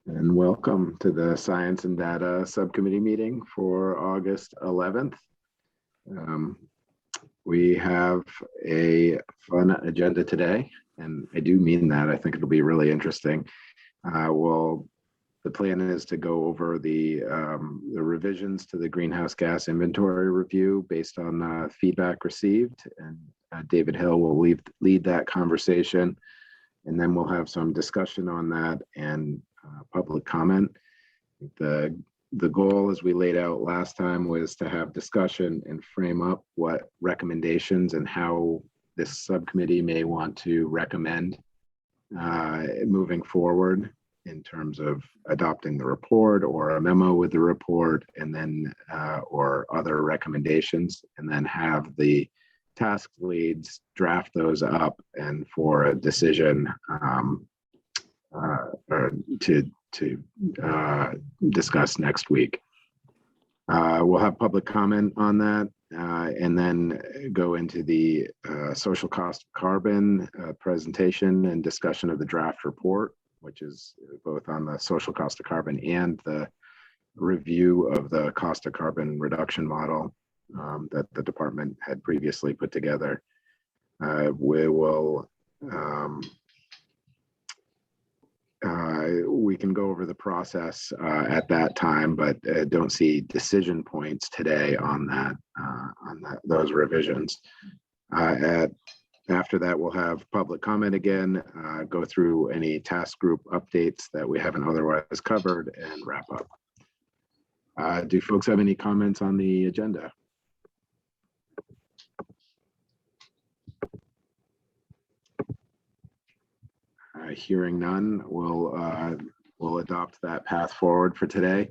And welcome to the Science and Data Subcommittee meeting for August 11th. We have a fun agenda today, and I do mean that. I think it'll be really interesting. The plan is to go over the revisions to the greenhouse gas inventory review based on feedback received, and David Hill will lead that conversation, and then we'll have some discussion on that and public comment. The goal, as we laid out last time, was to have discussion and frame up what recommendations and how this subcommittee may want to recommend moving forward in terms of adopting the report or a memo with the report, and then or other recommendations, and then have the task leads draft those up and for a decision to discuss next week. We'll have public comment on that and then go into the social cost of carbon presentation and discussion of the draft report, which is both on the social cost of carbon and the review of the cost of carbon reduction model that the department had previously put together. We can go over the process at that time, but don't see decision points today on those revisions. After that, we'll have public comment again, go through any task group updates that we haven't otherwise covered, and wrap up. Do folks have any comments on the agenda? Hearing none, we'll adopt that path forward for today.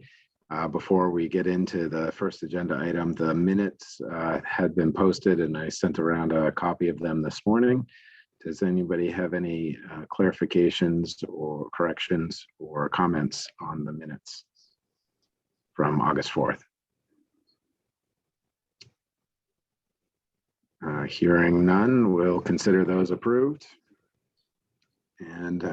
Before we get into the first agenda item, the minutes had been posted, and I sent around a copy of them this morning. Does anybody have any clarifications or corrections or comments on the minutes from August 4th? Hearing none, we'll consider those approved. And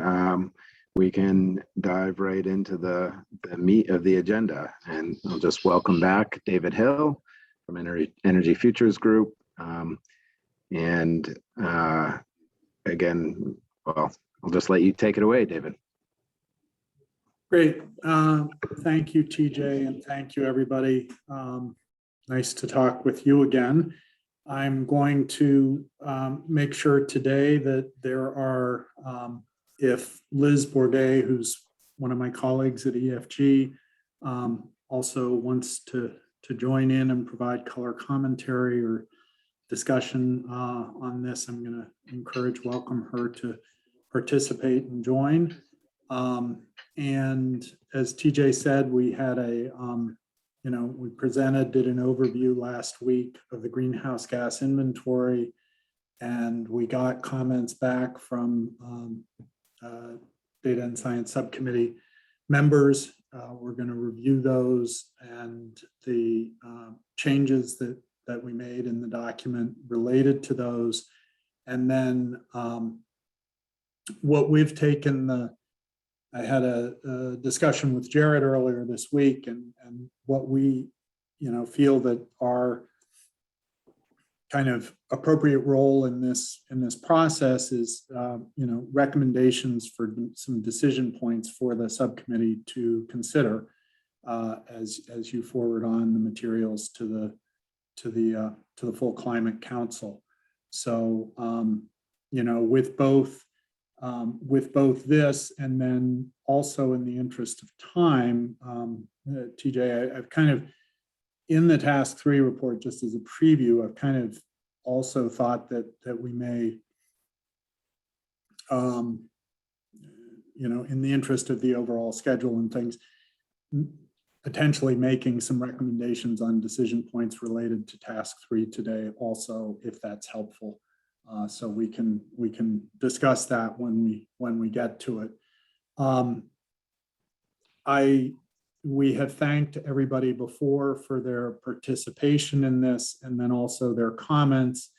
we can dive right into the meat of the agenda. And I'll just welcome back David Hill from Energy Futures Group. Again, well, I'll just let you take it away, David. Great. Thank you, TJ, and thank you, everybody. Nice to talk with you again. I'm going to make sure today that there are, if Liz Bourdet, who's one of my colleagues at EFG, also wants to join in and provide color commentary or discussion on this, I'm going to welcome her to participate and join. And as TJ said, we had we did an overview last week of the greenhouse gas inventory, and we got comments back from Data and Science Subcommittee members. We're going to review those and the changes that we made in the document related to those. And then what we've taken I had a discussion with Jared earlier this week, and what we, feel that our kind of appropriate role in this process is, recommendations for some decision points for the subcommittee to consider as you forward on the materials to the full Climate Council. So, with both this, and then also in the interest of time, TJ, I've kind of, in the task 3 report, just as a preview, I've kind of also thought that we may, in the interest of the overall schedule and things, potentially making some recommendations on decision points related to task 3 today also, if that's helpful. So we can discuss that when we get to it. We have thanked everybody before for their participation in this, and then also their comments,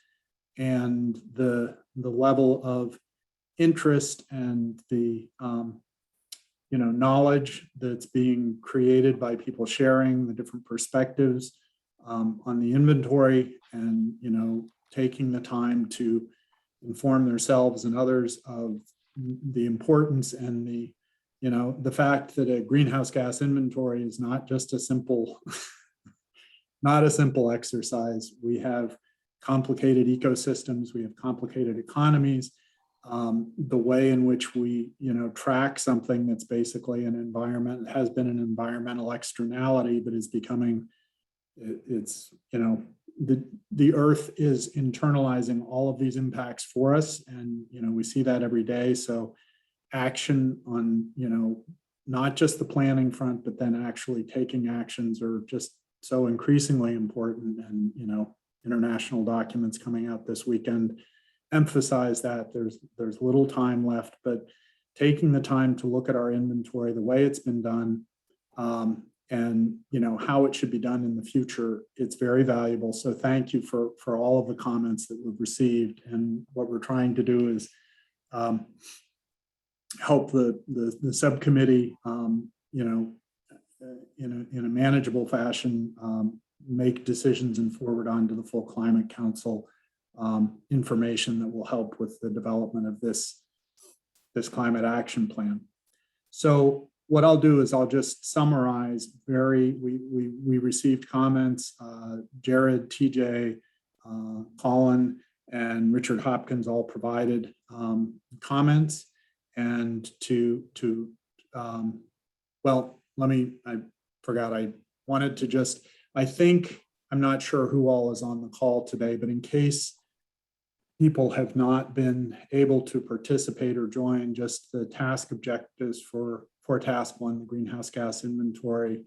and the level of interest and the knowledge that's being created by people sharing the different perspectives on the inventory, and taking the time to inform themselves and others of the importance and the fact that a greenhouse gas inventory is not just a simple not a simple exercise. We have complicated ecosystems, we have complicated economies. The way in which we track something that's basically an environment, has been an environmental externality, but is becoming, the earth is internalizing all of these impacts for us, and we see that every day. So action on not just the planning front, but then actually taking actions are just so increasingly important. And international documents coming out this weekend emphasize that there's little time left, but taking the time to look at our inventory, the way it's been done, and how it should be done in the future, it's very valuable. So thank you for all of the comments that we've received. And what we're trying to do is help the subcommittee, in a manageable fashion, make decisions and forward on to the full Climate Council information that will help with the development of this climate action plan. So what I'll do is I'll just summarize we received comments, Jared, TJ, Colin, and Richard Hopkins all provided comments. And I forgot, I wanted to just, I'm not sure who all is on the call today, but in case people have not been able to participate or join, just the task objectives for task 1, the greenhouse gas inventory,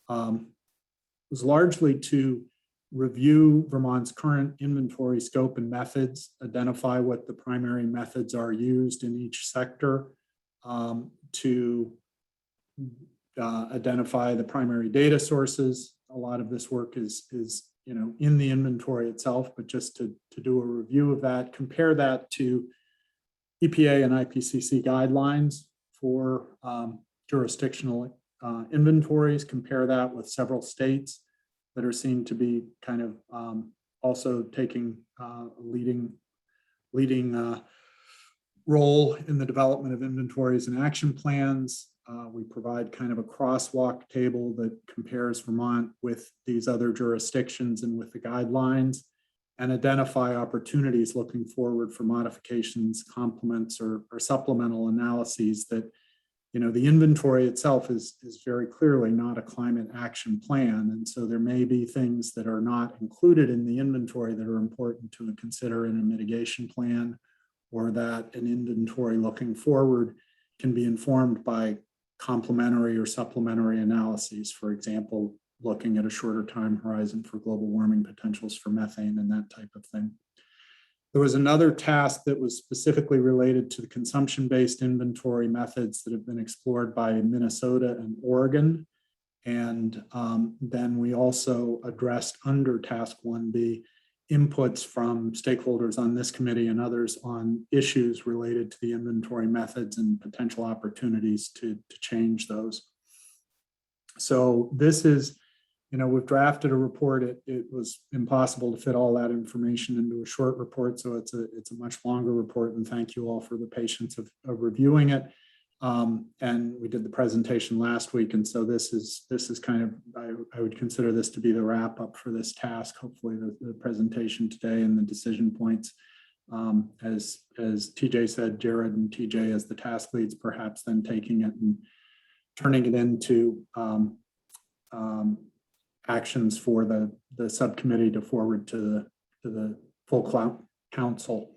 was largely to review Vermont's current inventory scope and methods, identify what the primary methods are used in each sector, to identify the primary data sources. A lot of this work is in the inventory itself, but just to do a review of that, compare that to EPA and IPCC guidelines for jurisdictional inventories, compare that with several states that are seen to be kind of also taking a leading role in the development of inventories and action plans. We provide kind of a crosswalk table that compares Vermont with these other jurisdictions and with the guidelines, and identify opportunities looking forward for modifications, complements, or supplemental analyses that, the inventory itself is very clearly not a climate action plan. And so there may be things that are not included in the inventory that are important to consider in a mitigation plan, or that an inventory looking forward can be informed by complementary or supplementary analyses. For example, looking at a shorter time horizon for global warming potentials for methane and that type of thing. There was another task that was specifically related to the consumption-based inventory methods that have been explored by Minnesota and Oregon. And then we also addressed under task 1B inputs from stakeholders on this committee and others on issues related to the inventory methods and potential opportunities to change those. So this is, we've drafted a report. It was impossible to fit all that information into a short report, so it's a much longer report, and thank you all for the patience of reviewing it. And we did the presentation last week, and so this is kind of, I would consider this to be the wrap up for this task. Hopefully the presentation today and the decision points, as TJ said, Jared and TJ as the task leads, perhaps then taking it and turning it into actions for the subcommittee to forward to the full council.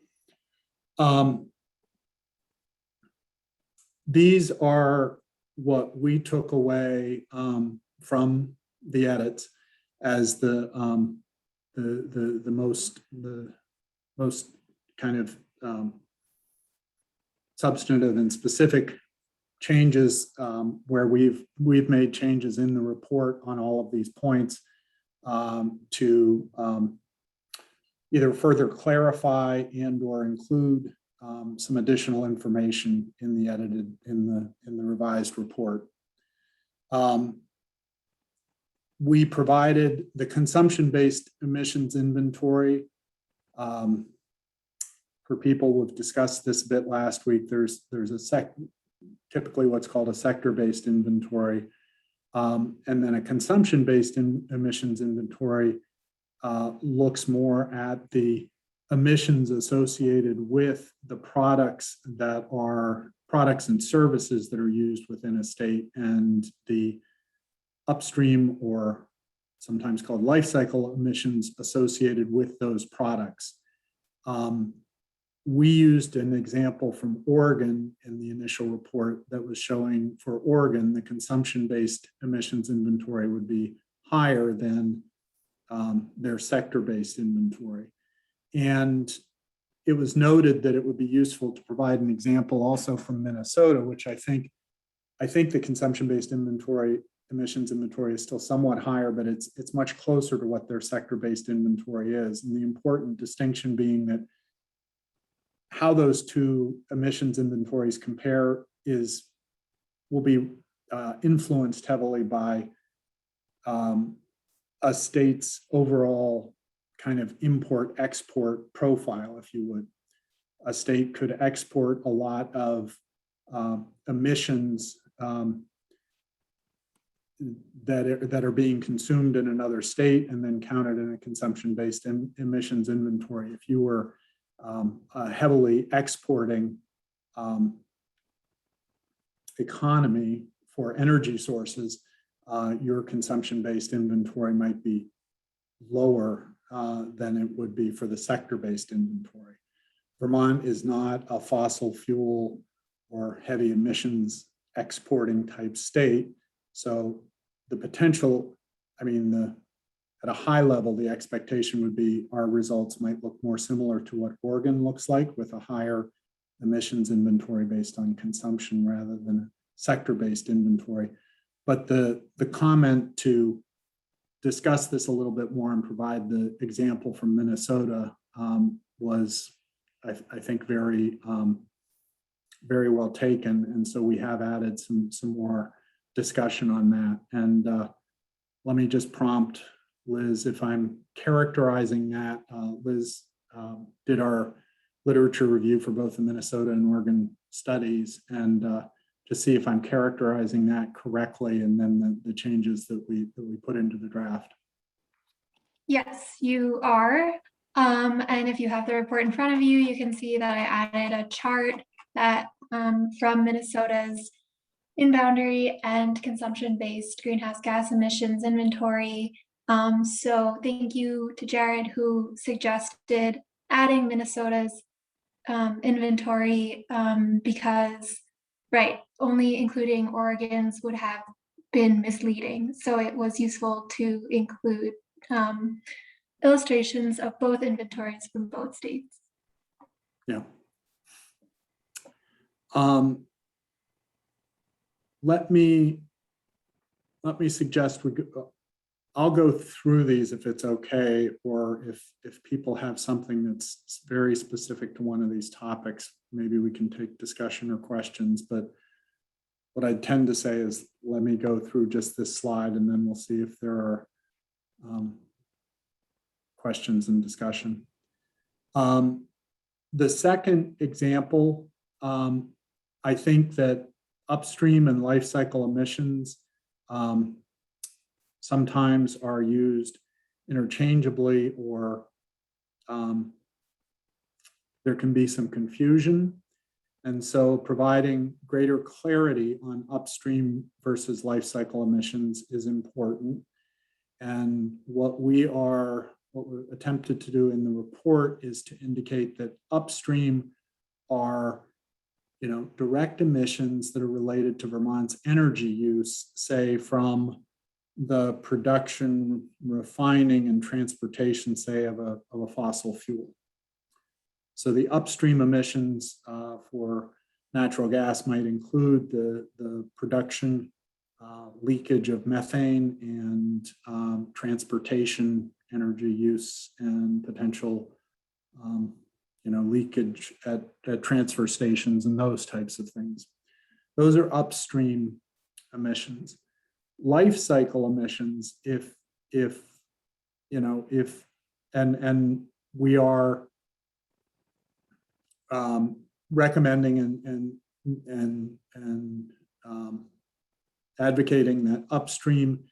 These are what we took away from the edits as the most kind of substantive and specific changes, where we've made changes in the report on all of these points to either further clarify and or include some additional information in the edited, in the revised report. We provided the consumption-based emissions inventory. For people, we've discussed this a bit last week. There's typically what's called a sector-based inventory, and then a consumption-based emissions inventory looks more at the emissions associated with the products that are products and services that are used within a state, and the upstream, or sometimes called life cycle emissions, associated with those products. We used an example from Oregon in the initial report that was showing for Oregon, the consumption-based emissions inventory would be higher than their sector-based inventory. And it was noted that it would be useful to provide an example also from Minnesota, which I think the consumption-based emissions inventory is still somewhat higher, but it's much closer to what their sector-based inventory is. And the important distinction being that how those two emissions inventories compare will be influenced heavily by a state's overall kind of import-export profile, if you would. A state could export a lot of emissions that are being consumed in another state and then counted in a consumption-based emissions inventory. If you were heavily exporting economy for energy sources, your consumption-based inventory might be lower than it would be for the sector-based inventory. Vermont is not a fossil fuel or heavy emissions exporting type state. So the potential, at a high level, the expectation would be our results might look more similar to what Oregon looks like, with a higher emissions inventory based on consumption rather than a sector-based inventory. But the comment to discuss this a little bit more and provide the example from Minnesota was, I think, very well taken. And so we have added some more discussion on that. And let me just prompt Liz if I'm characterizing that. Liz did our literature review for both the Minnesota and Oregon studies, and to see if I'm characterizing that correctly, and then the changes that we put into the draft. Yes, you are. And if you have the report in front of you, you can see that I added a chart that from Minnesota's in-boundary and consumption-based greenhouse gas emissions inventory. So thank you to Jared, who suggested adding Minnesota's inventory because, right, only including Oregon's would have been misleading. So it was useful to include illustrations of both inventories from both states. Yeah. Let me suggest I'll go through these if it's okay, or if people have something that's very specific to one of these topics, maybe we can take discussion or questions. But what I tend to say is, let me go through just this slide, and then we'll see if there are questions and discussion. The second example, I think that upstream and life cycle emissions sometimes are used interchangeably, or there can be some confusion. And so providing greater clarity on upstream versus life cycle emissions is important. And what we attempted to do in the report is to indicate that upstream are direct emissions that are related to Vermont's energy use, say from the production, refining, and transportation, say, of a fossil fuel. So the upstream emissions for natural gas might include the production, leakage of methane, and transportation energy use, and potential leakage at transfer stations and those types of things. Those are upstream emissions. Life cycle emissions, if we are recommending and advocating that upstream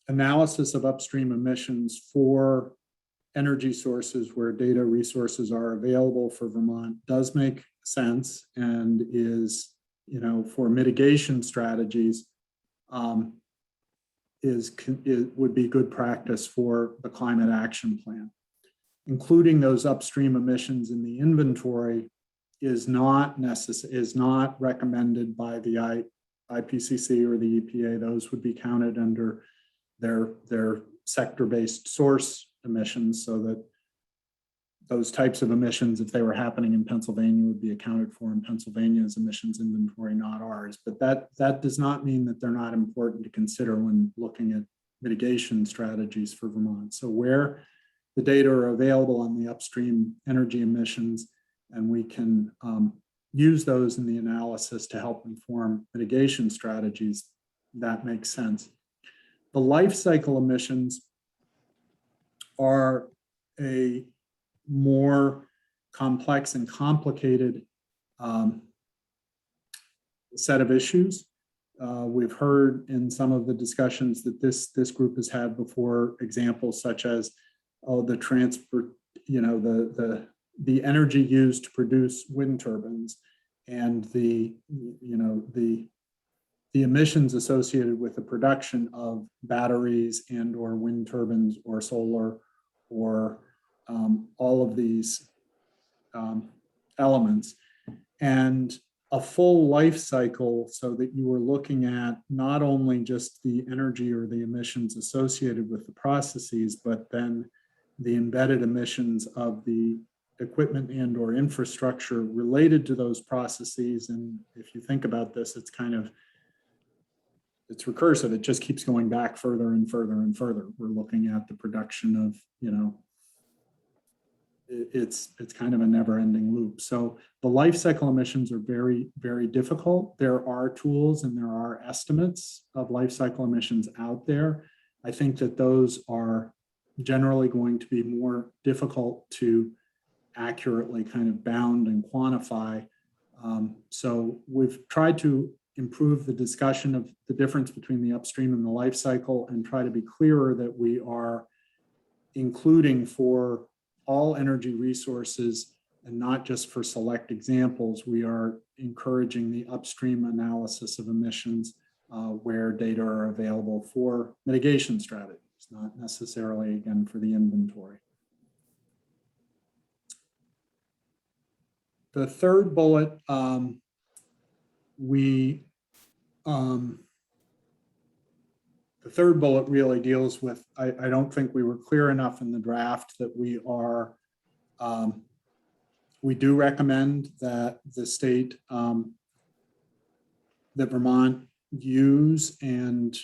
analysis of upstream emissions for energy sources where data resources are available for Vermont does make sense and is, for mitigation strategies, would be good practice for the climate action plan. Including those upstream emissions in the inventory is not recommended by the IPCC or the EPA. Those would be counted under their sector-based source emissions, so that those types of emissions, if they were happening in Pennsylvania, would be accounted for in Pennsylvania's emissions inventory, not ours. But that does not mean that they're not important to consider when looking at mitigation strategies for Vermont. So where the data are available on the upstream energy emissions, and we can use those in the analysis to help inform mitigation strategies, that makes sense. The life cycle emissions are a more complex and complicated set of issues. We've heard in some of the discussions that this group has had before, examples such as the transport, the energy used to produce wind turbines, and the emissions associated with the production of batteries and or wind turbines or solar or all of these elements, and a full life cycle, so that you were looking at not only just the energy or the emissions associated with the processes, but then the embedded emissions of the equipment and or infrastructure related to those processes. And if you think about this, it's recursive. It just keeps going back further and further and further. We're looking at the production of, it's kind of a never-ending loop. So the life cycle emissions are very, very difficult. There are tools and there are estimates of life cycle emissions out there. I think that those are generally going to be more difficult to accurately kind of bound and quantify. So we've tried to improve the discussion of the difference between the upstream and the life cycle, and try to be clearer that we are including for all energy resources and not just for select examples. We are encouraging the upstream analysis of emissions where data are available for mitigation strategies, not necessarily, again, for the inventory. The third bullet, the third bullet really deals with, I don't think we were clear enough in the draft that we do recommend that the state, that Vermont use and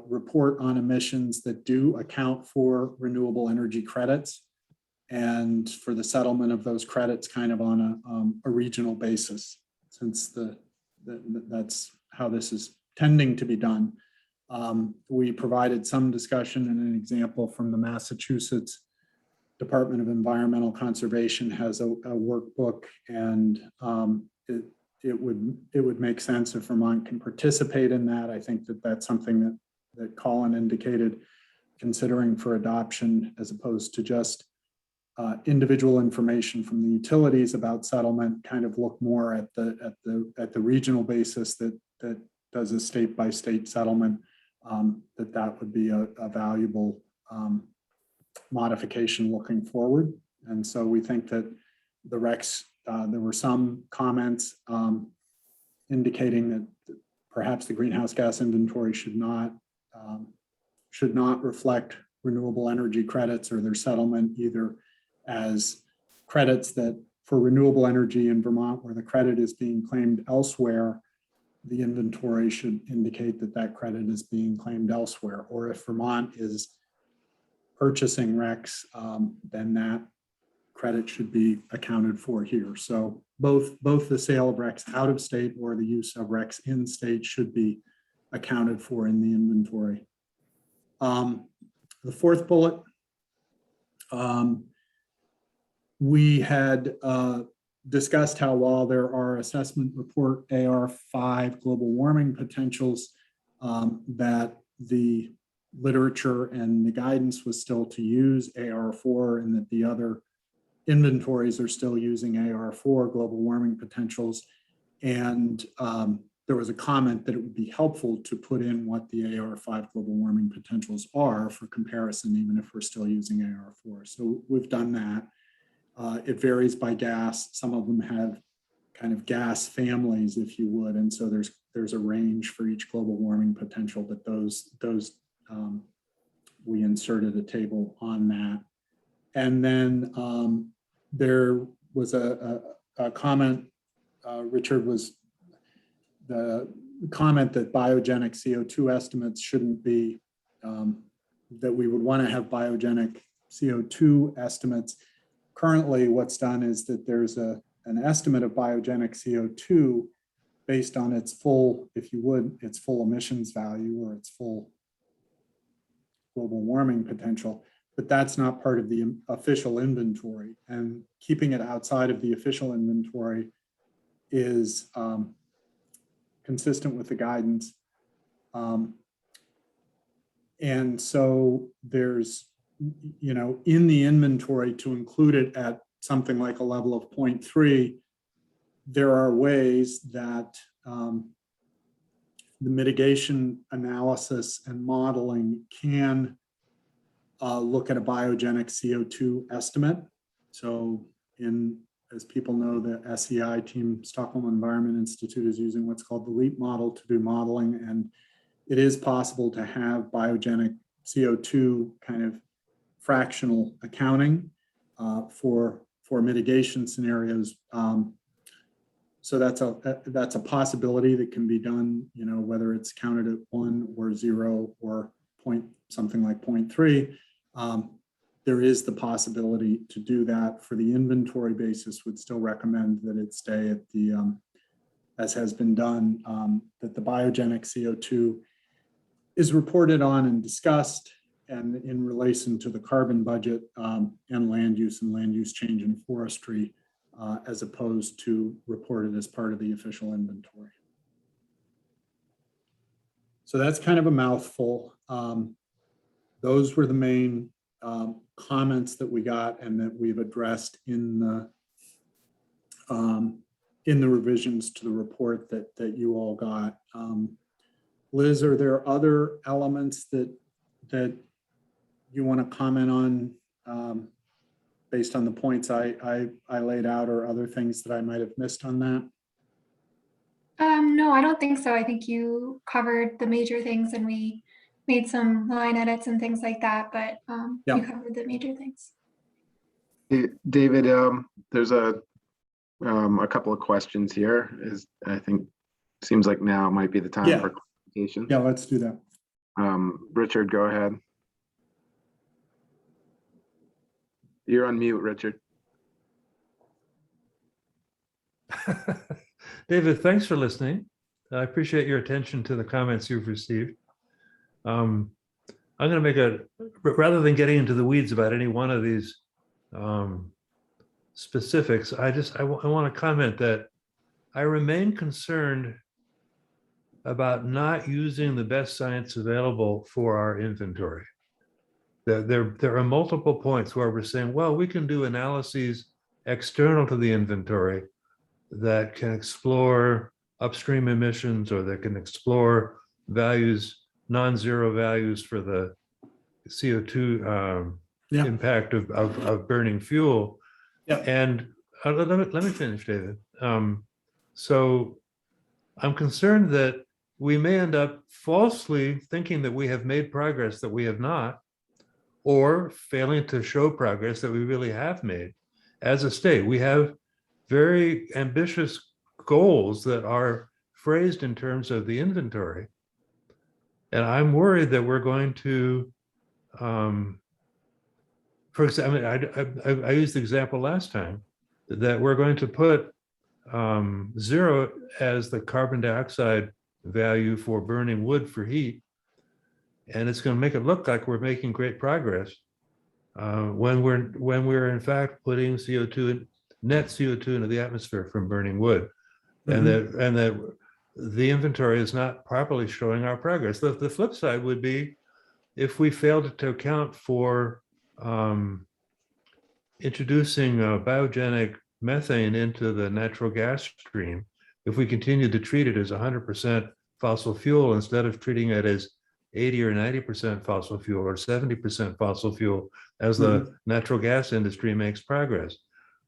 report on emissions that do account for renewable energy credits, and for the settlement of those credits kind of on a regional basis, since that's how this is tending to be done. We provided some discussion, and an example from the Massachusetts Department of Environmental Conservation has a workbook, and it would make sense if Vermont can participate in that. I think that that's something that Colin indicated, considering for adoption, as opposed to just individual information from the utilities about settlement, kind of look more at the regional basis that does a state-by-state settlement. That would be a valuable modification looking forward. And so we think that the recs, there were some comments indicating that perhaps the greenhouse gas inventory should not reflect renewable energy credits or their settlement either as credits that for renewable energy in Vermont, where the credit is being claimed elsewhere, the inventory should indicate that that credit is being claimed elsewhere. Or if Vermont is purchasing RECs, then that credit should be accounted for here. So both the sale of RECs out of state or the use of RECs in state should be accounted for in the inventory. The fourth bullet, we had discussed how while there are assessment report AR5 global warming potentials, that the literature and the guidance was still to use AR4, and that the other inventories are still using AR4 global warming potentials. And there was a comment that it would be helpful to put in what the AR5 global warming potentials are for comparison, even if we're still using AR4. So we've done that. It varies by gas. Some of them have kind of gas families, if you would. And so there's a range for each global warming potential, but those we inserted a table on that. And then there was a comment, Richard, was the comment that biogenic CO2 estimates shouldn't be, that we would want to have biogenic CO2 estimates. Currently, what's done is that there's an estimate of biogenic CO2 based on its full, if you would, its full emissions value or its full global warming potential, but that's not part of the official inventory. And keeping it outside of the official inventory is consistent with the guidance. And so there's, in the inventory, to include it at something like a level of 0.3, there are ways that the mitigation analysis and modeling can look at a biogenic CO2 estimate. So as people know, the SEI team, Stockholm Environment Institute, is using what's called the LEAP model to do modeling. And it is possible to have biogenic CO2 kind of fractional accounting for mitigation scenarios. So that's a possibility that can be done, whether it's counted at 1 or 0 or something like 0.3. There is the possibility to do that. For the inventory basis, would still recommend that it stay at the, as has been done, that the biogenic CO2 is reported on and discussed, and in relation to the carbon budget and land use change in forestry, as opposed to reported as part of the official inventory. So that's kind of a mouthful. Those were the main comments that we got and that we've addressed in the revisions to the report that you all got. Liz, are there other elements that you want to comment on based on the points I laid out, or other things that I might have missed on that? No, I don't think so. I think you covered the major things, and we made some line edits and things like that, but Yeah. you covered the major things. David, there's a couple of questions here. I think seems like now might be the time for clarification. Yeah, let's do that. Richard, go ahead. You're on mute, Richard. David, thanks for listening. I appreciate your attention to the comments you've received. I'm going to rather than getting into the weeds about any one of these specifics, I want to comment that I remain concerned about not using the best science available for our inventory. There are multiple points where we're saying, well, we can do analyses external to the inventory that can explore upstream emissions, or that can explore values, non-zero values for the CO2 impact of burning fuel. Yeah. And let me finish, David. So I'm concerned that we may end up falsely thinking that we have made progress that we have not, or failing to show progress that we really have made as a state. We have very ambitious goals that are phrased in terms of the inventory. And I'm worried that we're going to for example, I used the example last time that we're going to put 0 as the carbon dioxide value for burning wood for heat. And it's going to make it look like we're making great progress when we're in fact putting net CO2 into the atmosphere from burning wood. And that the inventory is not properly showing our progress. The flip side would be if we failed to account for introducing biogenic methane into the natural gas stream, if we continue to treat it as 100% fossil fuel instead of treating it as 80 or 90% fossil fuel or 70% fossil fuel as the natural gas industry makes progress.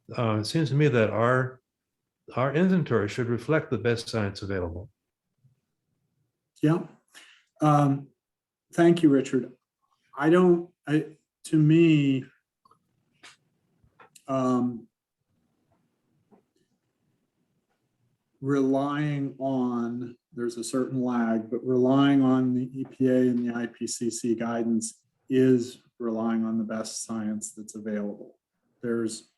It seems to me that our inventory should reflect the best science available. Yeah. Thank you, Richard. To me, relying on, there's a certain lag, but relying on the EPA and the IPCC guidance is relying on the best science that's available. There's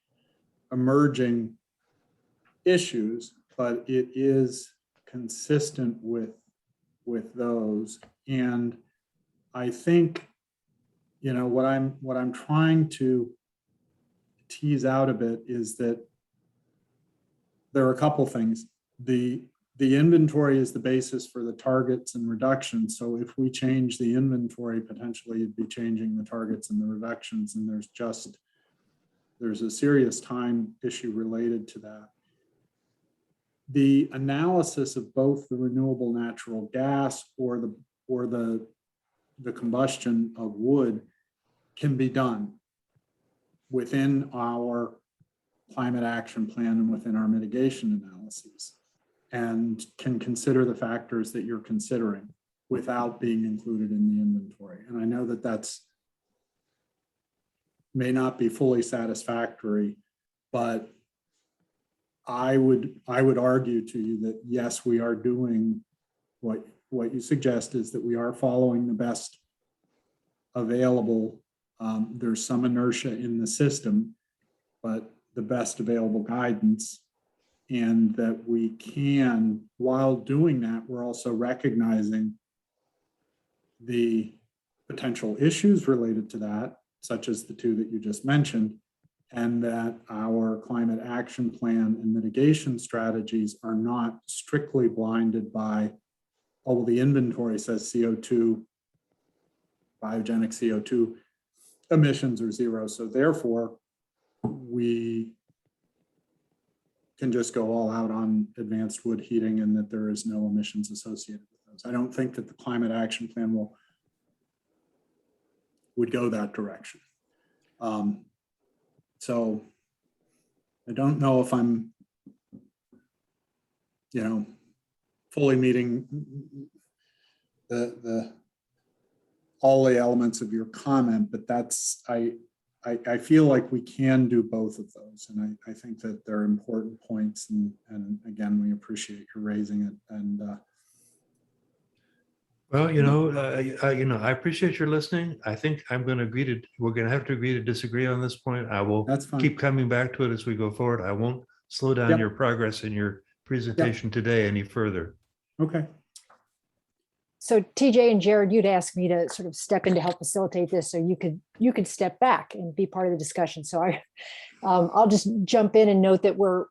emerging issues, but it is consistent with those. And I think, what I'm trying to tease out a bit is that there are a couple things. The inventory is the basis for the targets and reductions. So if we change the inventory, potentially it'd be changing the targets and the reductions. And there's a serious time issue related to that. The analysis of both the renewable natural gas or the combustion of wood can be done within our climate action plan and within our mitigation analyses, and can consider the factors that you're considering without being included in the inventory. And I know that that's may not be fully satisfactory, but I would argue to you that yes, we are doing what you suggest, is that we are following the best available. There's some inertia in the system, but the best available guidance, and that we can, while doing that, we're also recognizing the potential issues related to that, such as the two that you just mentioned, and that our climate action plan and mitigation strategies are not strictly blinded by, oh, well, the inventory says CO2, biogenic CO2 emissions are 0. So therefore, we can just go all out on advanced wood heating and that there is no emissions associated with those. I don't think that the climate action plan would go that direction. So I don't know if I'm, fully meeting all the elements of your comment, but I feel like we can do both of those. And I think that they're important points. And again, we appreciate your raising it. And well, I appreciate your listening. I think we're going to have to agree to disagree on this point. I will keep coming back to it as we go forward. I won't slow down your progress in your presentation today any further. Okay. So TJ and Jared, you'd asked me to sort of step in to help facilitate this, so you could step back and be part of the discussion. So I'll just jump in and note that we're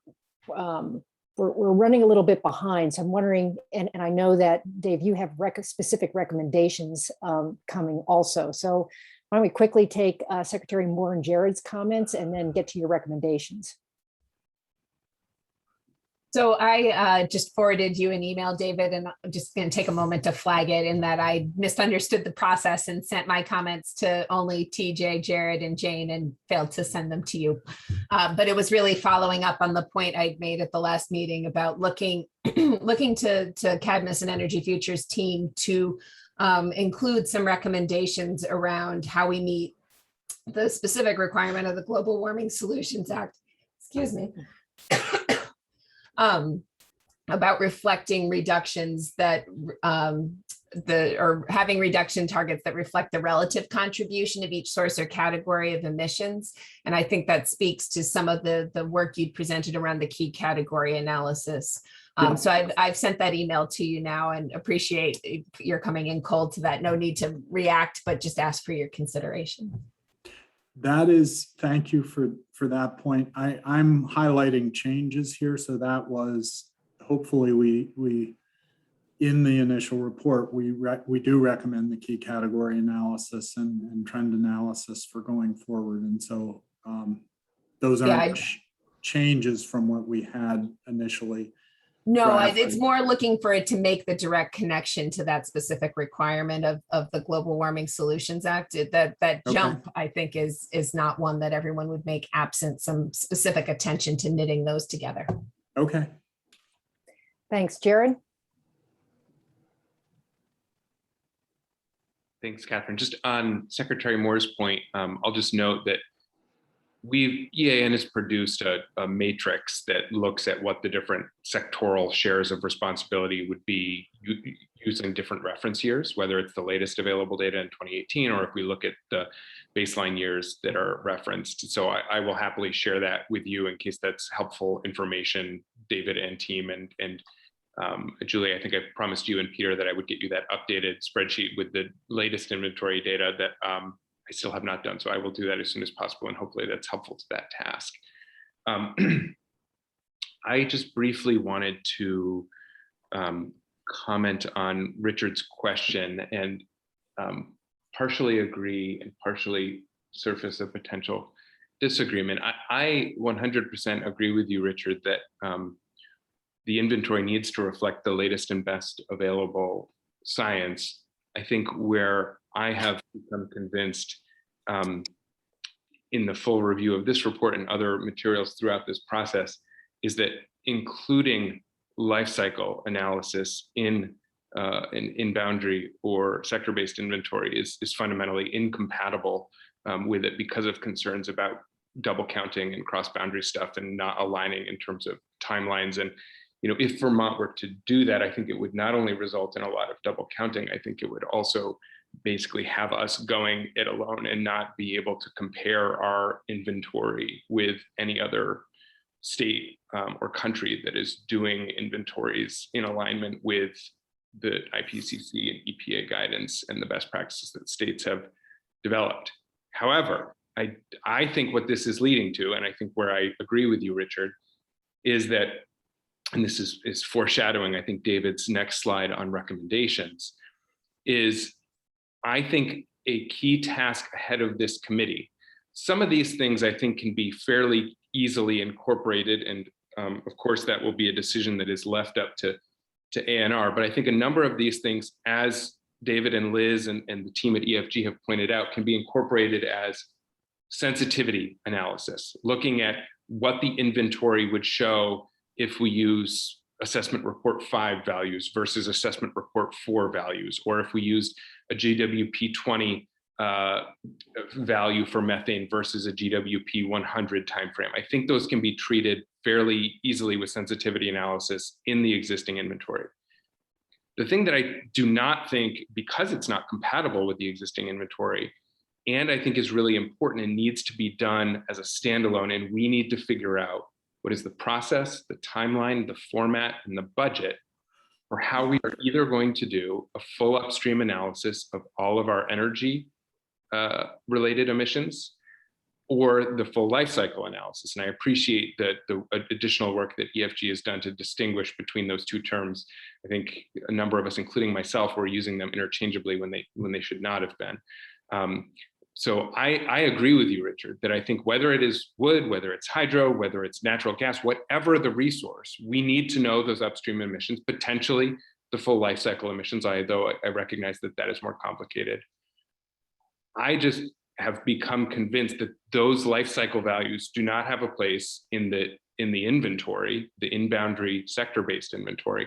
running a little bit behind. So I'm wondering, and I know that Dave, you have specific recommendations coming also. So why don't we quickly take Secretary Moore and Jared's comments and then get to your recommendations. So I just forwarded you an email, David, and I'm just going to take a moment to flag it in that I misunderstood the process and sent my comments to only TJ, Jared, and Jane and failed to send them to you. But it was really following up on the point I made at the last meeting about looking to Cadmus and Energy Futures team to include some recommendations around how we meet the specific requirement of the Global Warming Solutions Act. Excuse me. about reflecting reductions that or having reduction targets that reflect the relative contribution of each source or category of emissions. And I think that speaks to some of the work you presented around the key category analysis. So I've sent that email to you now and appreciate your coming in cold to that. No need to react, but just ask for your consideration. That is, thank you for that point. I'm highlighting changes here. So that was, hopefully we in the initial report, we do recommend the key category analysis and trend analysis for going forward. And so those aren't changes from what we had initially. No, it's more looking for it to make the direct connection to that specific requirement of the Global Warming Solutions Act. That jump, I think, is not one that everyone would make absent some specific attention to knitting those together. Okay. Thanks, Jared. Thanks, Catherine. Just on Secretary Moore's point, I'll just note that EAN has produced a matrix that looks at what the different sectoral shares of responsibility would be using different reference years, whether it's the latest available data in 2018, or if we look at the baseline years that are referenced. So I will happily share that with you in case that's helpful information, David and team. And Julie, I think I promised you and Peter that I would get you that updated spreadsheet with the latest inventory data that I still have not done. So I will do that as soon as possible, and hopefully that's helpful to that task. I just briefly wanted to comment on Richard's question and partially agree and partially surface a potential disagreement. I 100% agree with you, Richard, that the inventory needs to reflect the latest and best available science. I think where I have become convinced in the full review of this report and other materials throughout this process is that including life cycle analysis in boundary or sector-based inventory is fundamentally incompatible with it because of concerns about double counting and cross-boundary stuff and not aligning in terms of timelines. And if Vermont were to do that, I think it would not only result in a lot of double counting, I think it would also basically have us going it alone and not be able to compare our inventory with any other state or country that is doing inventories in alignment with the IPCC and EPA guidance and the best practices that states have developed. However, I think what this is leading to, and I think where I agree with you, Richard, is that, and this is foreshadowing, I think, David's next slide on recommendations, is I think a key task ahead of this committee. Some of these things I think can be fairly easily incorporated, and of course that will be a decision that is left up to ANR, but I think a number of these things, as David and Liz and the team at EFG have pointed out, can be incorporated as sensitivity analysis, looking at what the inventory would show if we use assessment report 5 values versus assessment report 4 values, or if we used a GWP 20 value for methane versus a GWP 100 timeframe. I think those can be treated fairly easily with sensitivity analysis in the existing inventory. The thing that I do not think, because it's not compatible with the existing inventory, and I think is really important and needs to be done as a standalone, and we need to figure out what is the process, the timeline, the format, and the budget for how we are either going to do a full upstream analysis of all of our energy related emissions or the full life cycle analysis. And I appreciate that the additional work that EFG has done to distinguish between those two terms. I think a number of us, including myself, were using them interchangeably when they should not have been. So I agree with you, Richard, that I think whether it is wood, whether it's hydro, whether it's natural gas, whatever the resource, we need to know those upstream emissions, potentially the full life cycle emissions, though I recognize that that is more complicated. I just have become convinced that those life cycle values do not have a place in the inventory, the in-boundary sector-based inventory.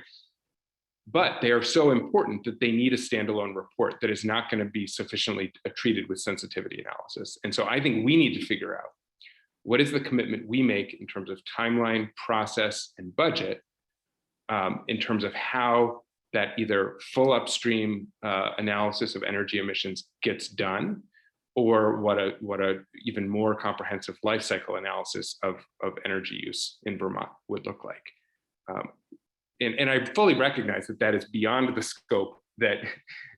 But they are so important that they need a standalone report that is not going to be sufficiently treated with sensitivity analysis. And so I think we need to figure out what is the commitment we make in terms of timeline, process, and budget in terms of how that either full upstream analysis of energy emissions gets done, or what a even more comprehensive life cycle analysis of energy use in Vermont would look like. And I fully recognize that that is beyond the scope that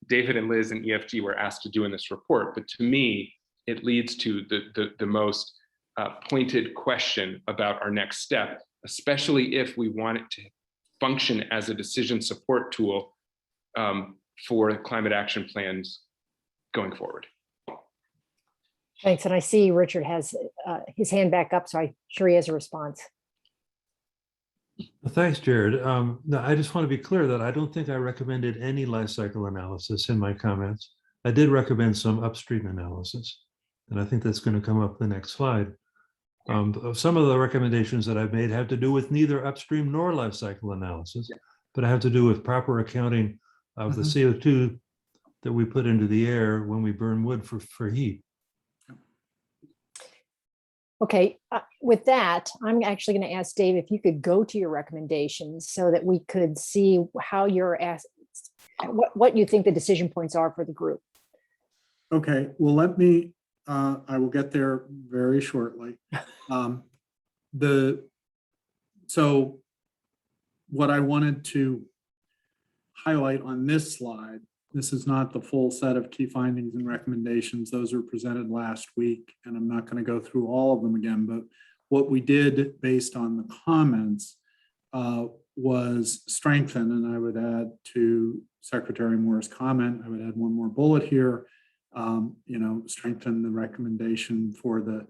David and Liz and EFG were asked to do in this report. But to me, it leads to the most pointed question about our next step, especially if we want it to function as a decision support tool for climate action plans going forward. Thanks. And I see Richard has his hand back up, so I'm sure he has a response. Thanks, Jared. No, I just want to be clear that I don't think I recommended any life cycle analysis in my comments. I did recommend some upstream analysis, and I think that's going to come up the next slide. Some of the recommendations that I've made have to do with neither upstream nor life cycle analysis, but have to do with proper accounting of the CO2 that we put into the air when we burn wood for heat. Okay, with that, I'm actually going to ask Dave if you could go to your recommendations so that we could see how you're asked, what you think the decision points are for the group. Okay, well, let me, I will get there very shortly. So what I wanted to highlight on this slide, this is not the full set of key findings and recommendations. Those were presented last week, and I'm not going to go through all of them again, but what we did based on the comments was strengthen, and I would add to Secretary Moore's comment, I would add one more bullet here, strengthen the recommendation for the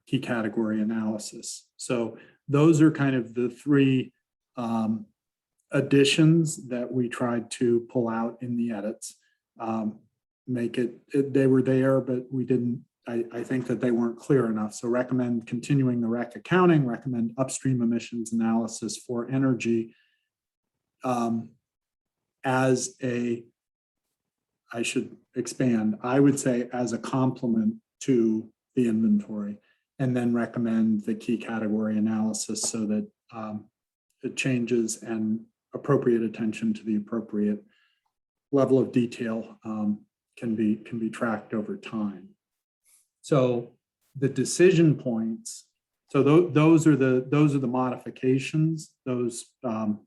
key category analysis. So those are kind of the three additions that we tried to pull out in the edits. They were there, but we didn't, I think that they weren't clear enough. So recommend continuing the rec accounting, recommend upstream emissions analysis for energy as a, I should expand, I would say as a complement to the inventory, and then recommend the key category analysis so that it changes and appropriate attention to the appropriate level of detail can be tracked over time. So the decision points. So those are the modifications. Those are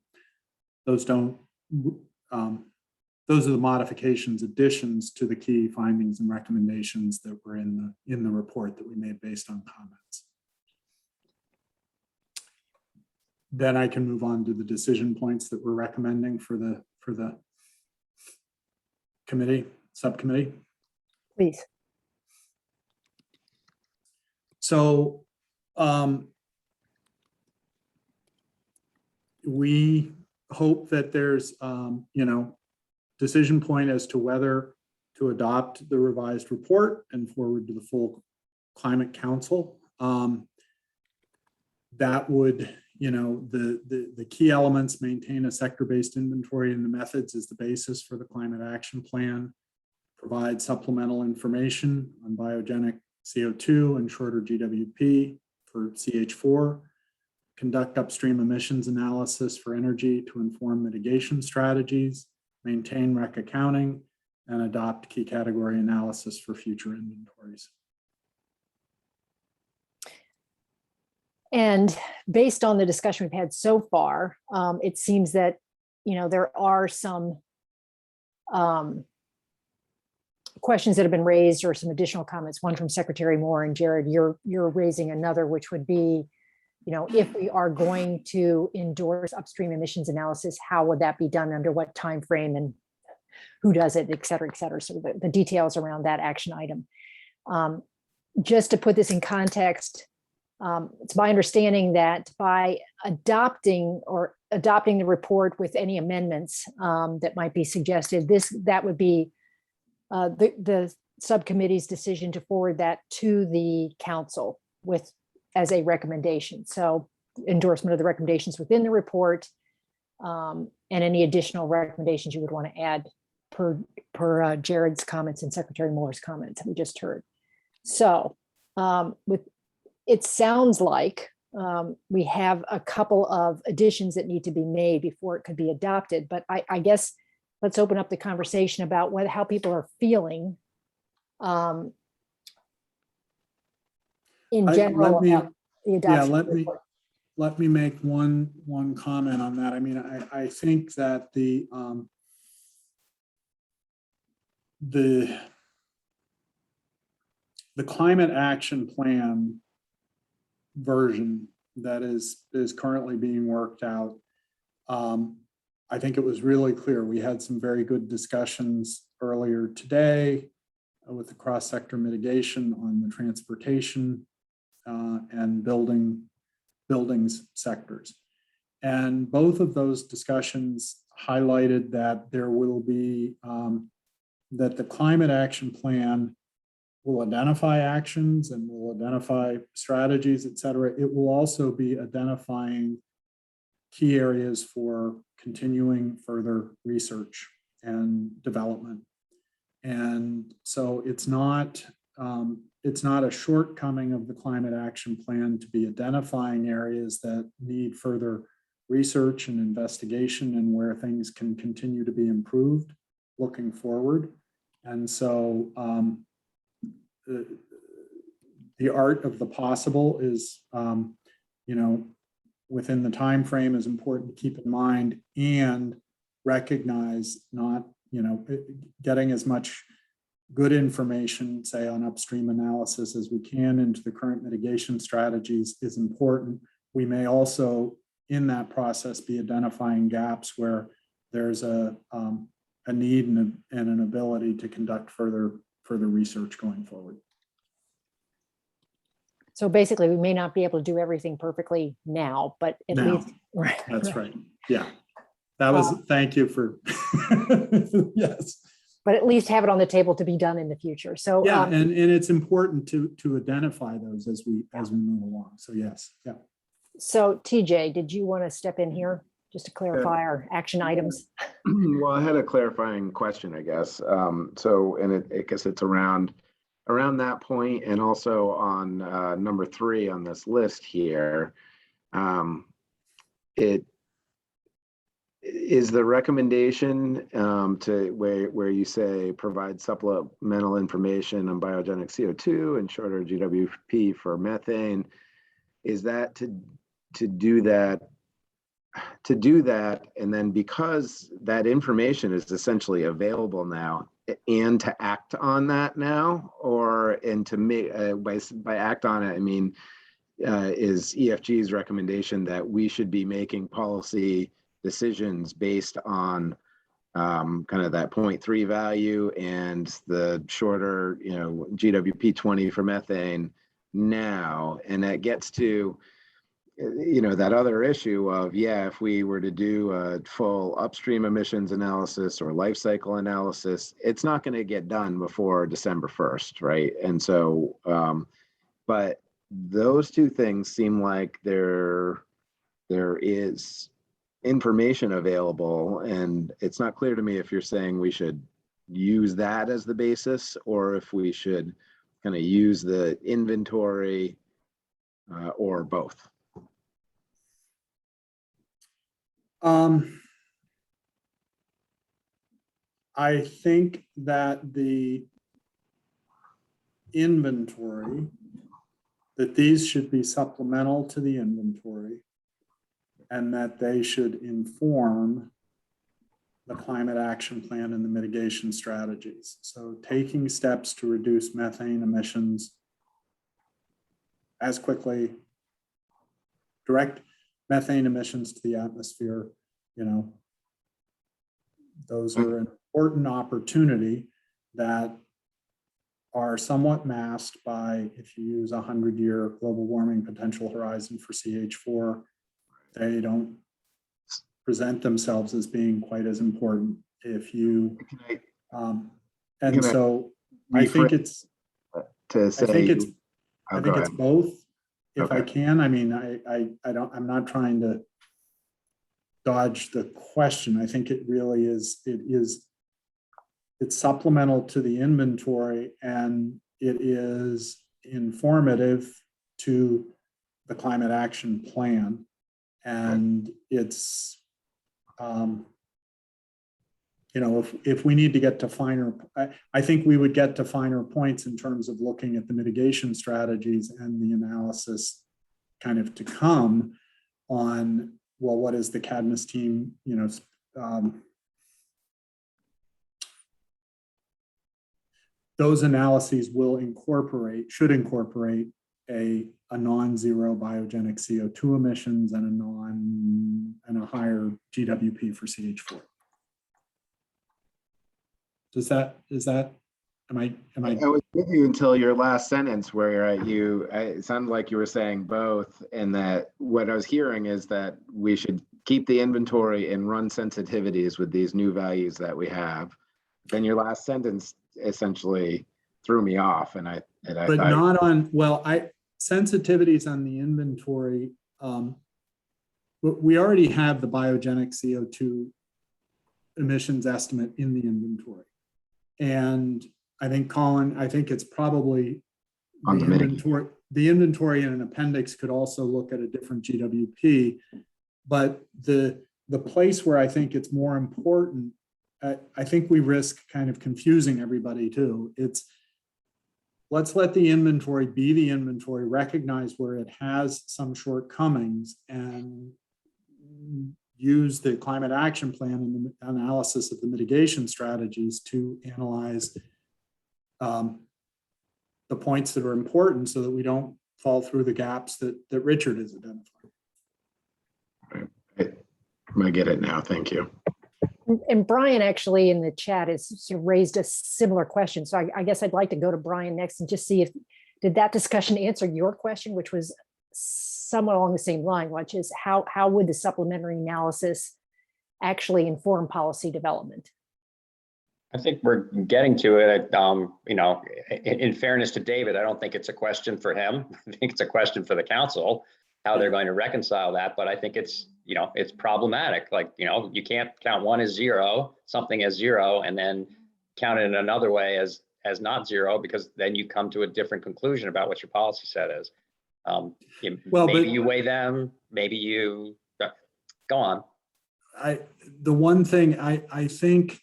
the modifications, additions to the key findings and recommendations that were in the report that we made based on comments. Then I can move on to the decision points that we're recommending for the subcommittee. Please. So we hope that there's decision point as to whether to adopt the revised report and forward to the full Climate Council. That would, the key elements: maintain a sector-based inventory and the methods as the basis for the climate action plan, provide supplemental information on biogenic CO2 and shorter GWP for CH4, conduct upstream emissions analysis for energy to inform mitigation strategies, maintain rec accounting, and adopt key category analysis for future inventories. And based on the discussion we've had so far, it seems that, there are some questions that have been raised or some additional comments, one from Secretary Moore, and Jared, you're raising another, which would be, if we are going to endorse upstream emissions analysis, how would that be done, under what time frame, and who does it, et cetera, et cetera. So the details around that action item. Just to put this in context, it's my understanding that by adopting the report with any amendments that might be suggested, that would be the subcommittee's decision to forward that to the council as a recommendation. So endorsement of the recommendations within the report, and any additional recommendations you would want to add per Jared's comments and Secretary Moore's comments we just heard. So it sounds like we have a couple of additions that need to be made before it could be adopted. But I guess let's open up the conversation about how people are feeling in general. About the adoption let me make one comment on that. I mean, I think that the climate action plan version that is currently being worked out, I think it was really clear. We had some very good discussions earlier today with the cross-sector mitigation on the transportation and buildings sectors. And both of those discussions highlighted that there will be, that the climate action plan will identify actions and will identify strategies, et cetera. It will also be identifying key areas for continuing further research and development. And so it's not a shortcoming of the climate action plan to be identifying areas that need further research and investigation and where things can continue to be improved looking forward. And so the art of the possible is, within the time frame is important to keep in mind and recognize not, getting as much good information, say on upstream analysis as we can into the current mitigation strategies is important. We may also, in that process, be identifying gaps where there's a need and an ability to conduct further research going forward. So basically, we may not be able to do everything perfectly now, but at least. That's right. Yeah. That was, thank you for, yes. But at least have it on the table to be done in the future. So yeah, and it's important to identify those as we move along. So yes, yeah. So TJ, did you want to step in here just to clarify our action items? Well, I had a clarifying question, I guess. I guess it's around that point, and also on number 3 on this list here. It is the recommendation to where you say provide supplemental information on biogenic CO2 and shorter GWP for methane. Is that to do that, and then because that information is essentially available now, and to act on that now, and to make by act on it, I mean, is EFG's recommendation that we should be making policy decisions based on kind of that 0.3 value and the shorter, GWP 20 for methane now, and that gets to that other issue of, if we were to do a full upstream emissions analysis or life cycle analysis, it's not going to get done before December 1st, right? And so, but those two things seem like there is information available, and it's not clear to me if you're saying we should use that as the basis or if we should kind of use the inventory or both. I think that the inventory, that these should be supplemental to the inventory, and that they should inform the climate action plan and the mitigation strategies. So taking steps to reduce methane emissions as quickly, direct methane emissions to the atmosphere, those are an important opportunity that are somewhat masked by, if you use a 100-year global warming potential horizon for CH4, they don't present themselves as being quite as important. If you, and so I think it's, to say, I think it's both. If Okay. I can, I mean, I'm not trying to dodge the question. I think it really is, it's supplemental to the inventory, and it is informative to the climate action plan. And it's, you know, if we need to get to finer, I think we would get to finer points in terms of looking at the mitigation strategies and the analysis kind of to come on, well, what is the Cadmus team, you know, those analyses will incorporate, should incorporate a non-zero biogenic CO2 emissions and a higher GWP for CH4. Am I? I was with you until your last sentence where it sounded like you were saying both, and that what I was hearing is that we should keep the inventory and run sensitivities with these new values that we have. Then your last sentence essentially threw me off, and I not on, well, sensitivities on the inventory. We already have the biogenic CO2 emissions estimate in the inventory. And I think, Colin, I think it's probably the inventory in an appendix could also look at a different GWP, but the place where I think it's more important, I think we risk kind of confusing everybody too. It's, let's let the inventory be the inventory, recognize where it has some shortcomings, and use the climate action plan and the analysis of the mitigation strategies to analyze the points that are important so that we don't fall through the gaps that Richard has identified. I get it now. Thank you. And Brian actually in the chat has sort of raised a similar question. So I guess I'd like to go to Brian next and just see if, did that discussion answer your question, which was somewhat along the same line, which is how would the supplementary analysis actually inform policy development? I think we're getting to it. You know, in fairness to David, I don't think it's a question for him. I think it's a question for the council, how they're going to reconcile that. But I think it's, you know, it's problematic. Like, you know, you can't count one as zero, something as zero, and then count it in another way as not zero, because then you come to a different conclusion about what your policy set is. Maybe you weigh them, maybe you go on. The one thing I think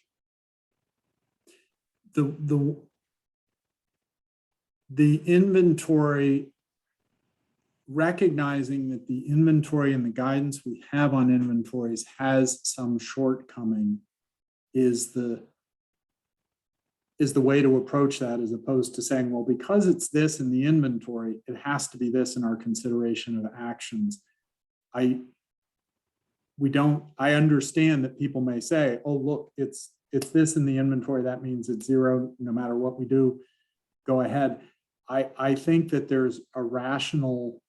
the inventory, recognizing that the inventory and the guidance we have on inventories has some shortcoming is the way to approach that, as opposed to saying, well, because it's this in the inventory, it has to be this in our consideration of actions. I understand that people may say, oh, look, it's this in the inventory, that means it's zero, no matter what we do, go ahead. I think that there's a rational,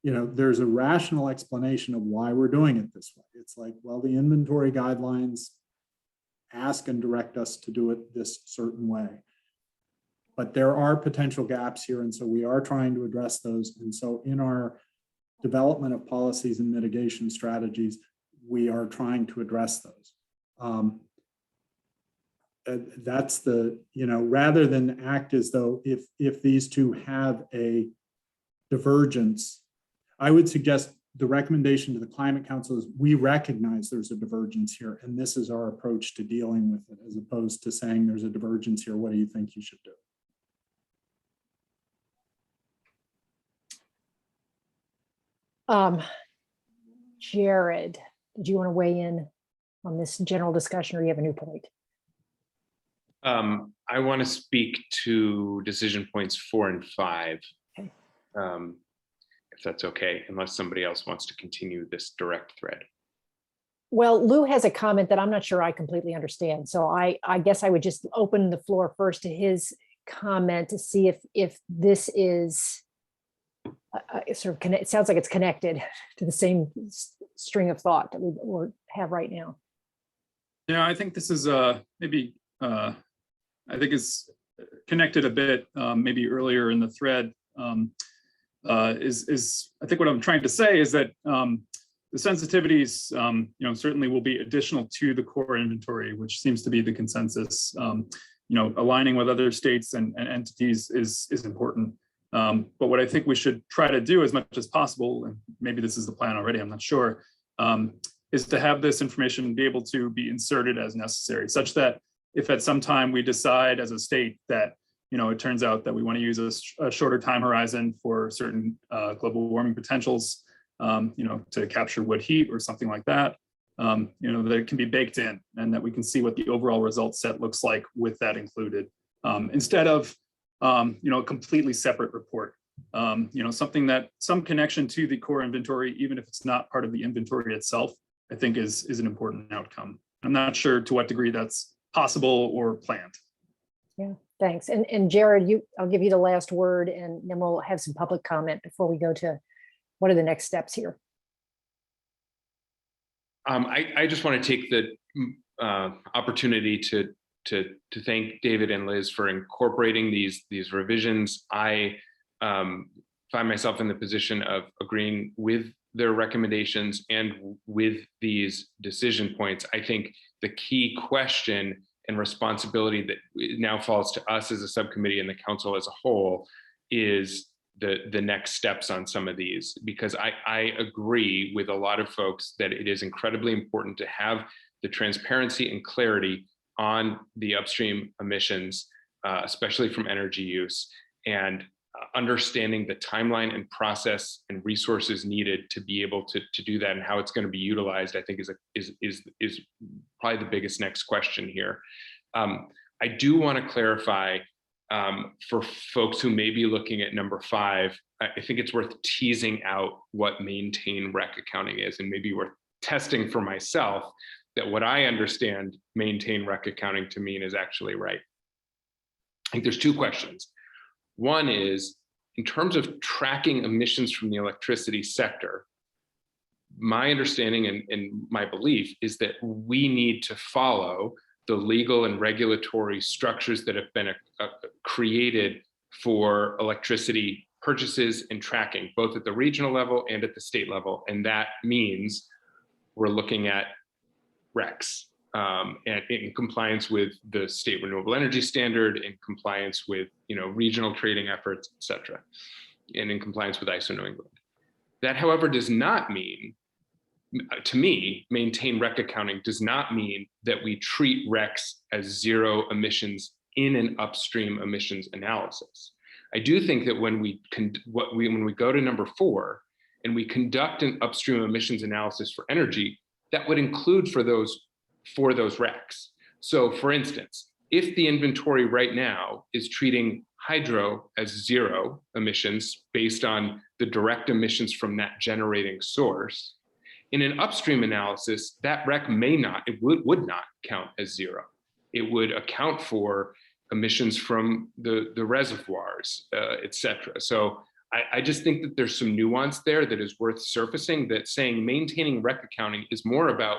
there's a rational explanation of why we're doing it this way. It's like, well, the inventory guidelines ask and direct us to do it this certain way. But there are potential gaps here, and so we are trying to address those. And so in our development of policies and mitigation strategies, we are trying to address those. That's the, rather than act as though if these two have a divergence, I would suggest the recommendation to the Climate Council is we recognize there's a divergence here, and this is our approach to dealing with it, as opposed to saying there's a divergence here, what do you think you should do? Jared, did you want to weigh in on this general discussion, or you have a new point? I want to speak to decision points 4 and 5. Okay. If that's okay, unless somebody else wants to continue this direct thread. Well, Lou has a comment that I'm not sure I completely understand. So I guess I would just open the floor first to his comment to see if this is sort of it sounds like it's connected to the same string of thought that we have right now. Yeah, I think this is maybe I think it's connected a bit maybe earlier in the thread. Is I think what I'm trying to say is that the sensitivities, certainly will be additional to the core inventory, which seems to be the consensus. Aligning with other states and entities is important. But what I think we should try to do as much as possible, and maybe this is the plan already, I'm not sure, is to have this information be able to be inserted as necessary, such that if at some time we decide as a state that, it turns out that we want to use a shorter time horizon for certain global warming potentials, to capture wood heat or something like that, that it can be baked in and that we can see what the overall result set looks like with that included, instead of, a completely separate report. Something that some connection to the core inventory, even if it's not part of the inventory itself, I think is an important outcome. I'm not sure to what degree that's possible or planned. Yeah, thanks. And Jared, I'll give you the last word, and then we'll have some public comment before we go to what are the next steps here. I just want to take the opportunity to thank David and Liz for incorporating these revisions. I find myself in the position of agreeing with their recommendations and with these decision points. I think the key question and responsibility that now falls to us as a subcommittee and the council as a whole is the next steps on some of these, because I agree with a lot of folks that it is incredibly important to have the transparency and clarity on the upstream emissions, especially from energy use, and understanding the timeline and process and resources needed to be able to do that, and how it's going to be utilized, I think is probably the biggest next question here. I do want to clarify for folks who may be looking at number 5, I think it's worth teasing out what maintain rec accounting is, and maybe worth testing for myself that what I understand maintain rec accounting to mean is actually right. I think there's 2 questions. One is, in terms of tracking emissions from the electricity sector, my understanding and my belief is that we need to follow the legal and regulatory structures that have been created for electricity purchases and tracking, both at the regional level and at the state level. And that means we're looking at RECs and in compliance with the state renewable energy standard, in compliance with regional trading efforts, et cetera, and in compliance with ISO New England. That, however, does not mean, to me, maintain rec accounting does not mean that we treat RECs as zero emissions in an upstream emissions analysis. I do think that when we go to number 4 and we conduct an upstream emissions analysis for energy, that would include for those RECs. So for instance, if the inventory right now is treating hydro as zero emissions based on the direct emissions from that generating source, in an upstream analysis, that REC would not count as zero. It would account for emissions from the reservoirs, et cetera. So I just think that there's some nuance there that is worth surfacing, that saying maintaining REC accounting is more about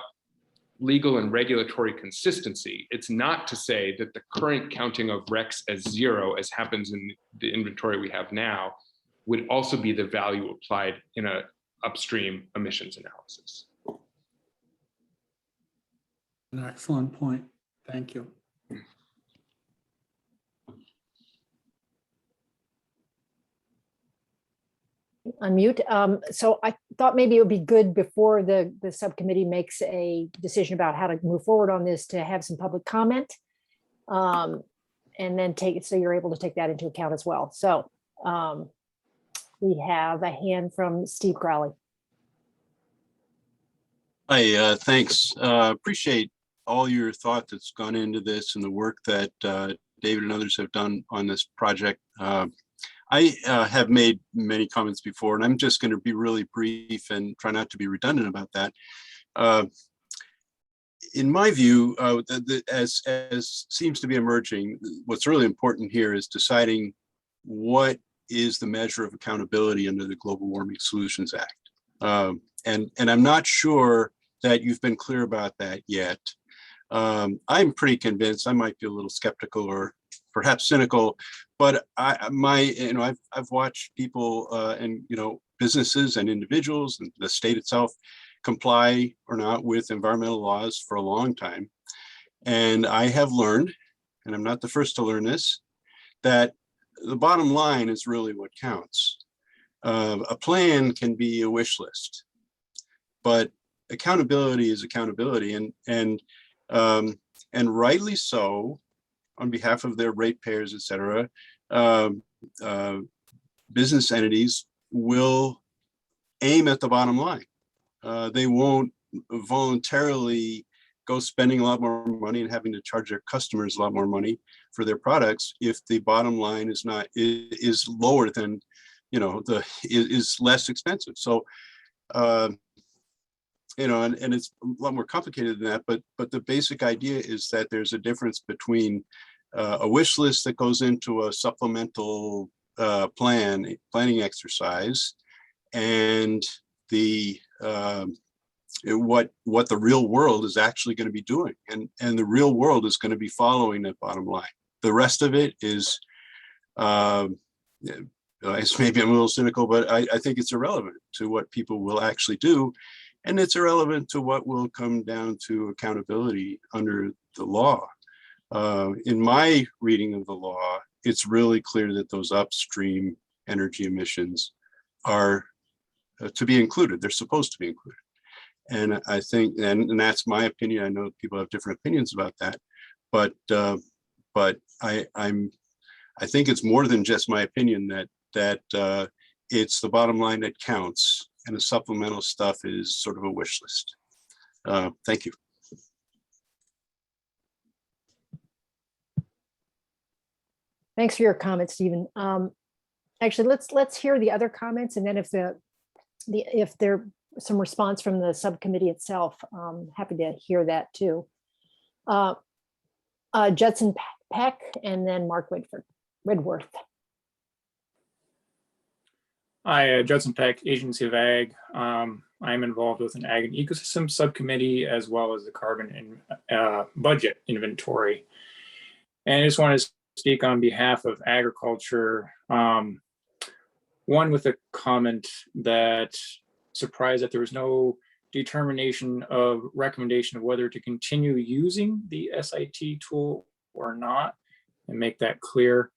legal and regulatory consistency. It's not to say that the current counting of RECs as zero, as happens in the inventory we have now, would also be the value applied in a upstream emissions analysis. An excellent point. Thank you. Unmute. So I thought maybe it would be good before the subcommittee makes a decision about how to move forward on this to have some public comment, and then so you're able to take that into account as well. So we have a hand from Steve Crowley. Hi, thanks. Appreciate all your thought that's gone into this and the work that David and others have done on this project. I have made many comments before, and I'm just going to be really brief and try not to be redundant about that. In my view, as seems to be emerging, what's really important here is deciding what is the measure of accountability under the Global Warming Solutions Act. And I'm not sure that you've been clear about that yet. I'm pretty convinced. I might be a little skeptical or perhaps cynical, but I've watched people and businesses and individuals and the state itself comply or not with environmental laws for a long time. And I have learned, and I'm not the first to learn this, that the bottom line is really what counts. A plan can be a wish list, but accountability is accountability, and rightly so, on behalf of their ratepayers, et cetera. Business entities will aim at the bottom line. They won't voluntarily go spending a lot more money and having to charge their customers a lot more money for their products if the bottom line is lower than, is less expensive. So, and it's a lot more complicated than that, but the basic idea is that there's a difference between a wish list that goes into a supplemental planning exercise and the what the real world is actually going to be doing, and the real world is going to be following that bottom line. The rest of it is maybe I'm a little cynical, but I think it's irrelevant to what people will actually do, and it's irrelevant to what will come down to accountability under the law. In my reading of the law, it's really clear that those upstream energy emissions are to be included. They're supposed to be included. And I think, and that's my opinion. I know people have different opinions about that, but I think it's more than just my opinion that it's the bottom line that counts, and the supplemental stuff is sort of a wish list. Thank you. Thanks for your comments, Stephen. Actually, let's hear the other comments, and then if there's some response from the subcommittee itself, happy to hear that too. Judson Peck, and then Mark Redworth. Hi, Judson Peck, Agency of Ag. I'm involved with an Ag and Ecosystem Subcommittee, as well as the Carbon and Budget Inventory. And I just want to speak on behalf of agriculture. One with a comment that surprised that there was no determination of recommendation of whether to continue using the SIT tool or not, and make that clear.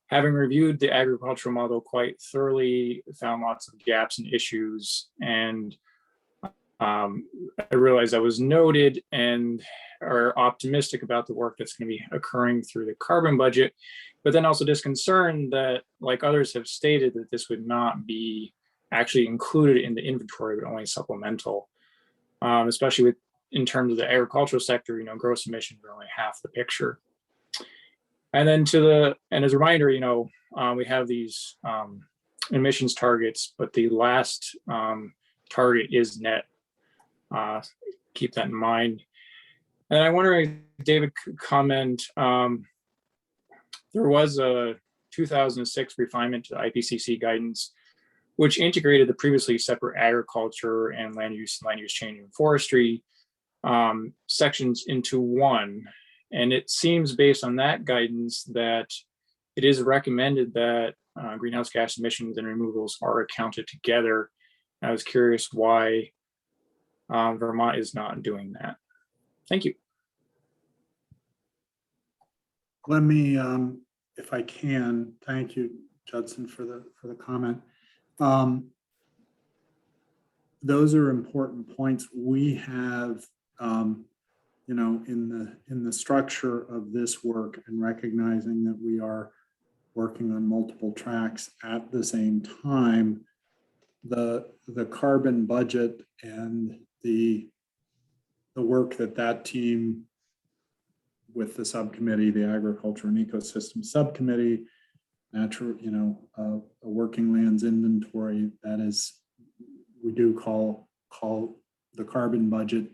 Having reviewed the agricultural model quite thoroughly, found lots of gaps and issues, and I realized I was noted and are optimistic about the work that's going to be occurring through the carbon budget, but then also just concerned that, like others have stated, that this would not be actually included in the inventory, but only supplemental, especially in terms of the agricultural sector. Gross emissions are only half the picture. And then as a reminder, we have these emissions targets, but the last target is net. Keep that in mind. And I wonder if David could comment. There was a 2006 refinement to the IPCC guidance, which integrated the previously separate agriculture and land use change and forestry sections into one. And it seems, based on that guidance, that it is recommended that greenhouse gas emissions and removals are accounted together. I was curious why Vermont is not doing that. Thank you. Let me, if I can, thank you, Judson, for the comment. Those are important points. We have, in the structure of this work, and recognizing that we are working on multiple tracks at the same time, the carbon budget and the work that team with the subcommittee, the Agriculture and Ecosystem Subcommittee, a working lands inventory, that is, we do call the carbon budget.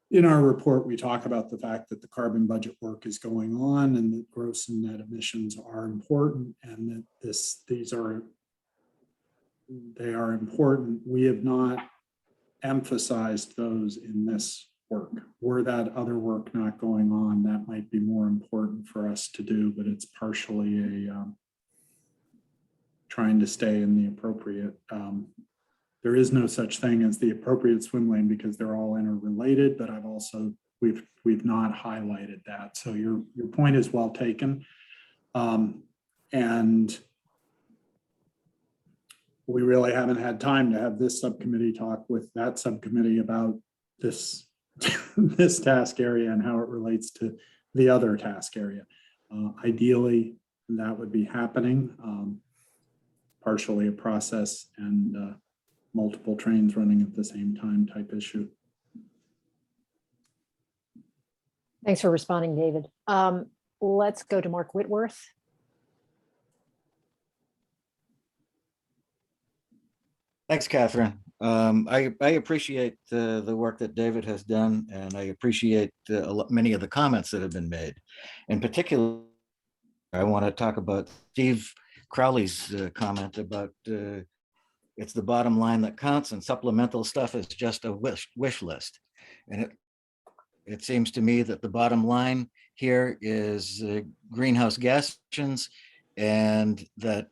In our report, we talk about the fact that the carbon budget work is going on, and that gross and net emissions are important, and that they are important. We have not emphasized those in this work. Were that other work not going on, that might be more important for us to do, but it's partially trying to stay in the appropriate. There is no such thing as the appropriate swim lane, because they're all interrelated, but we've not highlighted that. So your point is well taken. And we really haven't had time to have this subcommittee talk with that subcommittee about this, this task area and how it relates to the other task area. Ideally, that would be happening, partially a process and multiple trains running at the same time type issue. Thanks for responding, David. Let's go to Mark Whitworth. Thanks, Catherine. I appreciate the work that David has done, and I appreciate many of the comments that have been made. In particular, I want to talk about Steve Crowley's comment about it's the bottom line that counts, and supplemental stuff is just a wish list. And it seems to me that the bottom line here is greenhouse gas emissions, and that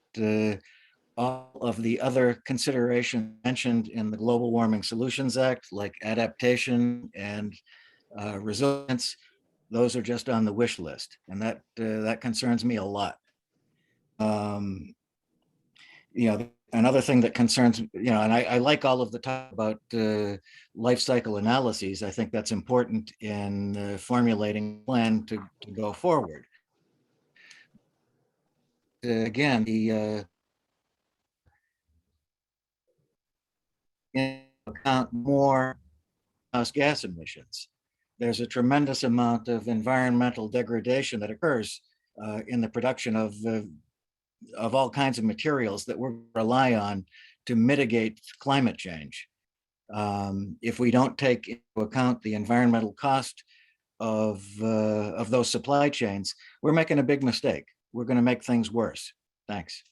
all of the other considerations mentioned in the Global Warming Solutions Act, like adaptation and resilience, those are just on the wish list, and that concerns me a lot. Another thing that concerns, and I like all of the talk about life cycle analyses. I think that's important in formulating a plan to go forward. Again, the account more greenhouse gas emissions. There's a tremendous amount of environmental degradation that occurs in the production of all kinds of materials that we rely on to mitigate climate change. If we don't take into account the environmental cost of those supply chains, we're making a big mistake. We're going to make things worse. Thanks.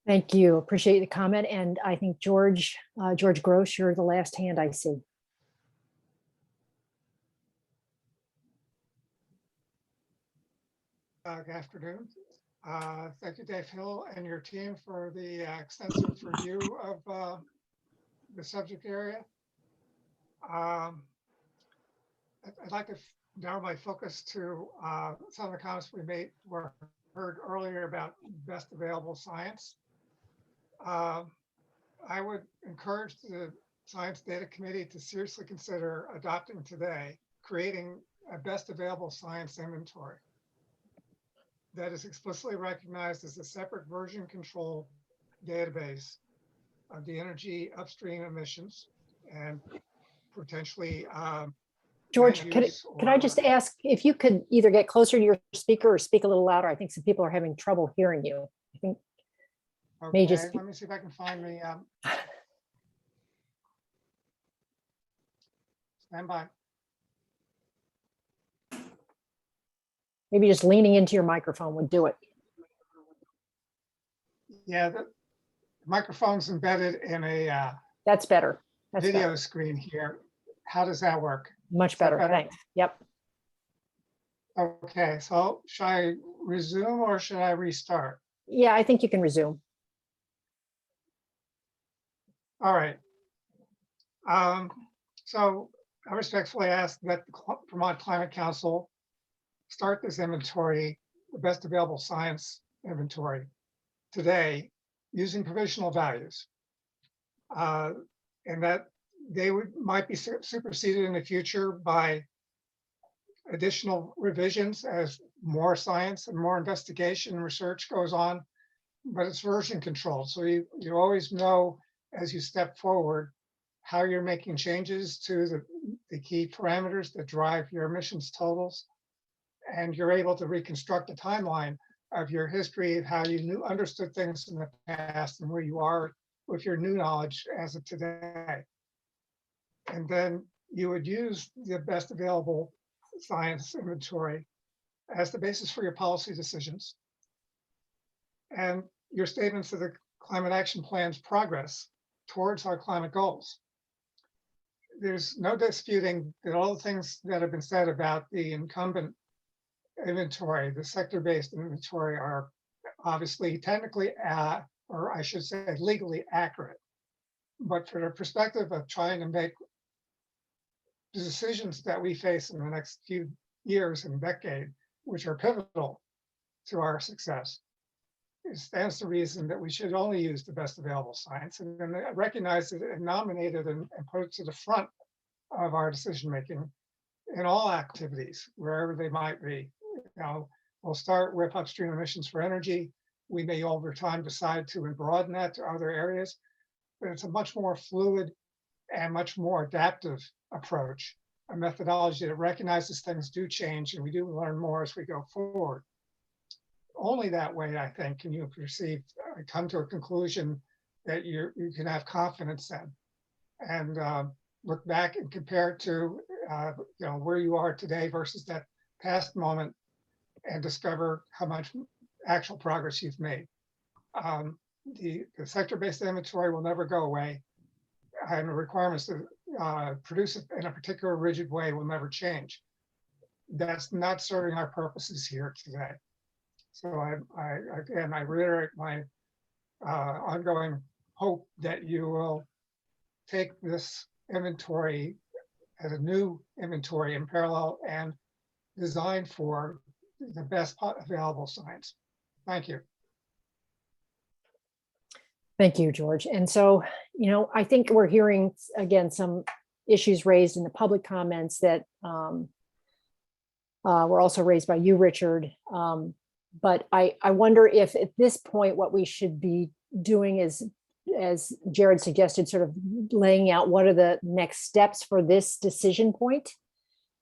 Thank you. Appreciate the comment. And I think George Gross, you're the last hand I see. Good afternoon. Thank you, Dave Hill and your team for the extensive review of the subject area. I'd like to narrow my focus to some of the comments we heard earlier about best available science. I would encourage the Science Data Committee to seriously consider adopting today, creating a best available science inventory that is explicitly recognized as a separate version control database of the energy upstream emissions and potentially George, could I just ask if you could either get closer to your speaker or speak a little louder? I think some people are having trouble hearing you. I think okay, let me see if I can find the stand by. Maybe just leaning into your microphone would do it. Yeah, the microphone's embedded in a that's better. That's video better. Screen here. How does that work? Much better. Thanks. Yep. Okay, so should I resume or should I restart? Yeah, I think you can resume. All right. So I respectfully ask that the Vermont Climate Council start this inventory, the best available science inventory today using provisional values. And that they might be superseded in the future by additional revisions as more science and more investigation and research goes on, but it's version controlled. So you always know as you step forward how you're making changes to the key parameters that drive your emissions totals. And you're able to reconstruct a timeline of your history of how you understood things in the past and where you are with your new knowledge as of today. And then you would use the best available science inventory as the basis for your policy decisions and your statements of the climate action plan's progress towards our climate goals. There's no disputing that all the things that have been said about the incumbent inventory, the sector-based inventory, are obviously technically, or I should say legally accurate. But from the perspective of trying to make the decisions that we face in the next few years and decade, which are pivotal to our success. It stands to reason that we should only use the best available science and then recognize it and nominate it and put it to the front of our decision-making in all activities, wherever they might be. Now, we'll start with upstream emissions for energy. We may over time decide to broaden that to other areas, but it's a much more fluid and much more adaptive approach, a methodology that recognizes things do change and we do learn more as we go forward. Only that way, I think, can you come to a conclusion that you can have confidence in, and look back and compare it to where you are today versus that past moment, and discover how much actual progress you've made. The sector-based inventory will never go away, and the requirements to produce it in a particular rigid way will never change. That's not serving our purposes here today. So I reiterate my ongoing hope that you will take this inventory as a new inventory in parallel and design for the best available science. Thank you. Thank you, George. And so, I think we're hearing, again, some issues raised in the public comments that were also raised by you, Richard. But I wonder if at this point, what we should be doing is, as Jared suggested, sort of laying out what are the next steps for this decision point,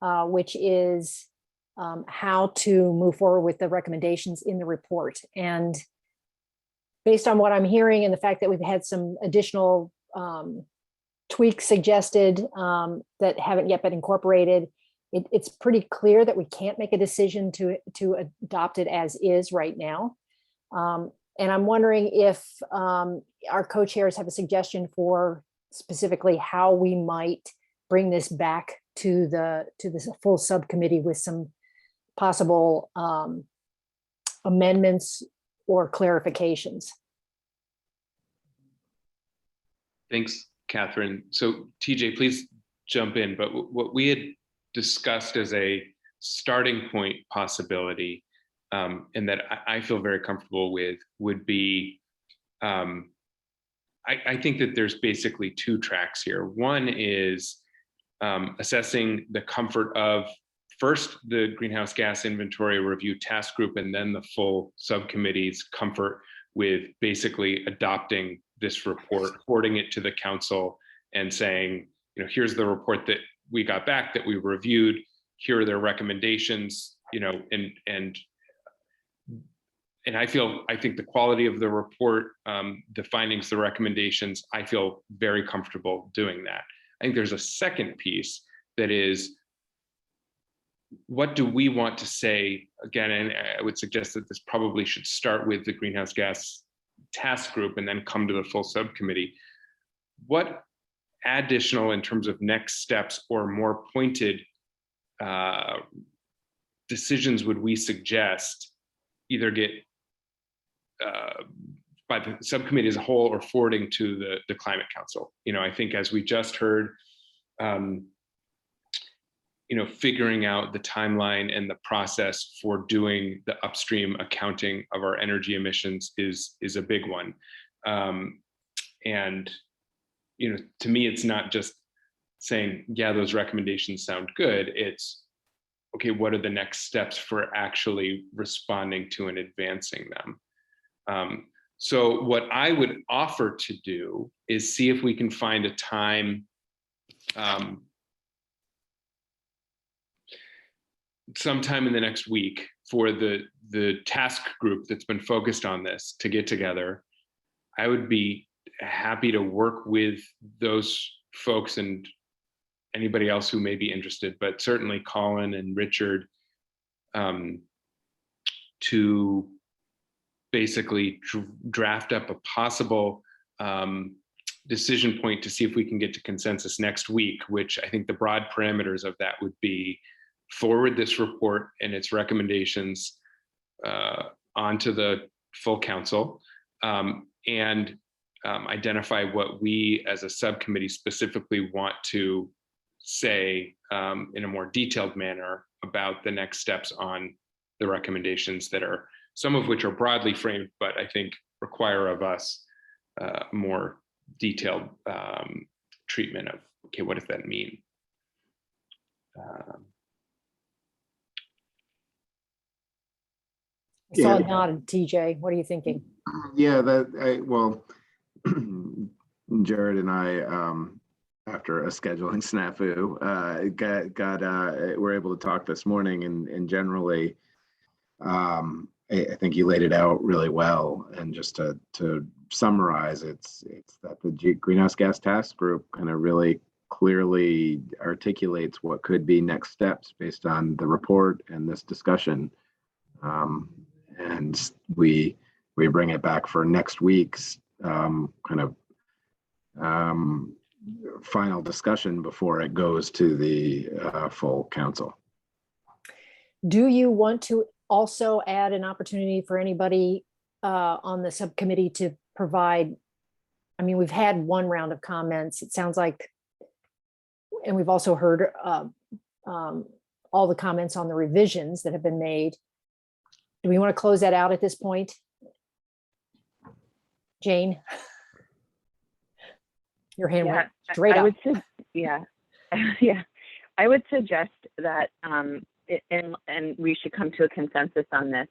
which is how to move forward with the recommendations in the report. And based on what I'm hearing and the fact that we've had some additional tweaks suggested that haven't yet been incorporated, it's pretty clear that we can't make a decision to adopt it as is right now. And I'm wondering if our co-chairs have a suggestion for specifically how we might bring this back to the full subcommittee with some possible amendments or clarifications. Thanks, Catherine. So TJ, please jump in. But what we had discussed as a starting point possibility, and that I feel very comfortable with, would be, I think that there's basically two tracks here. One is assessing the comfort of first the greenhouse gas inventory review task group, and then the full subcommittee's comfort with basically adopting this report, forwarding it to the council and saying, here's the report that we got back that we reviewed, here are their recommendations, and I think the quality of the report, the findings, the recommendations, I feel very comfortable doing that. I think there's a second piece that is, what do we want to say? Again, and I would suggest that this probably should start with the greenhouse gas task group and then come to the full subcommittee. What additional, in terms of next steps or more pointed decisions, would we suggest either get by the subcommittee as a whole or forwarding to the Climate Council? I think, as we just heard, figuring out the timeline and the process for doing the upstream accounting of our energy emissions is a big one. And to me, it's not just saying, yeah, those recommendations sound good. It's, okay, what are the next steps for actually responding to and advancing them? So what I would offer to do is see if we can find a time sometime in the next week for the task group that's been focused on this to get together. I would be happy to work with those folks and anybody else who may be interested, but certainly Colin and Richard, to basically draft up a possible decision point to see if we can get to consensus next week, which I think the broad parameters of that would be forward this report and its recommendations onto the full council, and identify what we as a subcommittee specifically want to say in a more detailed manner about the next steps on the recommendations that are, some of which are broadly framed, but I think require of us more detailed treatment of, okay, what does that mean? I saw a Yeah. nod, TJ. What are you thinking? Yeah, well, Jared and I, after a scheduling snafu, were able to talk this morning, and generally, I think you laid it out really well. And just to summarize, it's that the Greenhouse Gas Task Group kind of really clearly articulates what could be next steps based on the report and this discussion. And we bring it back for next week's kind of final discussion before it goes to the full council. Do you want to also add an opportunity for anybody on the subcommittee to provide? I mean, we've had one round of comments. It sounds like, and we've also heard all the comments on the revisions that have been made. Do we want to close that out at this point? Jane? Your hand went straight up. Yeah. I would suggest that, and we should come to a consensus on this,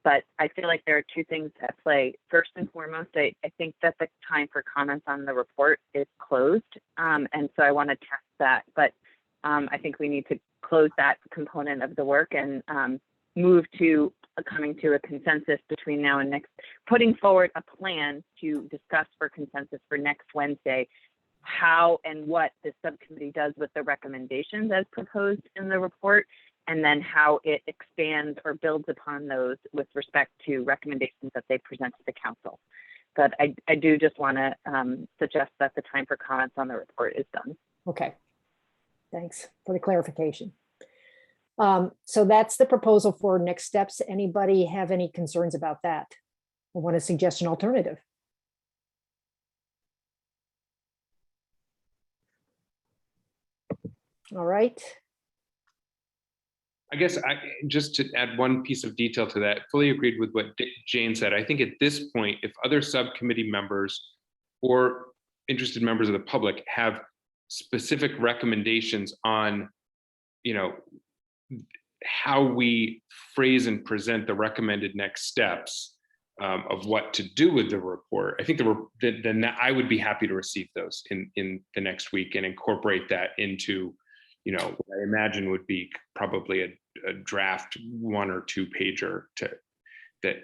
but I feel like there are two things at play. First and foremost, I think that the time for comments on the report is closed. And so I want to test that, but I think we need to close that component of the work and move to coming to a consensus between now and next, putting forward a plan to discuss for consensus for next Wednesday, how and what the subcommittee does with the recommendations as proposed in the report, and then how it expands or builds upon those with respect to recommendations that they present to the council. But I do just want to suggest that the time for comments on the report is done. Okay, thanks for the clarification. So that's the proposal for next steps. Anybody have any concerns about that or want to suggest an alternative? All right. I guess just to add one piece of detail to that, fully agreed with what Jane said. I think at this point, if other subcommittee members or interested members of the public have specific recommendations on, how we phrase and present the recommended next steps of what to do with the report, I think then I would be happy to receive those in the next week and incorporate that into, what I imagine would be probably a draft 1 or 2 pager to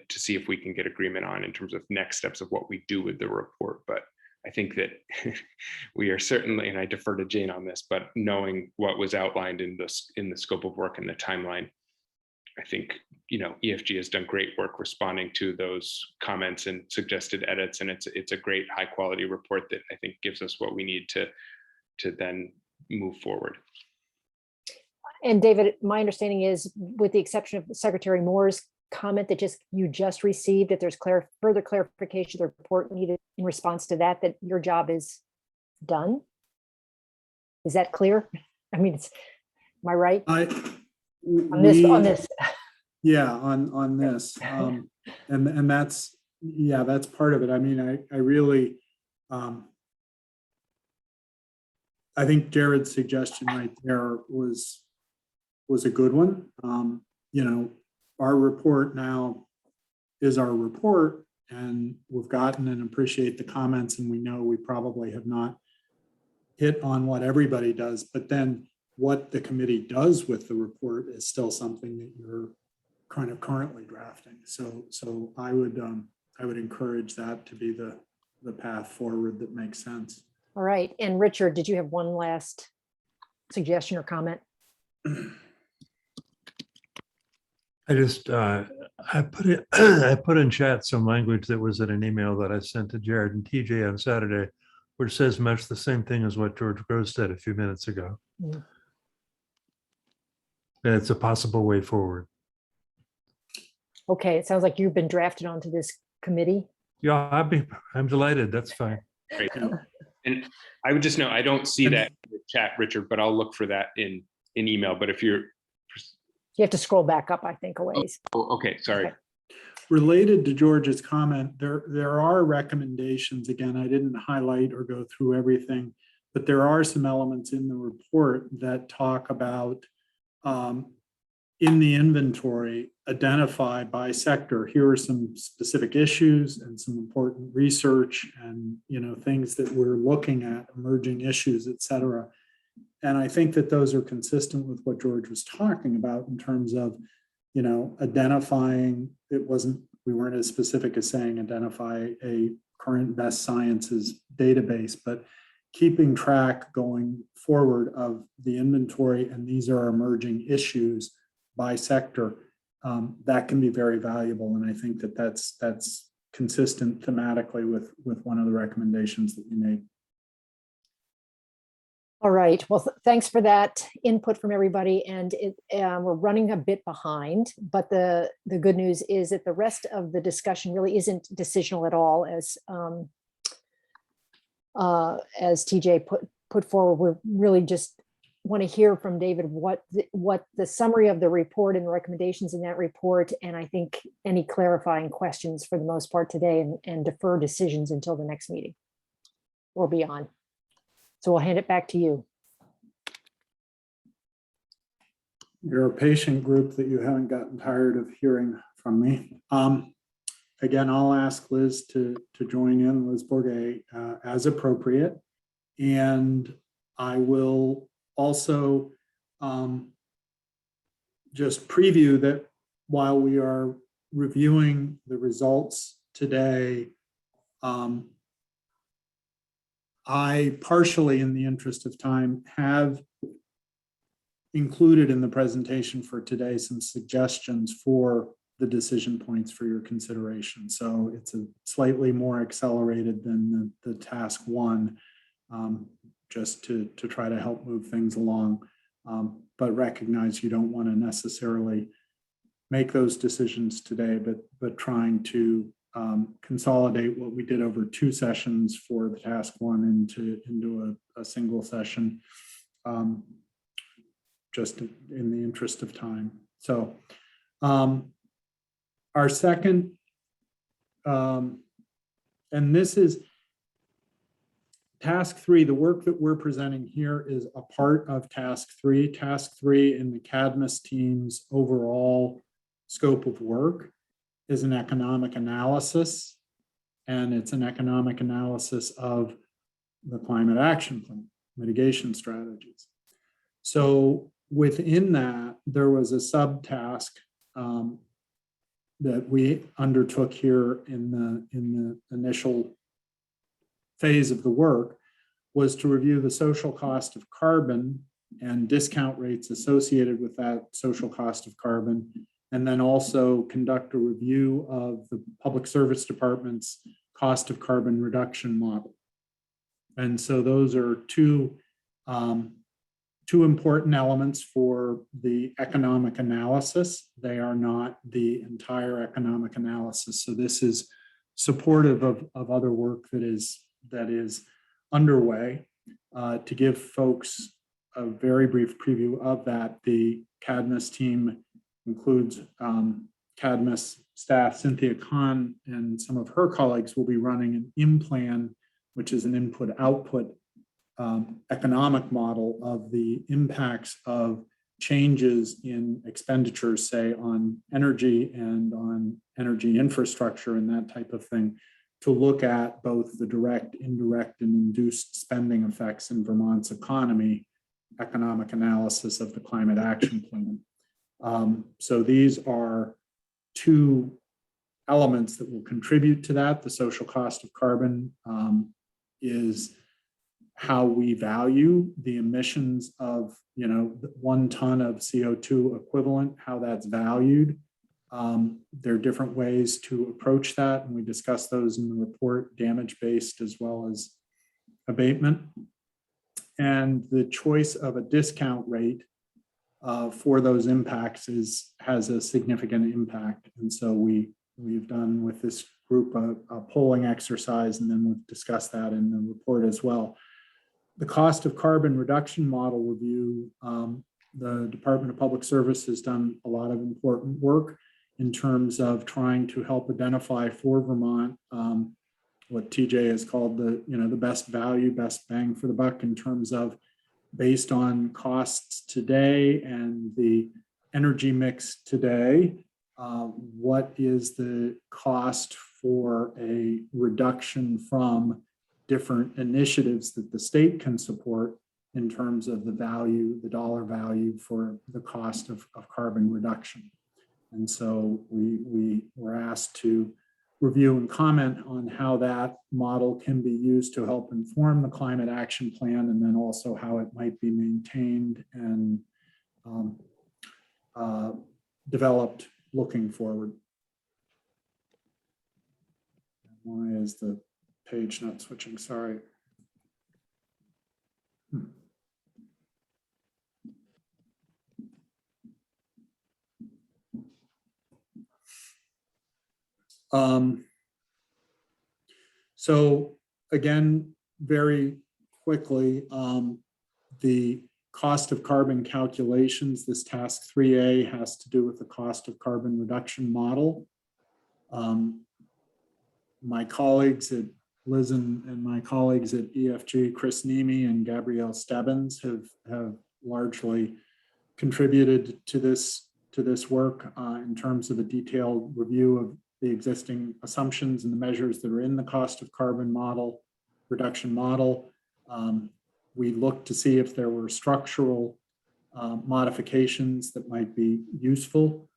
see if we can get agreement on in terms of next steps of what we do with the report. But I think that we are certainly, and I defer to Jane on this, but knowing what was outlined in the scope of work and the timeline, I think, EFG has done great work responding to those comments and suggested edits, and it's a great high quality report that I think gives us what we need to then move forward. And David, my understanding is, with the exception of Secretary Moore's comment that you just received, if there's further clarification of the report needed in response to that your job is done. Is that clear? I mean, am I right? On this. Yeah, on this. And that's part of it. I mean, I really, I think Jared's suggestion right there was a good one. Our report now is our report, and we've gotten and appreciate the comments, and we know we probably have not hit on what everybody does, but then what the committee does with the report is still something that you're kind of currently drafting. So I would encourage that to be the path forward that makes sense. All right. And Richard, did you have one last suggestion or comment? I just, I put in chat some language that was in an email that I sent to Jared and TJ on Saturday, which says much the same thing as what George Gross said a few minutes ago. Mm. And it's a possible way forward. Okay, it sounds like you've been drafted onto this committee. Yeah, I'm delighted. That's fine. Great. And I would just know, I don't see that in the chat, Richard, but I'll look for that in email. But if you're You have to scroll back up, I think, a ways. Oh, okay, sorry. Okay. Related to George's comment, there are recommendations. Again, I didn't highlight or go through everything, but there are some elements in the report that talk about in the inventory, identify by sector. Here are some specific issues and some important research and things that we're looking at, emerging issues, et cetera. And I think that those are consistent with what George was talking about in terms of identifying. We weren't as specific as saying identify a current best sciences database, but keeping track going forward of the inventory, and these are emerging issues by sector, that can be very valuable. And I think that that's consistent thematically with one of the recommendations that we made. All right. Well, thanks for that input from everybody. And we're running a bit behind, but the good news is that the rest of the discussion really isn't decisional at all, as TJ put forward. We're really just want to hear from David what the summary of the report and recommendations in that report, and I think any clarifying questions for the most part today, and defer decisions until the next meeting or beyond. So we'll hand it back to you. You're a patient group that you haven't gotten tired of hearing from me. Again, I'll ask Liz to join in, Liz Bourget, as appropriate. And I will also just preview that while we are reviewing the results today, I partially, in the interest of time, have included in the presentation for today some suggestions for the decision points for your consideration. So it's a slightly more accelerated than the task one, just to try to help move things along. But recognize you don't want to necessarily make those decisions today, but trying to consolidate what we did over 2 sessions for the task one into a single session, just in the interest of time. So our second, and this is task 3, the work that we're presenting here is a part of task 3. Task 3 in the Cadmus team's overall scope of work is an economic analysis, and it's an economic analysis of the climate action plan, mitigation strategies. So within that, there was a subtask that we undertook here in the initial phase of the work, was to review the social cost of carbon and discount rates associated with that social cost of carbon, and then also conduct a review of the Public Service Department's cost of carbon reduction model. And so those are two important elements for the economic analysis. They are not the entire economic analysis. So this is supportive of other work that is underway. To give folks a very brief preview of that, the Cadmus team includes Cadmus staff, Cynthia Kahn, and some of her colleagues will be running an IMPLAN, which is an input-output economic model of the impacts of changes in expenditures, say, on energy and on energy infrastructure and that type of thing, to look at both the direct, indirect, and induced spending effects in Vermont's economy, economic analysis of the climate action plan. So these are 2 elements that will contribute to that. The social cost of carbon is how we value the emissions of 1 ton of CO2 equivalent, how that's valued. There are different ways to approach that, and we discuss those in the report, damage-based as well as abatement. And the choice of a discount rate for those impacts has a significant impact. And so we've done with this group a polling exercise, and then we've discussed that in the report as well. The cost of carbon reduction model review the Department of Public Service has done a lot of important work in terms of trying to help identify for Vermont what TJ has called the best value, best bang for the buck in terms of based on costs today and the energy mix today, what is the cost for a reduction from different initiatives that the state can support in terms of the value, the dollar value for the cost of carbon reduction. And so we were asked to review and comment on how that model can be used to help inform the climate action plan, and then also how it might be maintained and developed looking forward. Why is the page not switching? Sorry. So again, very quickly, the cost of carbon calculations, this task 3A has to do with the cost of carbon reduction model. My colleagues at Liz and my colleagues at EFG, Chris Nemi and Gabrielle Stebbins have largely contributed to this work in terms of a detailed review of the existing assumptions and the measures that are in the cost of carbon model, reduction model. We looked to see if there were structural modifications that might be useful,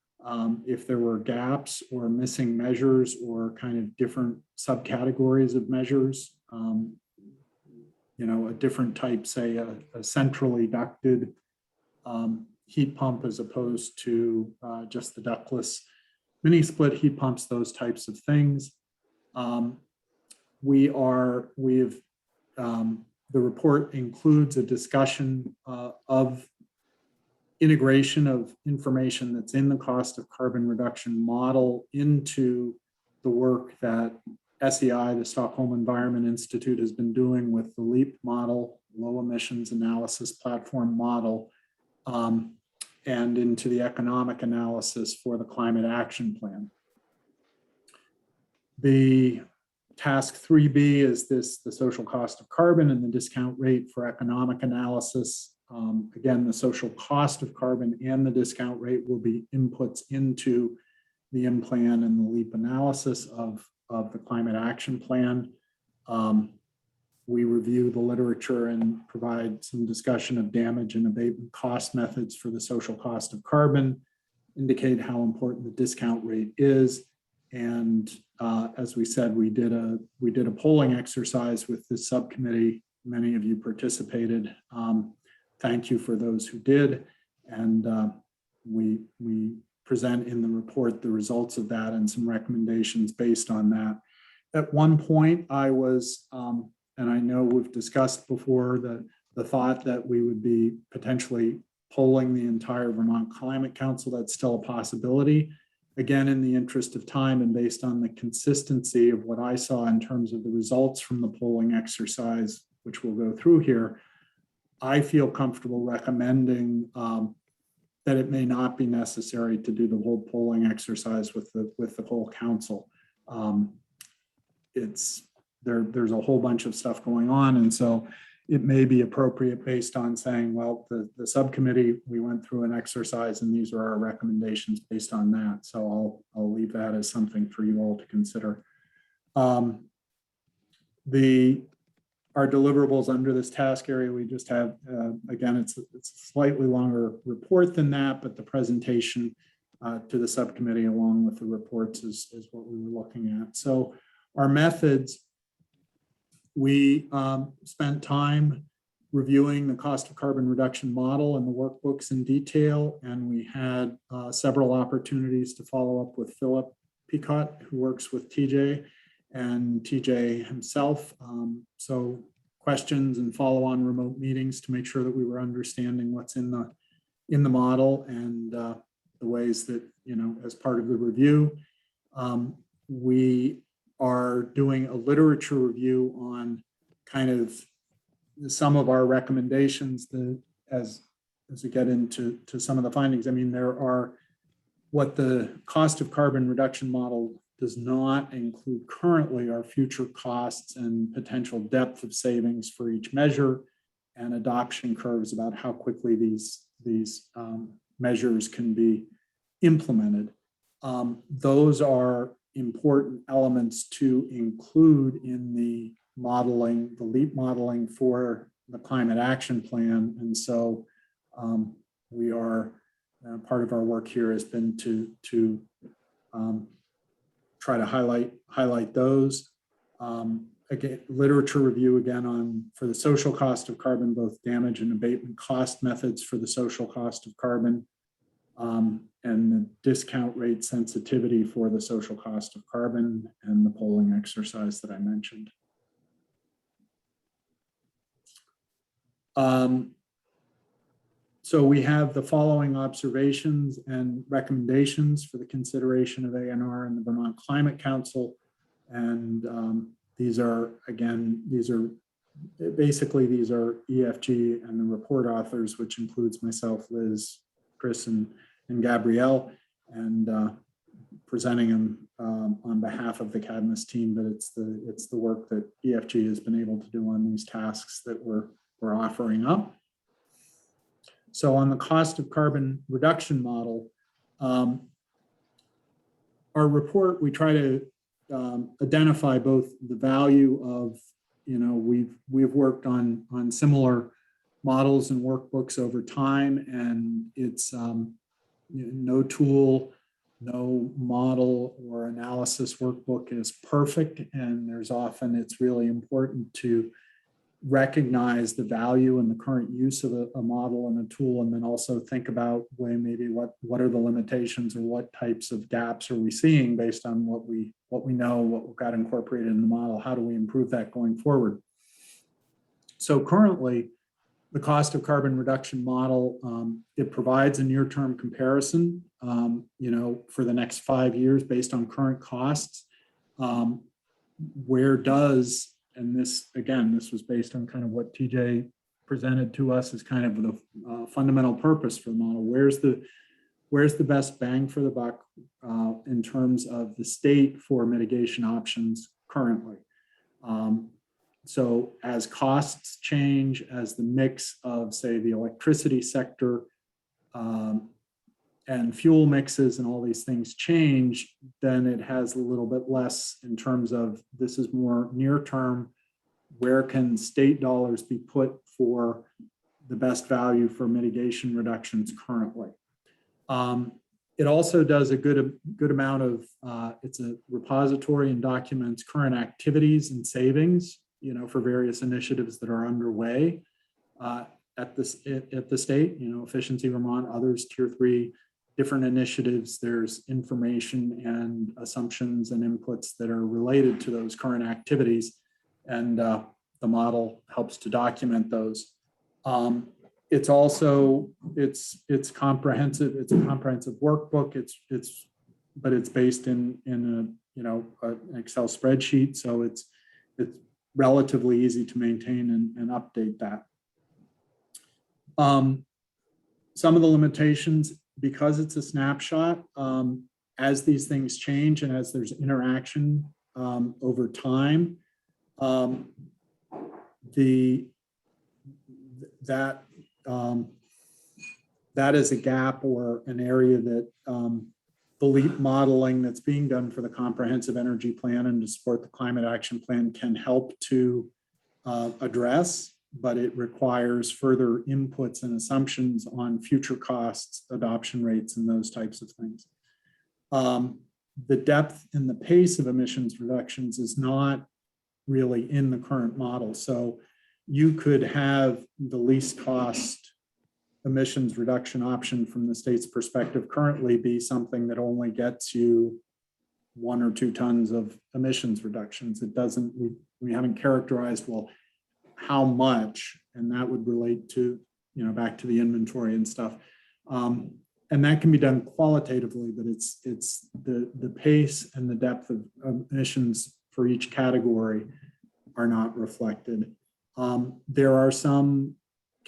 if there were gaps or missing measures or kind of different subcategories of measures, a different type, say a centrally ducted heat pump as opposed to just the ductless mini split heat pumps, those types of things. The report includes a discussion of integration of information that's in the cost of carbon reduction model into the work that SEI, the Stockholm Environment Institute, has been doing with the LEAP model, low emissions analysis platform model, and into the economic analysis for the climate action plan. The task 3B is the social cost of carbon and the discount rate for economic analysis. Again, the social cost of carbon and the discount rate will be inputs into the M-Plan and the LEAP analysis of the climate action plan. We review the literature and provide some discussion of damage and abatement cost methods for the social cost of carbon, indicate how important the discount rate is. And as we said, we did a polling exercise with this subcommittee. Many of you participated. Thank you for those who did. And we present in the report the results of that and some recommendations based on that. At one point, I was, and I know we've discussed before the thought that we would be potentially polling the entire Vermont Climate Council. That's still a possibility. Again, in the interest of time and based on the consistency of what I saw in terms of the results from the polling exercise, which we'll go through here, I feel comfortable recommending that it may not be necessary to do the whole polling exercise with the whole council. There's a whole bunch of stuff going on, and so it may be appropriate based on saying, well, the subcommittee, we went through an exercise and these are our recommendations based on that. So I'll leave that as something for you all to consider. Our deliverables under this task area, we just have, again, it's a slightly longer report than that, but the presentation to the subcommittee along with the reports is what we were looking at. So our methods, we spent time reviewing the cost of carbon reduction model and the workbooks in detail, and we had several opportunities to follow up with Philip Picot, who works with TJ, and TJ himself. So questions and follow-on remote meetings to make sure that we were understanding what's in the model and the ways that, as part of the review. We are doing a literature review on kind of some of our recommendations that, as as we get into some of the findings, I mean, there are what the cost of carbon reduction model does not include currently are future costs and potential depth of savings for each measure, and adoption curves about how quickly these measures can be implemented. Those are important elements to include in the modeling, the LEAP modeling for the climate action plan. And so we are, part of our work here has been to try to highlight those. Again, literature review again for the social cost of carbon, both damage and abatement cost methods for the social cost of carbon, and the discount rate sensitivity for the social cost of carbon, and the polling exercise that I mentioned. So we have the following observations and recommendations for the consideration of ANR and the Vermont Climate Council. And these are basically EFG and the report authors, which includes myself, Liz, Chris, and Gabrielle, and presenting them on behalf of the Cadmus team. But it's the work that EFG has been able to do on these tasks that we're offering up. So on the cost of carbon reduction model, our report, we try to identify both the value of, we've worked on similar models and workbooks over time, and it's no tool, no model or analysis workbook is perfect, and it's really important to recognize the value and the current use of a model and a tool, and then also think about maybe what are the limitations, or what types of gaps are we seeing based on what we know, what got incorporated in the model. How do we improve that going forward? So currently, the cost of carbon reduction model, it provides a near-term comparison, for the next 5 years based on current costs. And this was based on kind of what TJ presented to us as kind of the fundamental purpose for the model. Where's the best bang for the buck in terms of the state for mitigation options currently? So as costs change, as the mix of, say, the electricity sector and fuel mixes and all these things change, then it has a little bit less in terms of, this is more near term. Where can state dollars be put for the best value for mitigation reductions currently? It also does a good amount of, it's a repository and documents current activities and savings, for various initiatives that are underway at the state, Efficiency Vermont, others, Tier 3, different initiatives. There's information and assumptions and inputs that are related to those current activities, and the model helps to document those. It's also it's comprehensive. It's a comprehensive workbook. But it's based in an Excel spreadsheet, so it's relatively easy to maintain and update that. Some of the limitations, because it's a snapshot, as these things change and as there's interaction over time, that is a gap or an area that the LEAP modeling that's being done for the comprehensive energy plan and to support the climate action plan can help to address, but it requires further inputs and assumptions on future costs, adoption rates, and those types of things. The depth and the pace of emissions reductions is not really in the current model. So you could have the least cost emissions reduction option from the state's perspective currently be something that only gets you 1 or 2 tons of emissions reductions. It doesn't, we haven't characterized, well, how much, and that would relate to, back to the inventory and stuff. And that can be done qualitatively, but it's the pace and the depth of emissions for each category are not reflected. There are some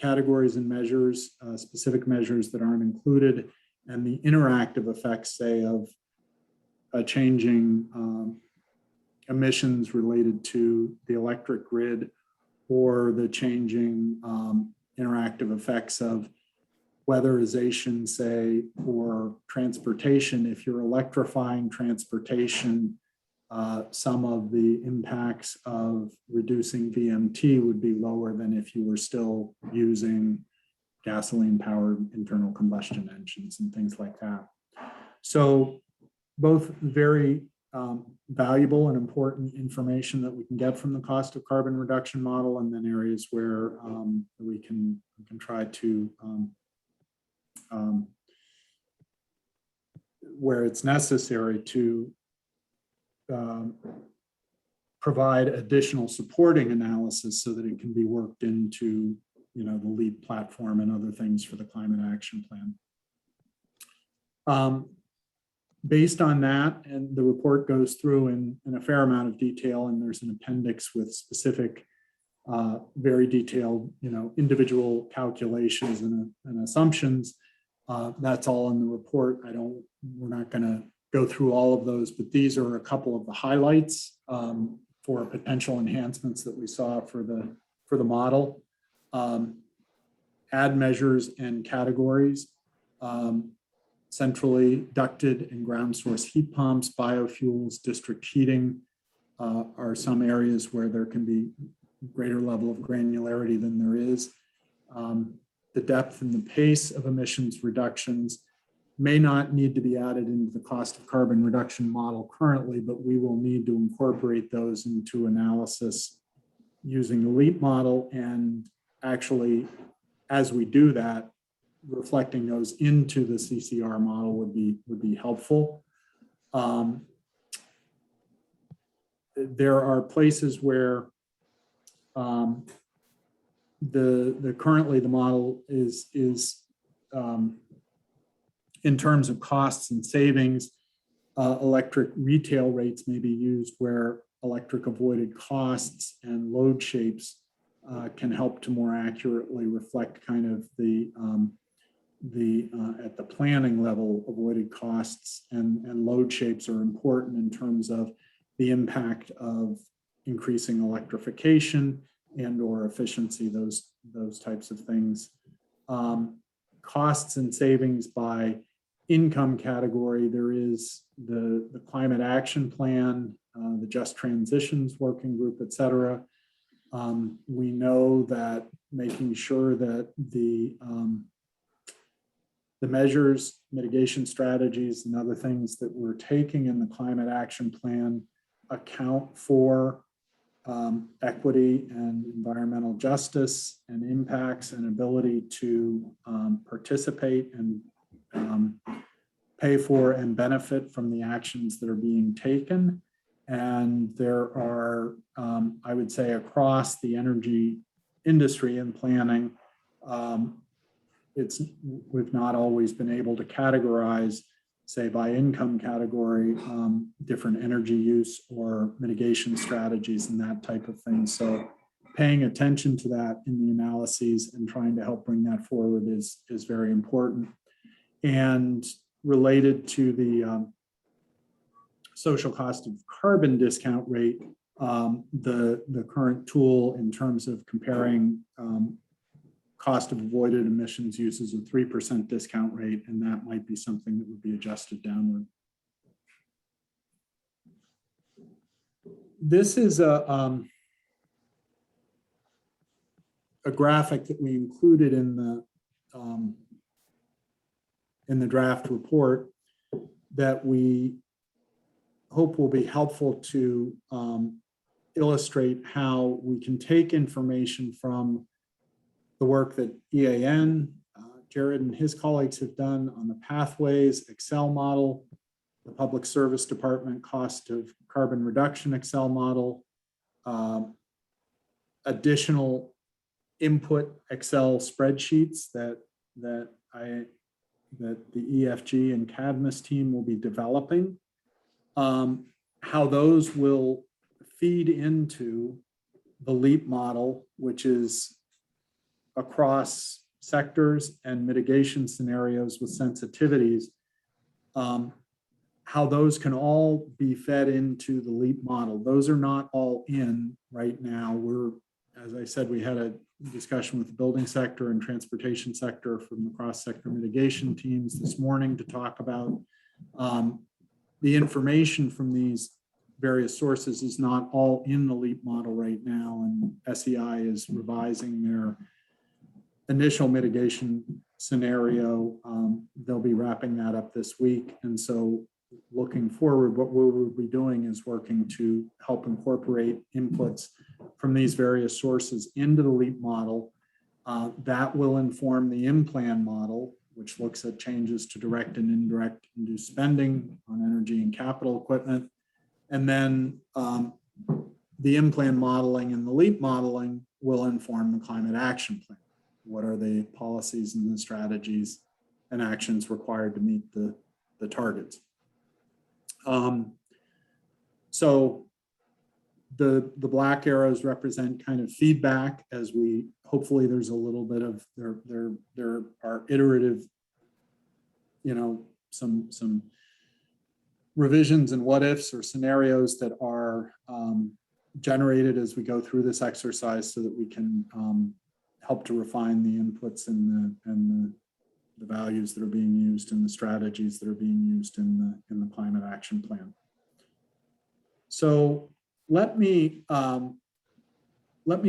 categories and measures, specific measures that aren't included, and the interactive effects, say, of changing emissions related to the electric grid, or the changing interactive effects of weatherization, say, or transportation. If you're electrifying transportation, some of the impacts of reducing VMT would be lower than if you were still using gasoline-powered internal combustion engines and things like that. So both very valuable and important information that we can get from the cost of carbon reduction model, and then areas where we can try to where it's necessary to provide additional supporting analysis so that it can be worked into, you know, the LEAP platform and other things for the climate action plan. Based on that, and the report goes through in a fair amount of detail, and there's an appendix with specific, very detailed, you know, individual calculations and assumptions. That's all in the report. We're not going to go through all of those, but these are a couple of the highlights for potential enhancements that we saw for the model. Add measures and categories. Centrally ducted and ground source heat pumps, biofuels, district heating are some areas where there can be greater level of granularity than there is. The depth and the pace of emissions reductions may not need to be added into the cost of carbon reduction model currently, but we will need to incorporate those into analysis using the LEAP model. And actually, as we do that, reflecting those into the CCR model would be helpful. There are places where currently the model is in terms of costs and savings, electric retail rates may be used where electric avoided costs and load shapes can help to more accurately reflect kind of the at the planning level, avoided costs and load shapes are important in terms of the impact of increasing electrification and or efficiency, those types of things. Costs and savings by income category, there is the climate action plan, the just transitions working group, et cetera. We know that making sure that the measures, mitigation strategies, and other things that we're taking in the climate action plan account for equity and environmental justice and impacts and ability to participate and pay for and benefit from the actions that are being taken. And there are, I would say, across the energy industry and planning, we've not always been able to categorize, say, by income category, different energy use or mitigation strategies and that type of thing. So paying attention to that in the analyses and trying to help bring that forward is very important. And related to the social cost of carbon discount rate, the current tool in terms of comparing cost of avoided emissions uses a 3% discount rate, and that might be something that would be adjusted downward. This is a graphic that we included in the draft report that we hope will be helpful to illustrate how we can take information from the work that EAN, Jared and his colleagues have done on the pathways Excel model, the Public Service Department cost of carbon reduction Excel model, additional input Excel spreadsheets that the EFG and CADMIS team will be developing, how those will feed into the LEAP model, which is across sectors and mitigation scenarios with sensitivities, how those can all be fed into the LEAP model. Those are not all in right now. We're, as I said, we had a discussion with the building sector and transportation sector from the cross-sector mitigation teams this morning to talk about the information from these various sources is not all in the LEAP model right now, and SEI is revising their initial mitigation scenario. They'll be wrapping that up this week. And so looking forward, what we will be doing is working to help incorporate inputs from these various sources into the LEAP model. That will inform the in-plan model, which looks at changes to direct and indirect induced spending on energy and capital equipment. And then the in-plan modeling and the LEAP modeling will inform the climate action plan. What are the policies and the strategies and actions required to meet the targets? So the black arrows represent kind of feedback as we, hopefully there's a little bit of, there are iterative, you know, some revisions and what ifs or scenarios that are generated as we go through this exercise so that we can help to refine the inputs and the values that are being used and the strategies that are being used in the climate action plan. So let me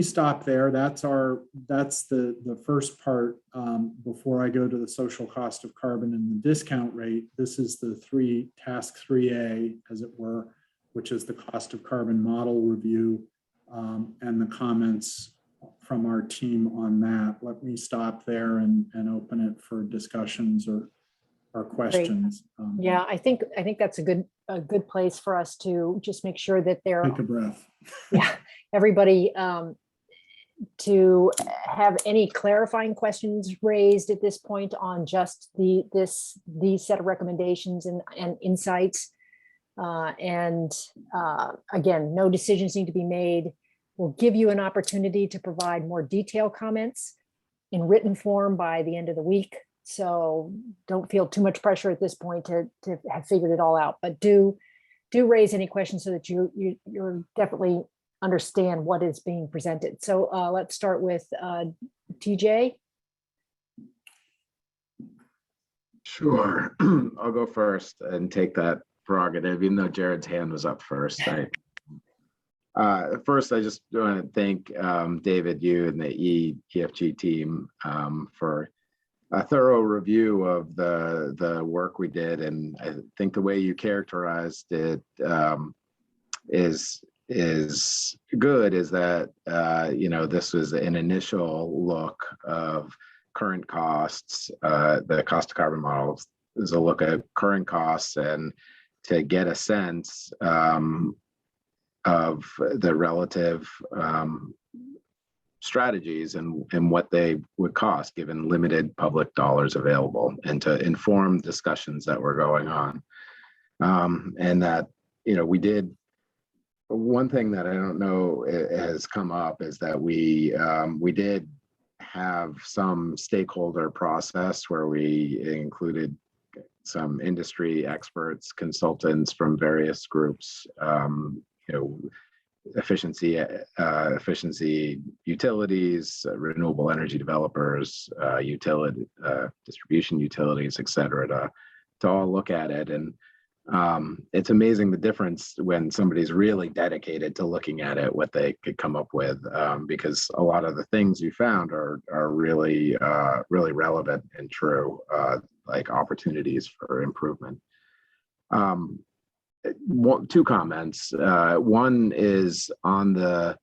stop there. That's the first part before I go to the social cost of carbon and the discount rate. This is the task 3A, as it were, which is the cost of carbon model review and the comments from our team on that. Let me stop there and open it for discussions or questions. Yeah, I think that's a good place for us to just make sure that they're, take a breath. Yeah, everybody to have any clarifying questions raised at this point on just these set of recommendations and insights. Again, no decisions need to be made. We'll give you an opportunity to provide more detailed comments in written form by the end of the week. So don't feel too much pressure at this point to have figured it all out, but do raise any questions so that you're definitely understand what is being presented. So let's start with TJ. Sure, I'll go first and take that prerogative, even though Jared's hand was up first. First, I just want to thank David, you and the EFG team for a thorough review of the work we did. And I think the way you characterized it is good, is that, this was an initial look of current costs. The cost of carbon models is a look at current costs and to get a sense of the relative strategies and what they would cost given limited public dollars available, and to inform discussions that were going on. And that, we did, one thing that I don't know has come up is that we did have some stakeholder process where we included some industry experts, consultants from various groups, efficiency utilities, renewable energy developers, distribution utilities, et cetera, to all look at it. And it's amazing the difference when somebody's really dedicated to looking at it, what they could come up with, because a lot of the things you found are really relevant and true, like opportunities for improvement. Two comments. One is on the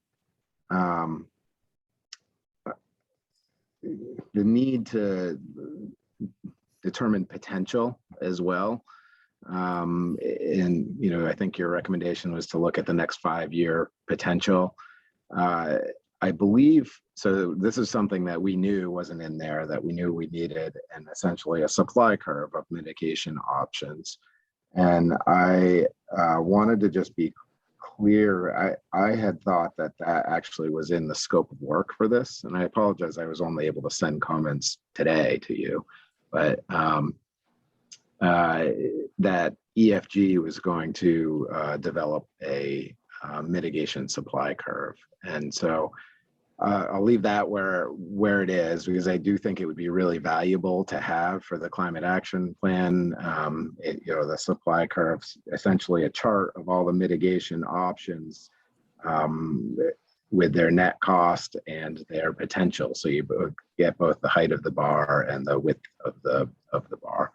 need to determine potential as well. And I think your recommendation was to look at the next 5-year potential. I believe, so this is something that we knew wasn't in there, that we knew we needed, and essentially a supply curve of mitigation options. And I wanted to just be clear. I had thought that that actually was in the scope of work for this, and I apologize. I was only able to send comments today to you, but that EFG was going to develop a mitigation supply curve, and so I'll leave that where it is, because I do think it would be really valuable to have for the climate action plan. The supply curves, essentially a chart of all the mitigation options with their net cost and their potential. So you get both the height of the bar and the width of the bar.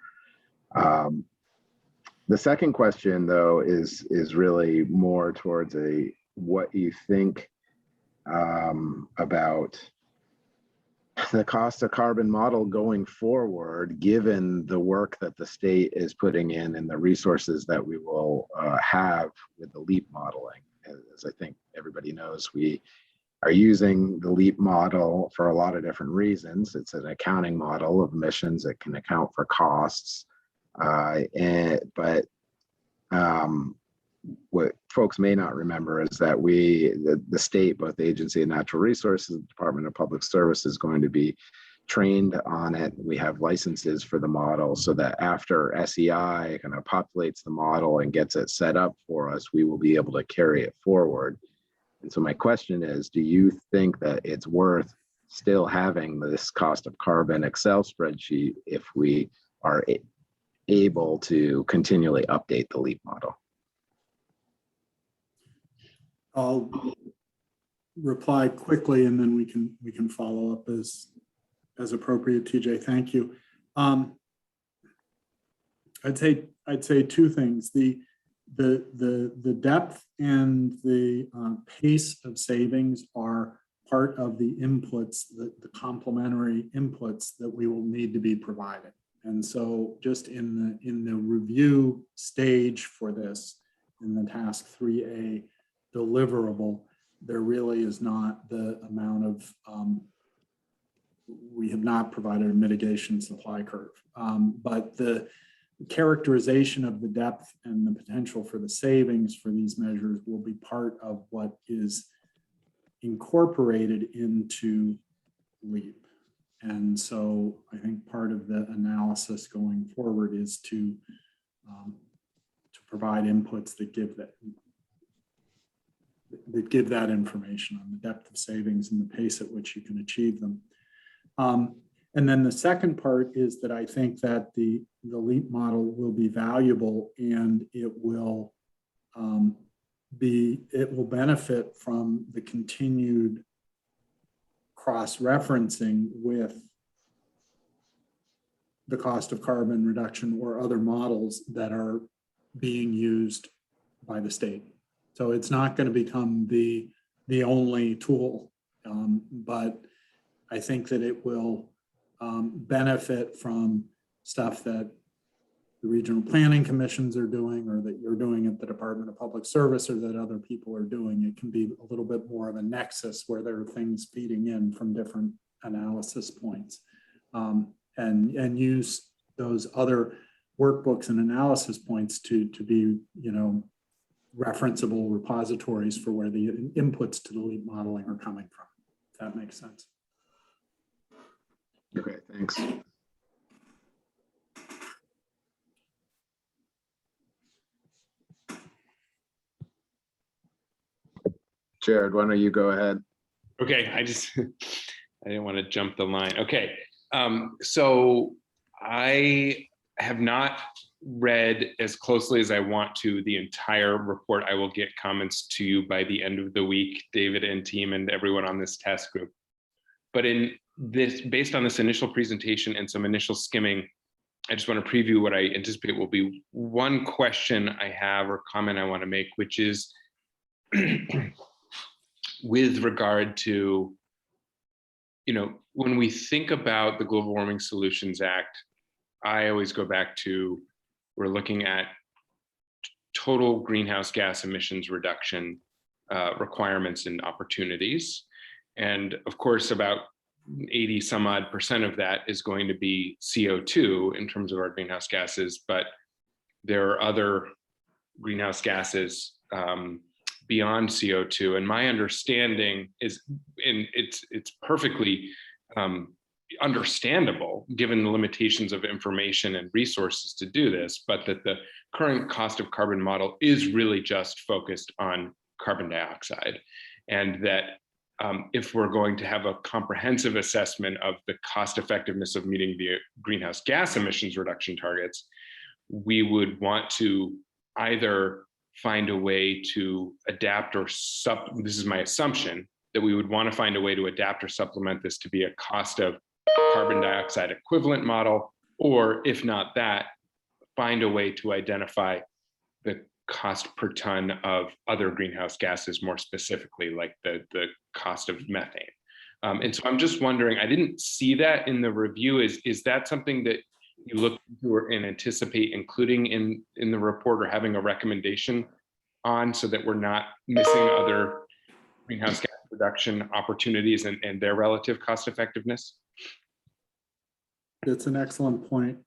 The second question, though, is really more towards what you think about the cost of carbon model going forward, given the work that the state is putting in and the resources that we will have with the LEAP modeling. As I think everybody knows, we are using the LEAP model for a lot of different reasons. It's an accounting model of emissions. It can account for costs. What folks may not remember is that the state, both the Agency of Natural Resources, the Department of Public Service, is going to be trained on it. We have licenses for the model, so that after SEI kind of populates the model and gets it set up for us, we will be able to carry it forward. And so my question is, do you think that it's worth still having this cost of carbon Excel spreadsheet if we are able to continually update the LEAP model? I'll reply quickly, and then we can follow up as appropriate. TJ, thank you. I'd say two things: the depth and the pace of savings are part of the inputs, the complementary inputs that we will need to be provided. And so, just in the review stage for this, in the task 3A deliverable, there really is not the amount of, we have not provided a mitigation supply curve, but the characterization of the depth and the potential for the savings for these measures will be part of what is incorporated into LEAP. And so I think part of the analysis going forward is to provide inputs that give that information on the depth of savings and the pace at which you can achieve them. And then the second part is that I think that the LEAP model will be valuable, and it will benefit from the continued cross-referencing with the cost of carbon reduction or other models that are being used by the state. So it's not going to become the only tool, but I think that it will benefit from stuff that the regional planning commissions are doing, or that you're doing at the Department of Public Service, or that other people are doing. It can be a little bit more of a nexus where there are things feeding in from different analysis points, and use those other workbooks and analysis points to be, referenceable repositories for where the inputs to the LEAP modeling are coming from. If that makes sense. Okay, thanks. Jared, why don't you go ahead? Okay, I didn't want to jump the line. Okay, so I have not read as closely as I want to the entire report. I will get comments to you by the end of the week, David and team and everyone on this task group. But in this, based on this initial presentation and some initial skimming, I just want to preview what I anticipate will be one question I have or comment I want to make, which is with regard to, when we think about the Global Warming Solutions Act, I always go back to, we're looking at total greenhouse gas emissions reduction requirements and opportunities. And of course, about 80 some odd % of that is going to be CO2 in terms of our greenhouse gases, but there are other greenhouse gases beyond CO2. And my understanding is, and it's perfectly understandable given the limitations of information and resources to do this, but that the current cost of carbon model is really just focused on carbon dioxide. And that if we're going to have a comprehensive assessment of the cost effectiveness of meeting the greenhouse gas emissions reduction targets, we would want to either find a way to adapt or this is my assumption, that we would want to find a way to adapt or supplement this to be a cost of carbon dioxide equivalent model, or if not that, find a way to identify the cost per ton of other greenhouse gases, more specifically, like the cost of methane. And so I'm just wondering, I didn't see that in the review. Is that something that you look for and anticipate including in the report, or having a recommendation on, so that we're not missing other greenhouse gas reduction opportunities and their relative cost effectiveness? It's an excellent point.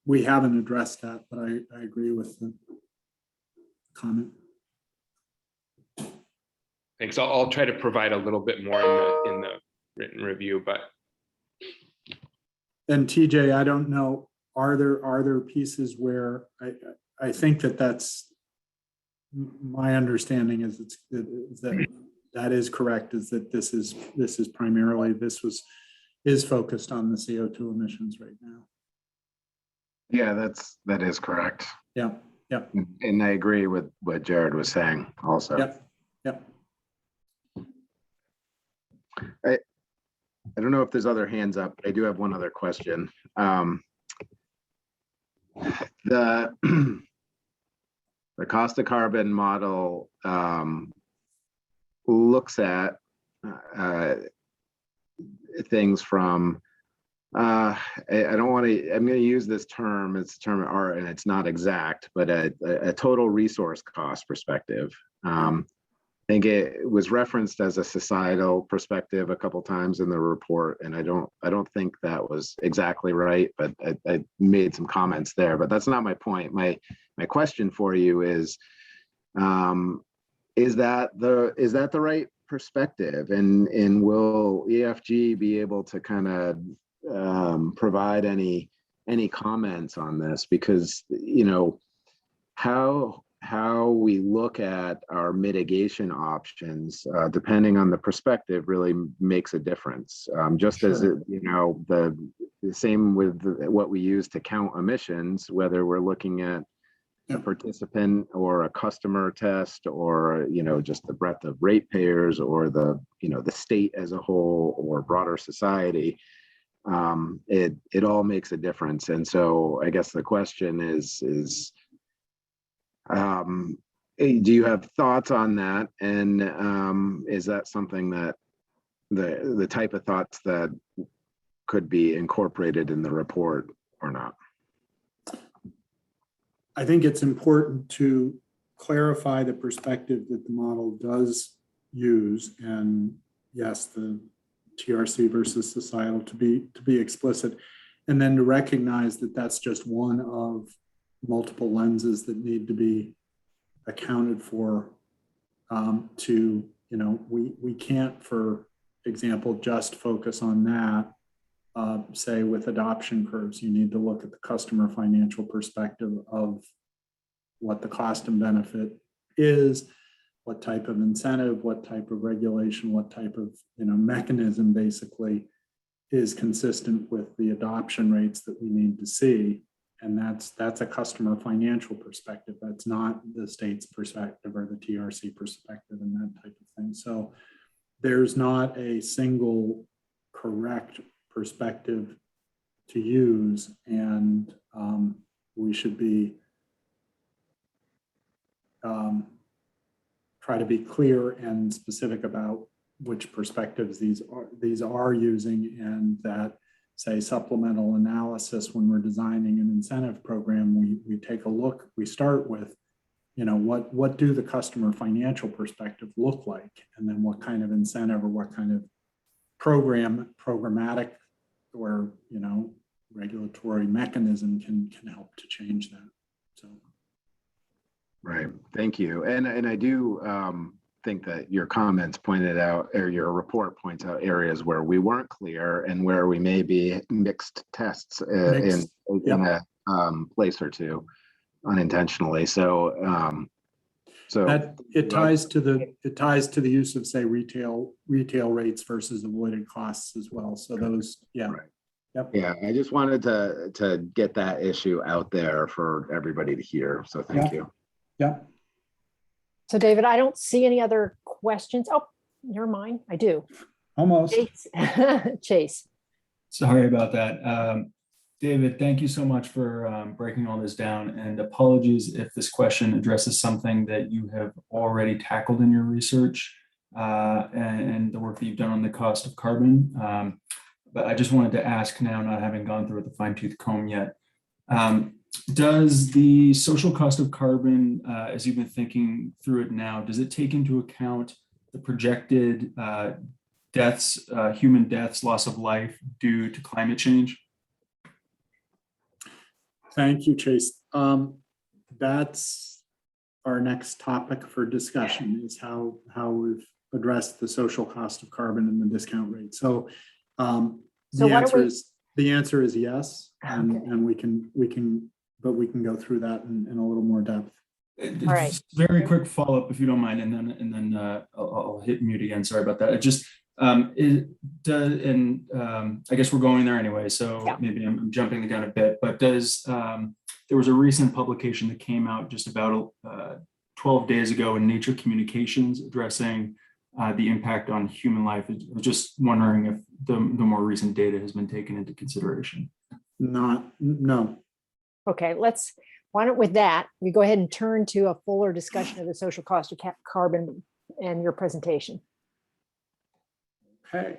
We haven't addressed that, but I agree with the comment. Thanks. I'll try to provide a little bit more in the written review, but. And TJ, I don't know, are there pieces where I think that's my understanding is that is correct, is that this is primarily, is focused on the CO2 emissions right now. Yeah, that is correct. Yeah. And I agree with what Jared was saying also. Yep. I don't know if there's other hands up, but I do have one other question. The cost of carbon model looks at things from, I don't want to, I'm going to use this term, it's a term art and it's not exact, but a total resource cost perspective. I think it was referenced as a societal perspective a couple times in the report, and I don't think that was exactly right, but I made some comments there, but that's not my point. My question for you is that the right perspective, and will EFG be able to kind of provide any comments on this? Because how we look at our mitigation options, depending on the perspective, really makes a difference. Just as the same with what we use to count emissions, whether we're looking at a participant or a customer test, or just the breadth of ratepayers, or the state as a whole, or broader society, it all makes a difference. And so I guess the question is do you have thoughts on that? And is that something that the type of thoughts that could be incorporated in the report or not? I think it's important to clarify the perspective that the model does use, and yes, the TRC versus societal, to be explicit, and then to recognize that that's just one of multiple lenses that need to be accounted for. We can't, for example, just focus on that. Say with adoption curves, you need to look at the customer financial perspective of what the cost and benefit is, what type of incentive, what type of regulation, what type of mechanism basically is consistent with the adoption rates that we need to see. And that's a customer financial perspective. That's not the state's perspective or the TRC perspective and that type of thing. So there's not a single correct perspective to use, and we should be try to be clear and specific about which perspectives these are using, and that, say, supplemental analysis, when we're designing an incentive program, we take a look, we start with, what do the customer financial perspective look like? And then what kind of incentive or what kind of programmatic or, regulatory mechanism can help to change that. So. Right. Thank you. And I do think that your comments pointed out, or your report points out areas where we weren't clear and where we may be mixed tests in Yep. a place or two unintentionally. So That it ties to the use of, say, retail rates versus avoided costs as well. So those, yeah. Right. Yep. Yeah, I just wanted to get that issue out there for everybody to hear. So thank you. Yeah. So David, I don't see any other questions. Oh, never mind. I do. Almost. Chase. Chase. Sorry about that. David, thank you so much for breaking all this down, and apologies if this question addresses something that you have already tackled in your research and the work that you've done on the cost of carbon. But I just wanted to ask now, not having gone through with the fine-tooth comb yet, does the social cost of carbon, as you've been thinking through it now, does it take into account the projected deaths, human deaths, loss of life due to climate change? Thank you, Chase. That's our next topic for discussion, is how we've addressed the social cost of carbon and the discount rate. So the answer is yes, and we can go through that in a little more depth. All right. Very quick follow-up, if you don't mind, and then I'll hit mute again. Sorry about that. It just I guess we're going there anyway, so yeah. Maybe I'm jumping the gun a bit. But does there was a recent publication that came out just about 12 days ago in Nature Communications addressing the impact on human life. I was just wondering if the more recent data has been taken into consideration. No. Okay, why don't with that, we go ahead and turn to a fuller discussion of the social cost of carbon and your presentation. Okay.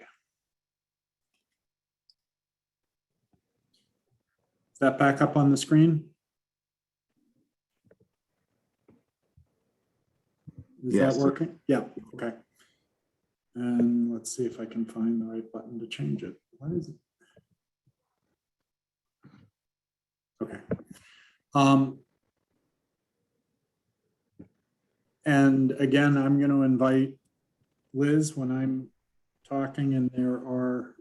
Is that back up on the screen? Is that working? Yeah, okay. And let's see if I can find the right button to change it. What is it? Okay. And again, I'm going to invite Liz when I'm talking, and there are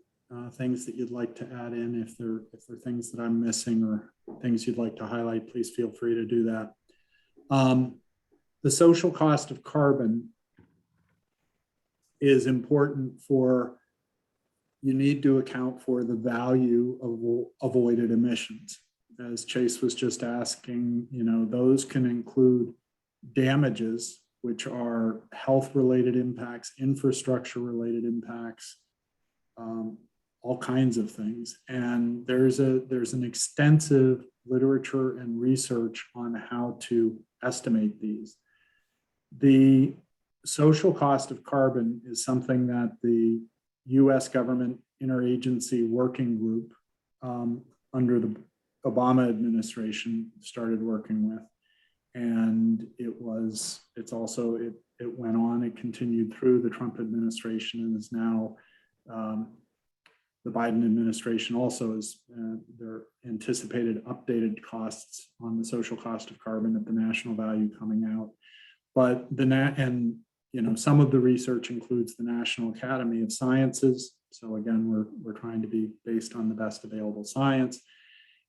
things that you'd like to add in. If there are things that I'm missing or things you'd like to highlight, please feel free to do that. The social cost of carbon is important for, you need to account for the value of avoided emissions. As Chase was just asking, those can include damages, which are health-related impacts, infrastructure-related impacts, all kinds of things. And there's an extensive literature and research on how to estimate these. The social cost of carbon is something that the U.S. government interagency working group under the Obama administration started working with. And it went on, it continued through the Trump administration, and is now the Biden administration also is their anticipated updated costs on the social cost of carbon at the national value coming out. But some of the research includes the National Academy of Sciences. So again, we're trying to be based on the best available science.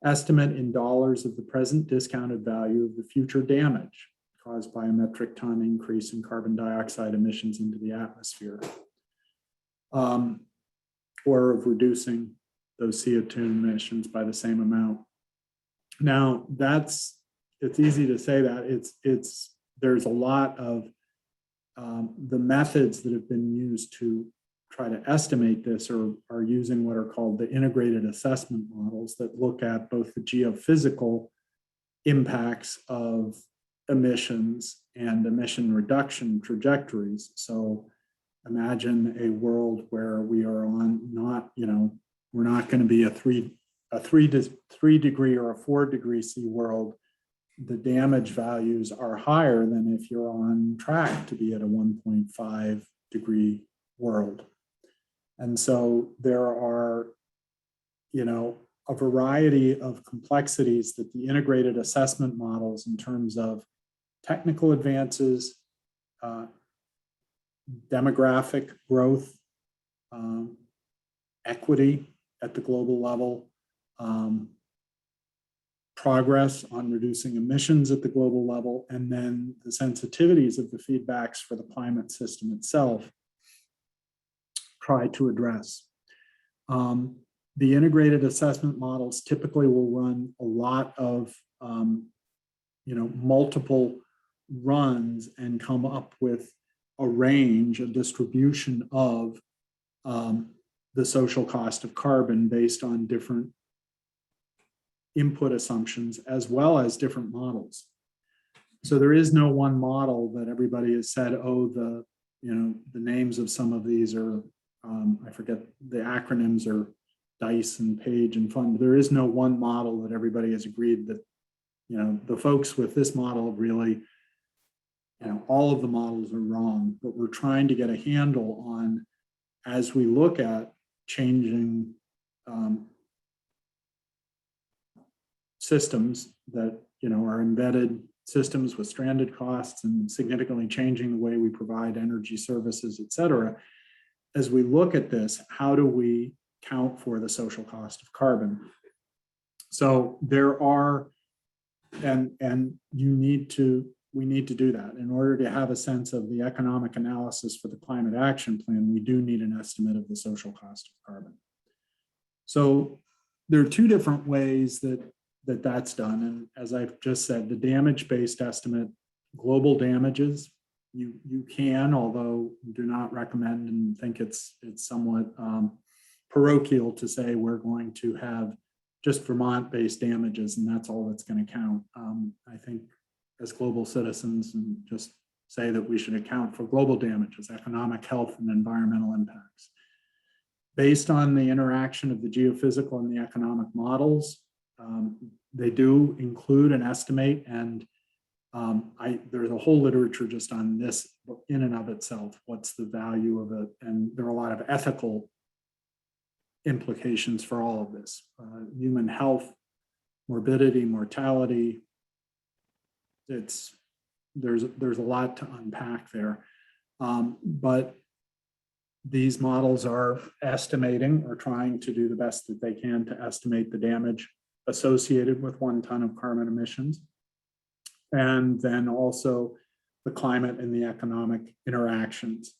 Estimate in dollars of the present discounted value of the future damage caused by a metric ton increase in carbon dioxide emissions into the atmosphere, or of reducing those CO2 emissions by the same amount. Now, it's easy to say that. There's a lot of the methods that have been used to try to estimate this are using what are called the integrated assessment models that look at both the geophysical impacts of emissions and emission reduction trajectories. So imagine a world where we are we're not going to be a three degree or a 4 degree C world. The damage values are higher than if you're on track to be at a 1.5 degree world. And so there are, a variety of complexities that the integrated assessment models in terms of technical advances, demographic growth, equity at the global level, progress on reducing emissions at the global level, and then the sensitivities of the feedbacks for the climate system itself try to address. The integrated assessment models typically will run a lot of multiple runs and come up with a range, a distribution of the social cost of carbon based on different input assumptions as well as different models. So there is no one model that everybody has said, oh, the names of some of these are, I forget, the acronyms are DICE and PAGE and FUND. There is no one model that everybody has agreed that, the folks with this model really, all of the models are wrong, but we're trying to get a handle on, as we look at changing systems that are embedded systems with stranded costs and significantly changing the way we provide energy services, et cetera. As we look at this, how do we count for the social cost of carbon? So there are, and we need to do that. In order to have a sense of the economic analysis for the climate action plan, we do need an estimate of the social cost of carbon. So there are two different ways that's done. And as I've just said, the damage-based estimate, global damages, you can, although do not recommend and think it's somewhat parochial to say we're going to have just Vermont-based damages and that's all that's going to count. I think as global citizens, and just say that we should account for global damages, economic, health, and environmental impacts. Based on the interaction of the geophysical and the economic models, they do include an estimate, and there's a whole literature just on this in and of itself. What's the value of it? And there are a lot of ethical implications for all of this. Human health, morbidity, mortality. There's a lot to unpack there. But these models are estimating or trying to do the best that they can to estimate the damage associated with 1 ton of carbon emissions. And then also the climate and the economic interactions.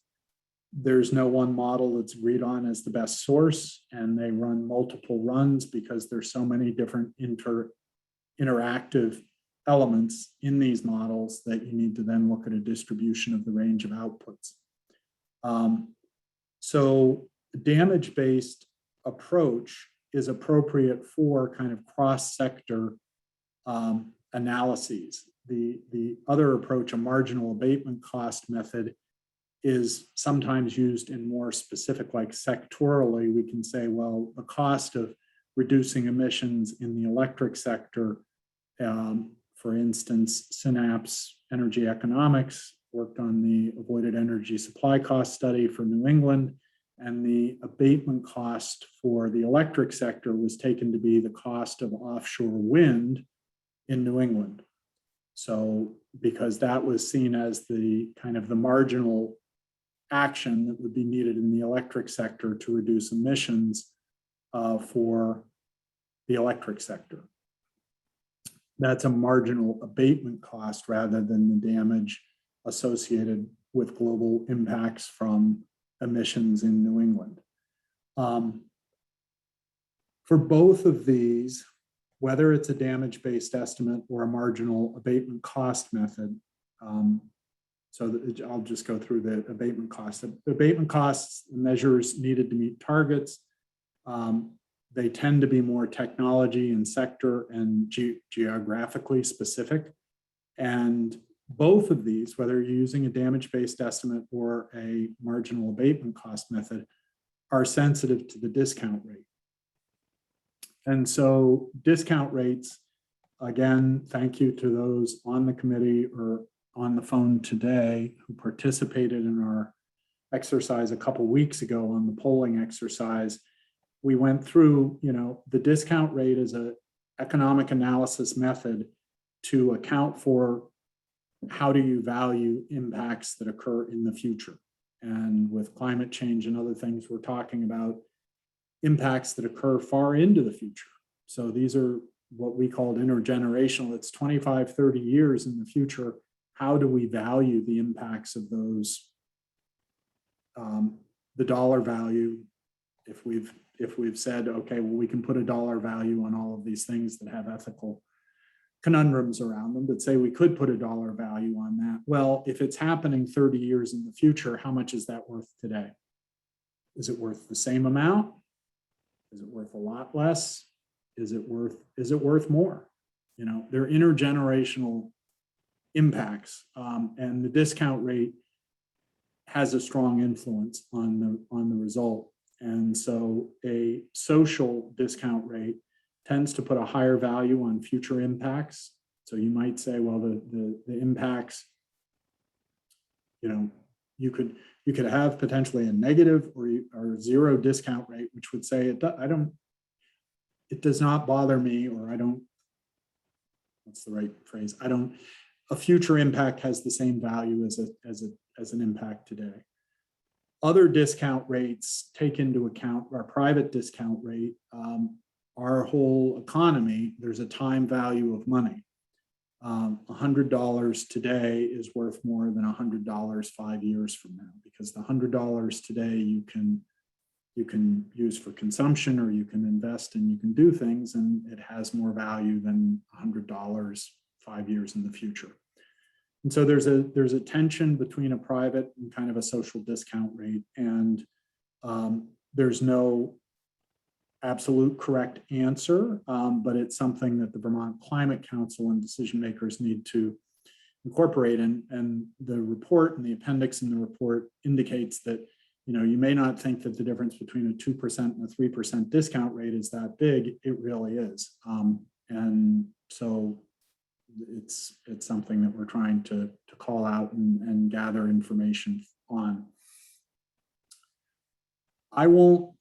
There's no one model that's agreed on as the best source, and they run multiple runs because there's so many different interactive elements in these models that you need to then look at a distribution of the range of outputs. So the damage-based approach is appropriate for kind of cross-sector analyses. The other approach, a marginal abatement cost method, is sometimes used in more specific, like sectorally, we can say, well, the cost of reducing emissions in the electric sector, for instance, Synapse Energy Economics worked on the avoided energy supply cost study for New England, and the abatement cost for the electric sector was taken to be the cost of offshore wind in New England. So, because that was seen as the kind of the marginal action that would be needed in the electric sector to reduce emissions for the electric sector. That's a marginal abatement cost rather than the damage associated with global impacts from emissions in New England. For both of these, whether it's a damage-based estimate or a marginal abatement cost method, so I'll just go through the abatement costs. The abatement costs measures needed to meet targets. They tend to be more technology and sector and geographically specific. And both of these, whether you're using a damage-based estimate or a marginal abatement cost method, are sensitive to the discount rate. And so discount rates, again, thank you to those on the committee or on the phone today who participated in our exercise a couple weeks ago on the polling exercise. We went through, the discount rate is an economic analysis method to account for how do you value impacts that occur in the future? And with climate change and other things, we're talking about impacts that occur far into the future. So these are what we called intergenerational. It's 25, 30 years in the future. How do we value the impacts of those? The dollar value, if we've said, okay, well, we can put a dollar value on all of these things that have ethical conundrums around them, but say we could put a dollar value on that. Well, if it's happening 30 years in the future, how much is that worth today? Is it worth the same amount? Is it worth a lot less? Is it worth more? You know, they're intergenerational impacts, and the discount rate has a strong influence on the result. And so a social discount rate tends to put a higher value on future impacts. So you might say, well, the impacts, you know, you could have potentially a negative or zero discount rate, which would say it does not bother me, or what's the right phrase? A future impact has the same value as an impact today. Other discount rates take into account our private discount rate, our whole economy. There's a time value of money. $100 today is worth more than $100 5 years from now, because the $100 today you can use for consumption, or you can invest and you can do things, and it has more value than $100 5 years in the future. And so there's a tension between a private and kind of a social discount rate, and there's no absolute correct answer, but it's something that the Vermont Climate Council and decision makers need to incorporate. And the report and the appendix in the report indicates that, you know, you may not think that the difference between a 2% and a 3% discount rate is that big. It really is. And so it's something that we're trying to call out and gather information on. I won't,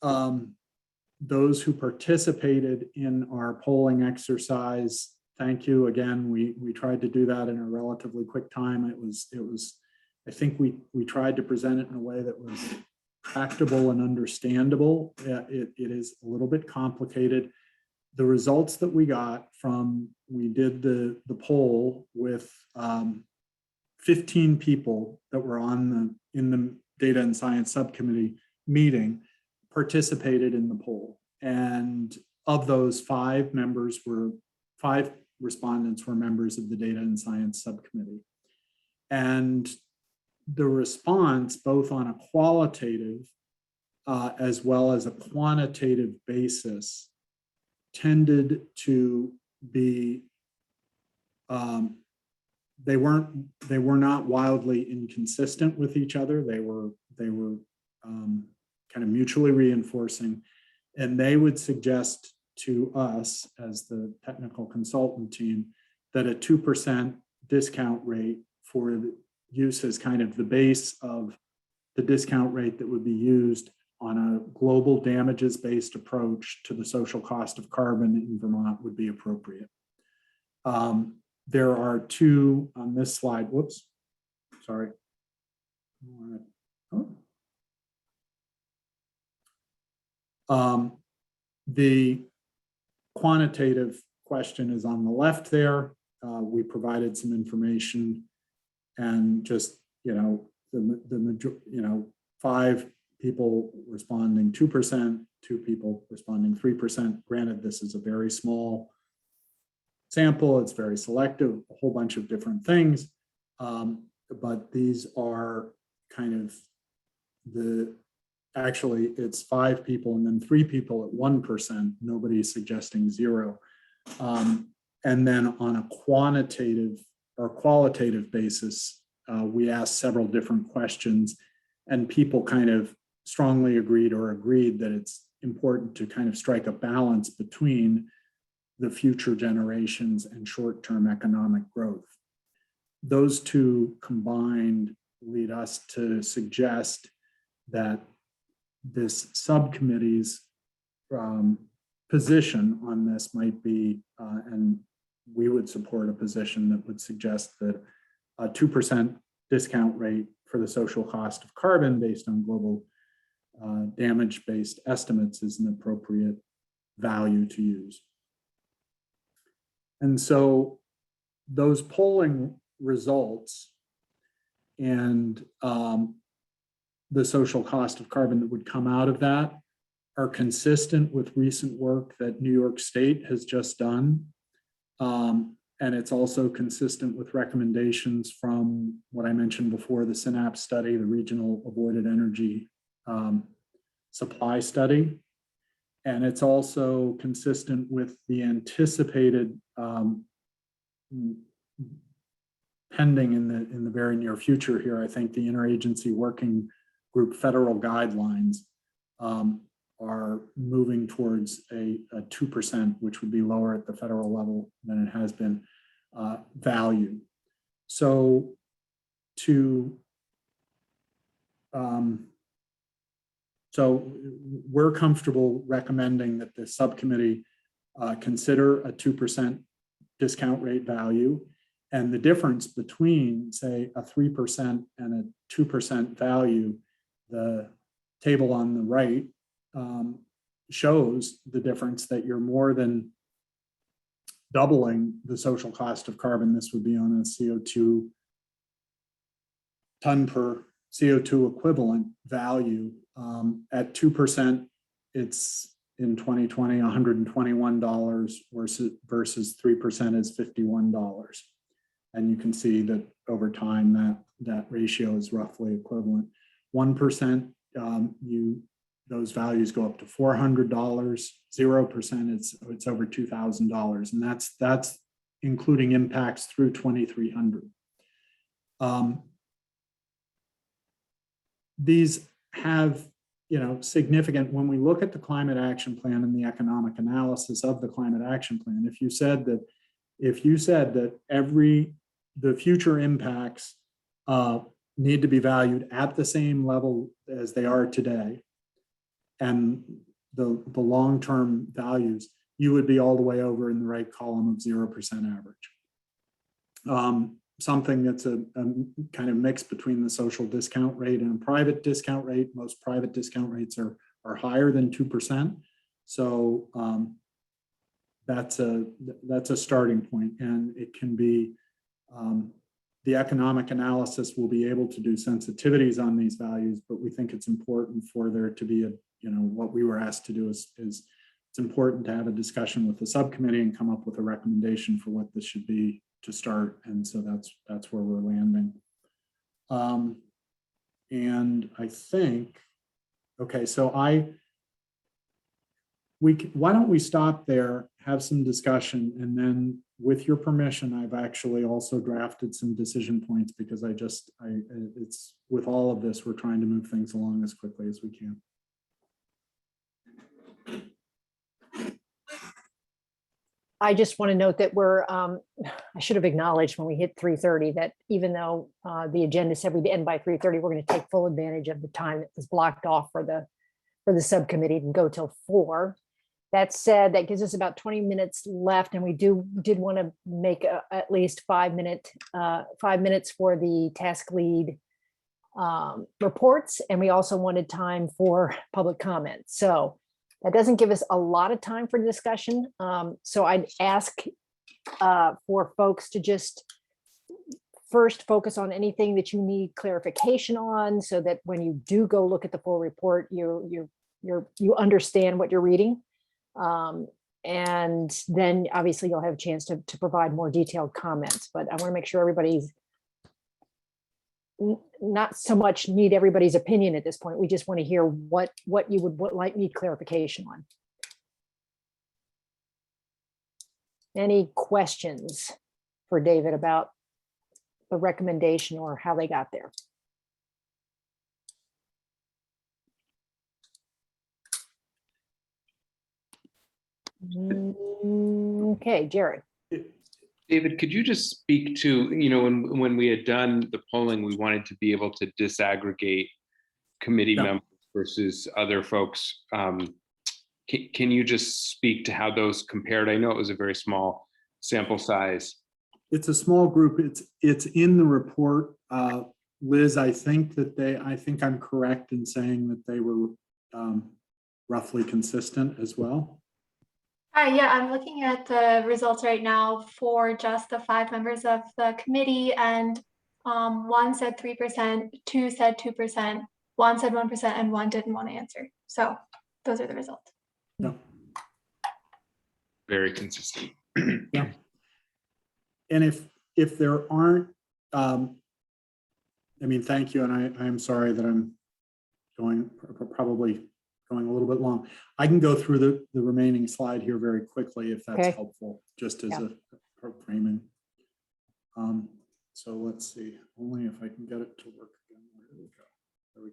those who participated in our polling exercise, thank you again. We tried to do that in a relatively quick time. It was I think we tried to present it in a way that was tractable and understandable. It is a little bit complicated. The results that we got from, we did the poll with 15 people that were in the Data and Science Subcommittee meeting participated in the poll. And of those, 5 respondents were members of the Data and Science Subcommittee. And the response, both on a qualitative as well as a quantitative basis, tended to be, they were not wildly inconsistent with each other. They were kind of mutually reinforcing, and they would suggest to us as the technical consultant team that a 2% discount rate for the use as kind of the base of the discount rate that would be used on a global damages-based approach to the social cost of carbon in Vermont would be appropriate. There are 2 on this slide. Whoops, sorry. The quantitative question is on the left there. We provided some information, and just, you know, 5 people responding 2%, 2 people responding 3%. Granted, this is a very small sample, it's very selective, a whole bunch of different things, but these are kind of actually it's 5 people and then 3 people at 1%, nobody's suggesting 0. And then on a quantitative or qualitative basis, we asked several different questions, and people kind of strongly agreed that it's important to kind of strike a balance between the future generations and short-term economic growth. Those 2 combined lead us to suggest that this subcommittee's position on this might be, and we would support a position that would suggest that a 2% discount rate for the social cost of carbon based on global damage-based estimates is an appropriate value to use. And so those polling results and the social cost of carbon that would come out of that are consistent with recent work that New York State has just done. And it's also consistent with recommendations from what I mentioned before, the Synapse study, the Regional Avoided Energy Supply Study. And it's also consistent with the anticipated pending in the very near future here, I think the Interagency Working Group federal guidelines are moving towards a 2%, which would be lower at the federal level than it has been, value. So so we're comfortable recommending that the subcommittee consider a 2% discount rate value, and the difference between, say, a 3% and a 2% value, the table on the right shows the difference that you're more than doubling the social cost of carbon. This would be on a CO2 ton per CO2 equivalent value. At 2%, it's in 2020, $121 versus 3% is $51. And you can see that over time that ratio is roughly equivalent. 1%, those values go up to $400. 0%, it's over $2,000, and that's including impacts through 2300. These have, significant, when we look at the climate action plan and the economic analysis of the climate action plan, if you said that the future impacts need to be valued at the same level as they are today, and the long-term values, you would be all the way over in the right column of 0% average. Something that's a kind of mix between the social discount rate and a private discount rate. Most private discount rates are higher than 2%. So that's a starting point, and it can be, the economic analysis will be able to do sensitivities on these values, but we think it's important for there to be what we were asked to do is it's important to have a discussion with the subcommittee and come up with a recommendation for what this should be to start. And so that's where we're landing. And I think, okay, so why don't we stop there, have some discussion, and then with your permission, I've actually also drafted some decision points because it's with all of this, we're trying to move things along as quickly as we can. I just want to note that I should have acknowledged when we hit 3:30 that even though the agenda said we'd end by 3:30, we're going to take full advantage of the time that was blocked off for the subcommittee and go till 4. That said, that gives us about 20 minutes left, and we did want to make at least 5 minutes for the task lead reports, and we also wanted time for public comment. So that doesn't give us a lot of time for discussion. So I'd ask for folks to just first focus on anything that you need clarification on, so that when you do go look at the full report, you understand what you're reading. And then obviously you'll have a chance to provide more detailed comments, but I want to make sure everybody's not so much need everybody's opinion at this point. We just want to hear what you would need clarification on. Any questions for David about the recommendation or how they got there? Okay, Jared. David, could you just speak to, when we had done the polling, we wanted to be able to disaggregate committee members versus other folks. Can you just speak to how those compared? I know it was a very small sample size, It's a small group. It's in the report. Liz, I think I'm correct in saying that they were roughly consistent as well. Yeah, I'm looking at the results right now for just the 5 members of the committee, and one said 3%, 2 said 2%, 1 said 1%, and 1 didn't want to answer. So those are the results. Yeah. Very consistent. Yeah. And if there aren't, I mean, thank you, and I'm sorry that I'm probably going a little bit long. I can go through the remaining slide here very quickly if that's helpful, just as a framing. So let's see, only if I can get it to work again. There we go. There we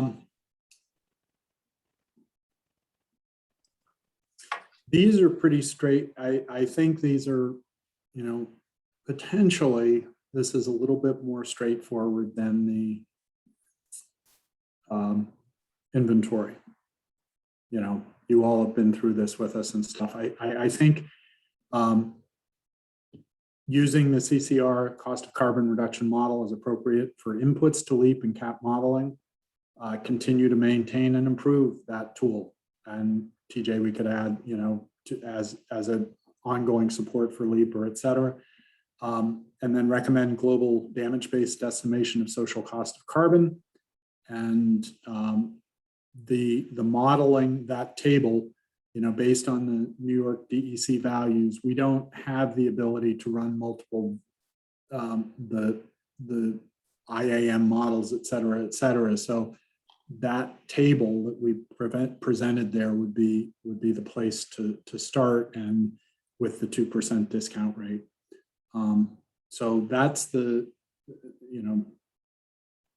go. These are pretty straight. I think these are, potentially this is a little bit more straightforward than the inventory. You all have been through this with us and stuff. I think using the CCR cost of carbon reduction model is appropriate for inputs to LEAP and CAP modeling. Continue to maintain and improve that tool. And TJ, we could add, as an ongoing support for LEAP or et cetera. And then recommend global damage-based estimation of social cost of carbon. And the modeling, that table, based on the New York DEC values, we don't have the ability to run multiple, the IAM models, et cetera, et cetera. So that table that we presented there would be the place to start, and with the 2% discount rate. So that's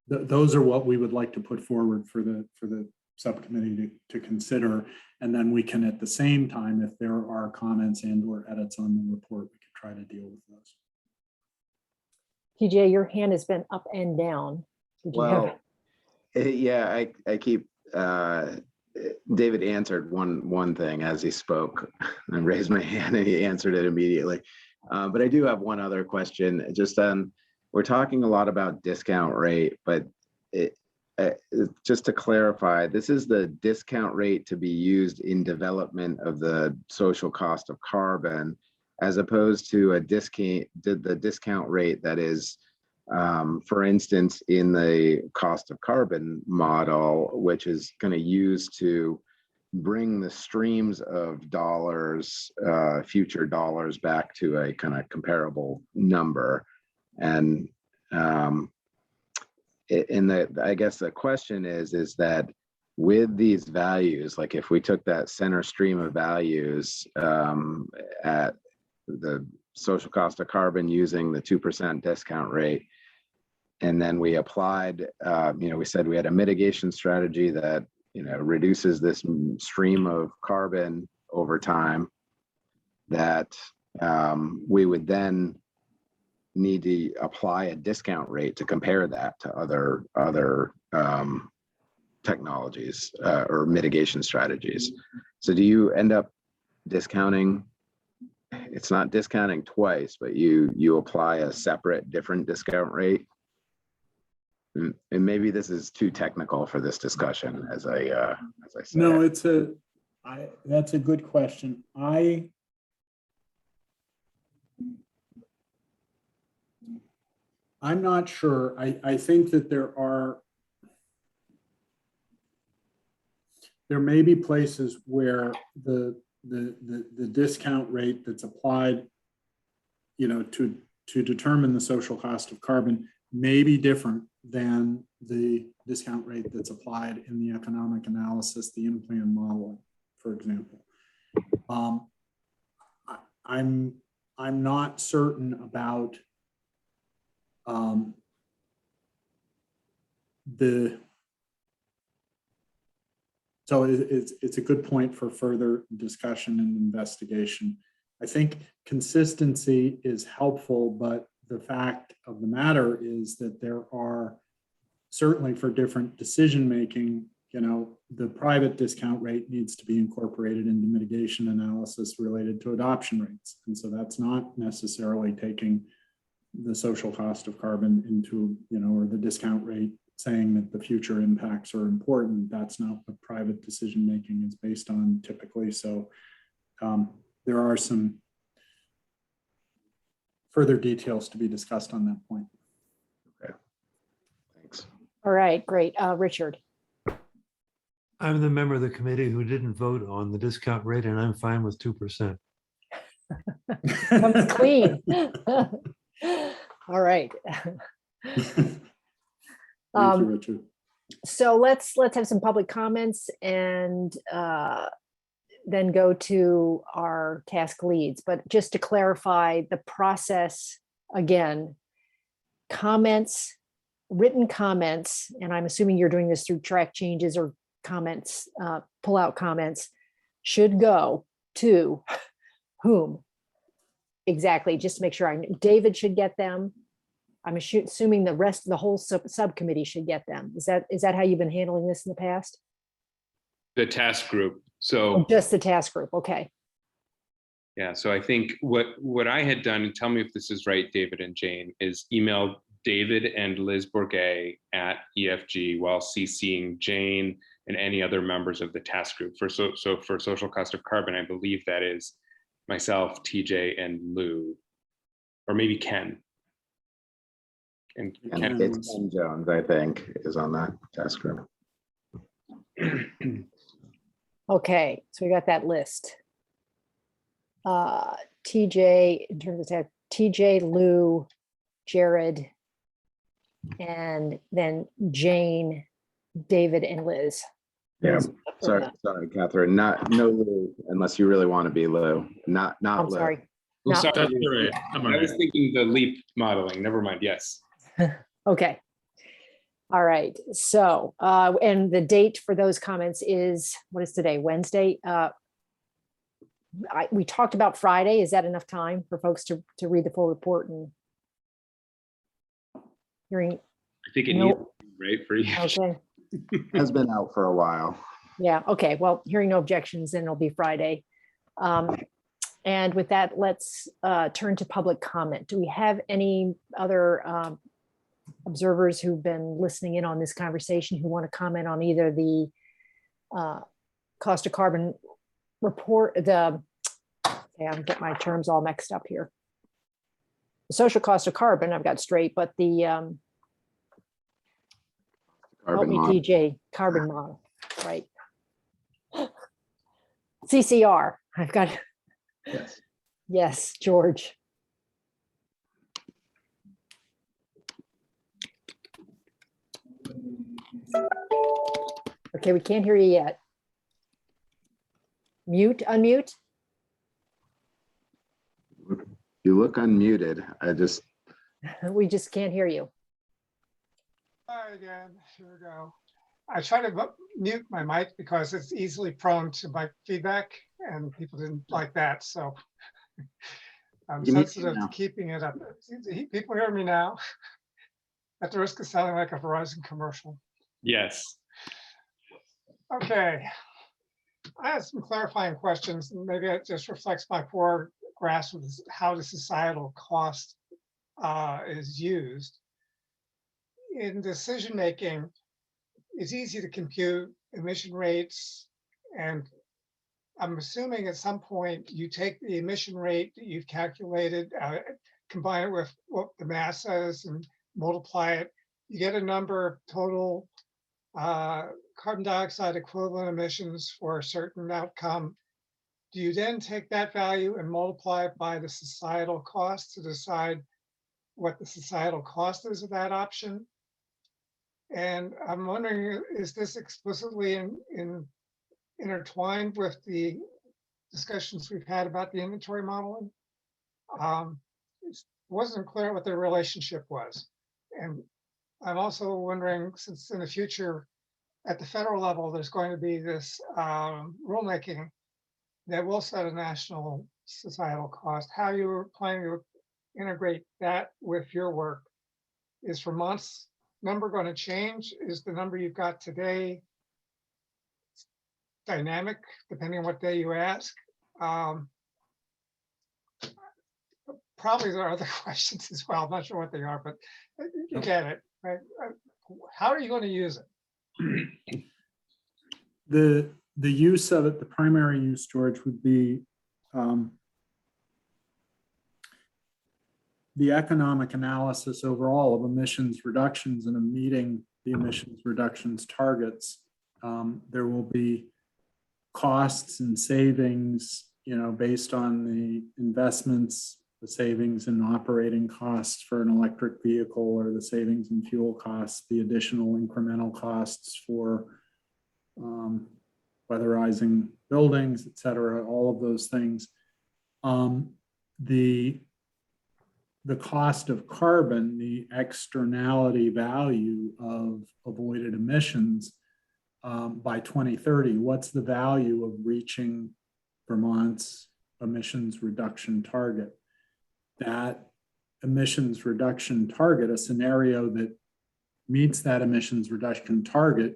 those are what we would like to put forward for the subcommittee to consider. And then we can, at the same time, if there are comments and or edits on the report, we can try to deal with those. TJ, your hand has been up and down. Yeah, I keep, David answered one thing as he spoke. I raised my hand and he answered it immediately. But I do have one other question. Just we're talking a lot about discount rate, but just to clarify, this is the discount rate to be used in development of the social cost of carbon, as opposed to the discount rate that is, for instance, in the cost of carbon model, which is going to use to bring the streams of dollars, future dollars, back to a kind of comparable number. And I guess the question is that with these values, like if we took that center stream of values at the social cost of carbon using the 2% discount rate, and then we applied, we said we had a mitigation strategy that, reduces this stream of carbon over time, that we would then need to apply a discount rate to compare that to other technologies or mitigation strategies. So do you end up discounting? It's not discounting twice, but you apply a separate, different discount rate. And maybe this is too technical for this discussion, as I said. No, that's a good question. I'm not sure. I think that there may be places where the discount rate that's applied, to determine the social cost of carbon may be different than the discount rate that's applied in the economic analysis, the in-plan modeling, for example. I'm not certain about so it's a good point for further discussion and investigation. I think consistency is helpful, but the fact of the matter is that there are, certainly for different decision-making, the private discount rate needs to be incorporated into mitigation analysis related to adoption rates. And so that's not necessarily taking the social cost of carbon into, or the discount rate saying that the future impacts are important. That's not what private decision-making is based on typically. So there are some further details to be discussed on that point. Okay, thanks. All right, great. Richard. I'm the member of the committee who didn't vote on the discount rate, and I'm fine with 2%. Comes clean. All right. Thank you, Richard. So let's have some public comments and then go to our task leads. But just to clarify the process again, comments, written comments, and I'm assuming you're doing this through track changes or comments, pull out comments, should go to whom? Exactly, just to make sure David should get them. I'm assuming the rest of the whole subcommittee should get them. Is that how you've been handling this in the past? The task group. Oh, just the task group, okay. Yeah, so I think what I had done, and tell me if this is right, David and Jane, is email David and Liz Bourget at EFG while CCing Jane and any other members of the task group. For social cost of carbon, I believe that is myself, TJ, and Lou, or maybe Ken. And Ken, it's Ken Jones, I think, is on that task group. Okay, so we got that list. TJ, in terms of that, TJ, Lou, Jared, and then Jane, David, and Liz. Yeah, sorry, Catherine. No Lou, unless you really want to be Lou. Not I'm Lou. sorry. I'm sorry. That's all right. I was thinking the LEAP modeling. Never mind. Yes. Okay. All right. So, and the date for those comments is, what is today? Wednesday? We talked about Friday. Is that enough time for folks to read the full report and hearing? I think it needs to be right for you. Okay. Has been out for a while. Yeah. Okay. Well, hearing no objections, then it'll be Friday. And with that, let's turn to public comment. Do we have any other observers who've been listening in on this conversation who want to comment on either the cost of carbon report, I'm getting my terms all mixed up here. The social cost of carbon, I've got straight, but the help me, TJ, carbon model, right? CCR, I've got. Yes. Yes, George. Okay, we can't hear you yet. Mute, unmute. You look unmuted. We just can't hear you. Hi again, here we go. I try to mute my mic because it's easily prone to mic feedback and people didn't like that. So I'm sensitive to keeping it up. People hear me now at the risk of sounding like a Verizon commercial. Yes. Okay. I have some clarifying questions, and maybe it just reflects my poor grasp of how the societal cost is used. In decision-making, it's easy to compute emission rates, and I'm assuming at some point you take the emission rate that you've calculated, combine it with what the mass says and multiply it, you get a number of total carbon dioxide equivalent emissions for a certain outcome. Do you then take that value and multiply it by the societal cost to decide what the societal cost is of that option? And I'm wondering, is this explicitly intertwined with the discussions we've had about the inventory modeling? It wasn't clear what the relationship was. And I'm also wondering, since in the future, at the federal level, there's going to be this rulemaking that will set a national societal cost, how you're planning to integrate that with your work. Is Vermont's number going to change? Is the number you've got today dynamic depending on what day you ask. Probably there are other questions as well. I'm not sure what they are, but you get it, right? How are you going to use it? The use of it, the primary use, George, would be the economic analysis overall of emissions reductions and of meeting the emissions reductions targets. There will be costs and savings, based on the investments, the savings in operating costs for an electric vehicle, or the savings in fuel costs, the additional incremental costs for weatherizing buildings, et cetera, all of those things. The cost of carbon, the externality value of avoided emissions by 2030, what's the value of reaching Vermont's emissions reduction target? That emissions reduction target, a scenario that meets that emissions reduction target,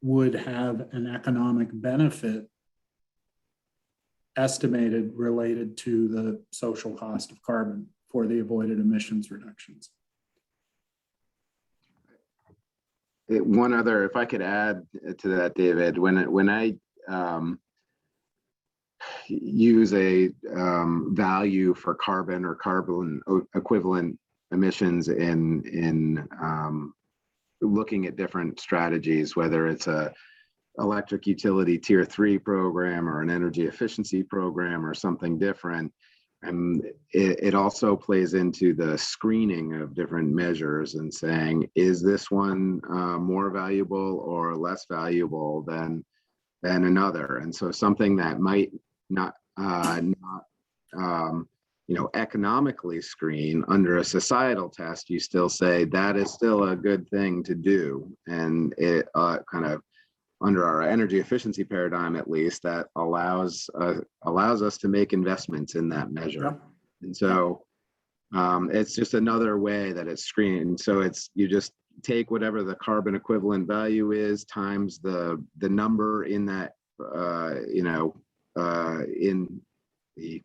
would have an economic benefit estimated related to the social cost of carbon for the avoided emissions reductions. One other, if I could add to that, David, when I use a value for carbon or carbon equivalent emissions in looking at different strategies, whether it's a electric utility tier 3 program or an energy efficiency program or something different, and it also plays into the screening of different measures and saying, is this one more valuable or less valuable than another? And so something that might not economically screen under a societal test, you still say that is still a good thing to do. And it kind of, under our energy efficiency paradigm, at least, that allows us to make investments in that measure. Yep. And so it's just another way that it's screened. So you just take whatever the carbon equivalent value is times the number in that in the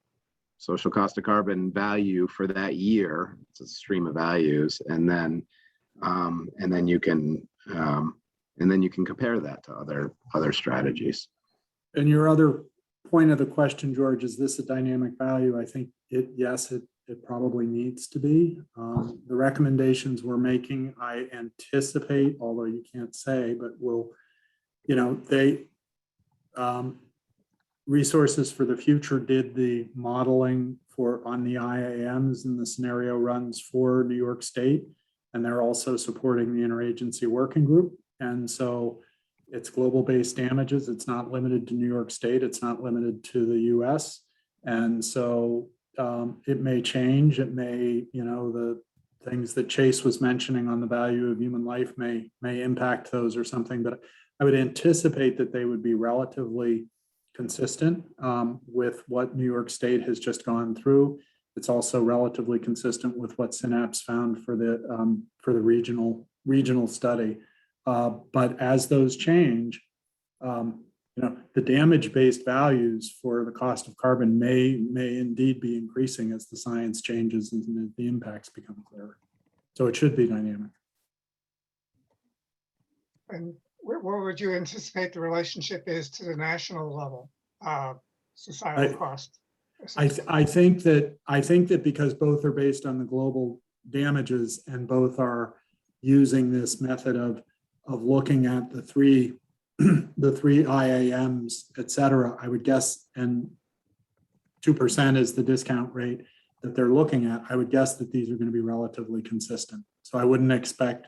social cost of carbon value for that year. It's a stream of values, and then you can compare that to other strategies. And your other point of the question, George, is this a dynamic value? I think yes, it probably needs to be. The recommendations we're making, I anticipate, although you can't say, but Resources for the Future did the modeling on the IAMs, and the scenario runs for New York State, and they're also supporting the interagency working group. And so it's global-based damages. It's not limited to New York State. It's not limited to the US. And so it may change. It may, the things that Chase was mentioning on the value of human life may impact those or something, but I would anticipate that they would be relatively consistent with what New York State has just gone through. It's also relatively consistent with what Synapse found for the regional study. But as those change, the damage-based values for the cost of carbon may indeed be increasing as the science changes and the impacts become clearer. So it should be dynamic. And what would you anticipate the relationship is to the national level, societal cost? I think that because both are based on the global damages and both are using this method of looking at the three IAMs, et cetera, I would guess, and 2% is the discount rate that they're looking at, I would guess that these are going to be relatively consistent. So I wouldn't expect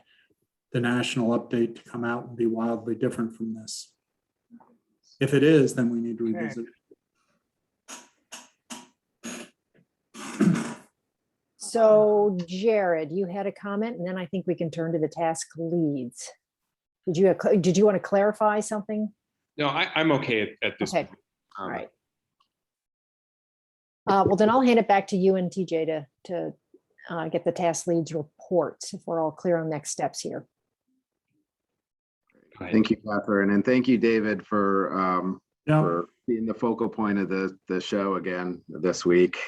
the national update to come out and be wildly different from this. If it is, then we need to revisit it. So Jared, you had a comment, and then I think we can turn to the task leads. Did you want to clarify something? No, I'm okay at this Okay. point. All right. Well, then I'll hand it back to you and TJ to get the task leads reports if we're all clear on next steps here. Right. Thank you, Catherine, and thank you, David, Yeah, for being the focal point of the show again this week.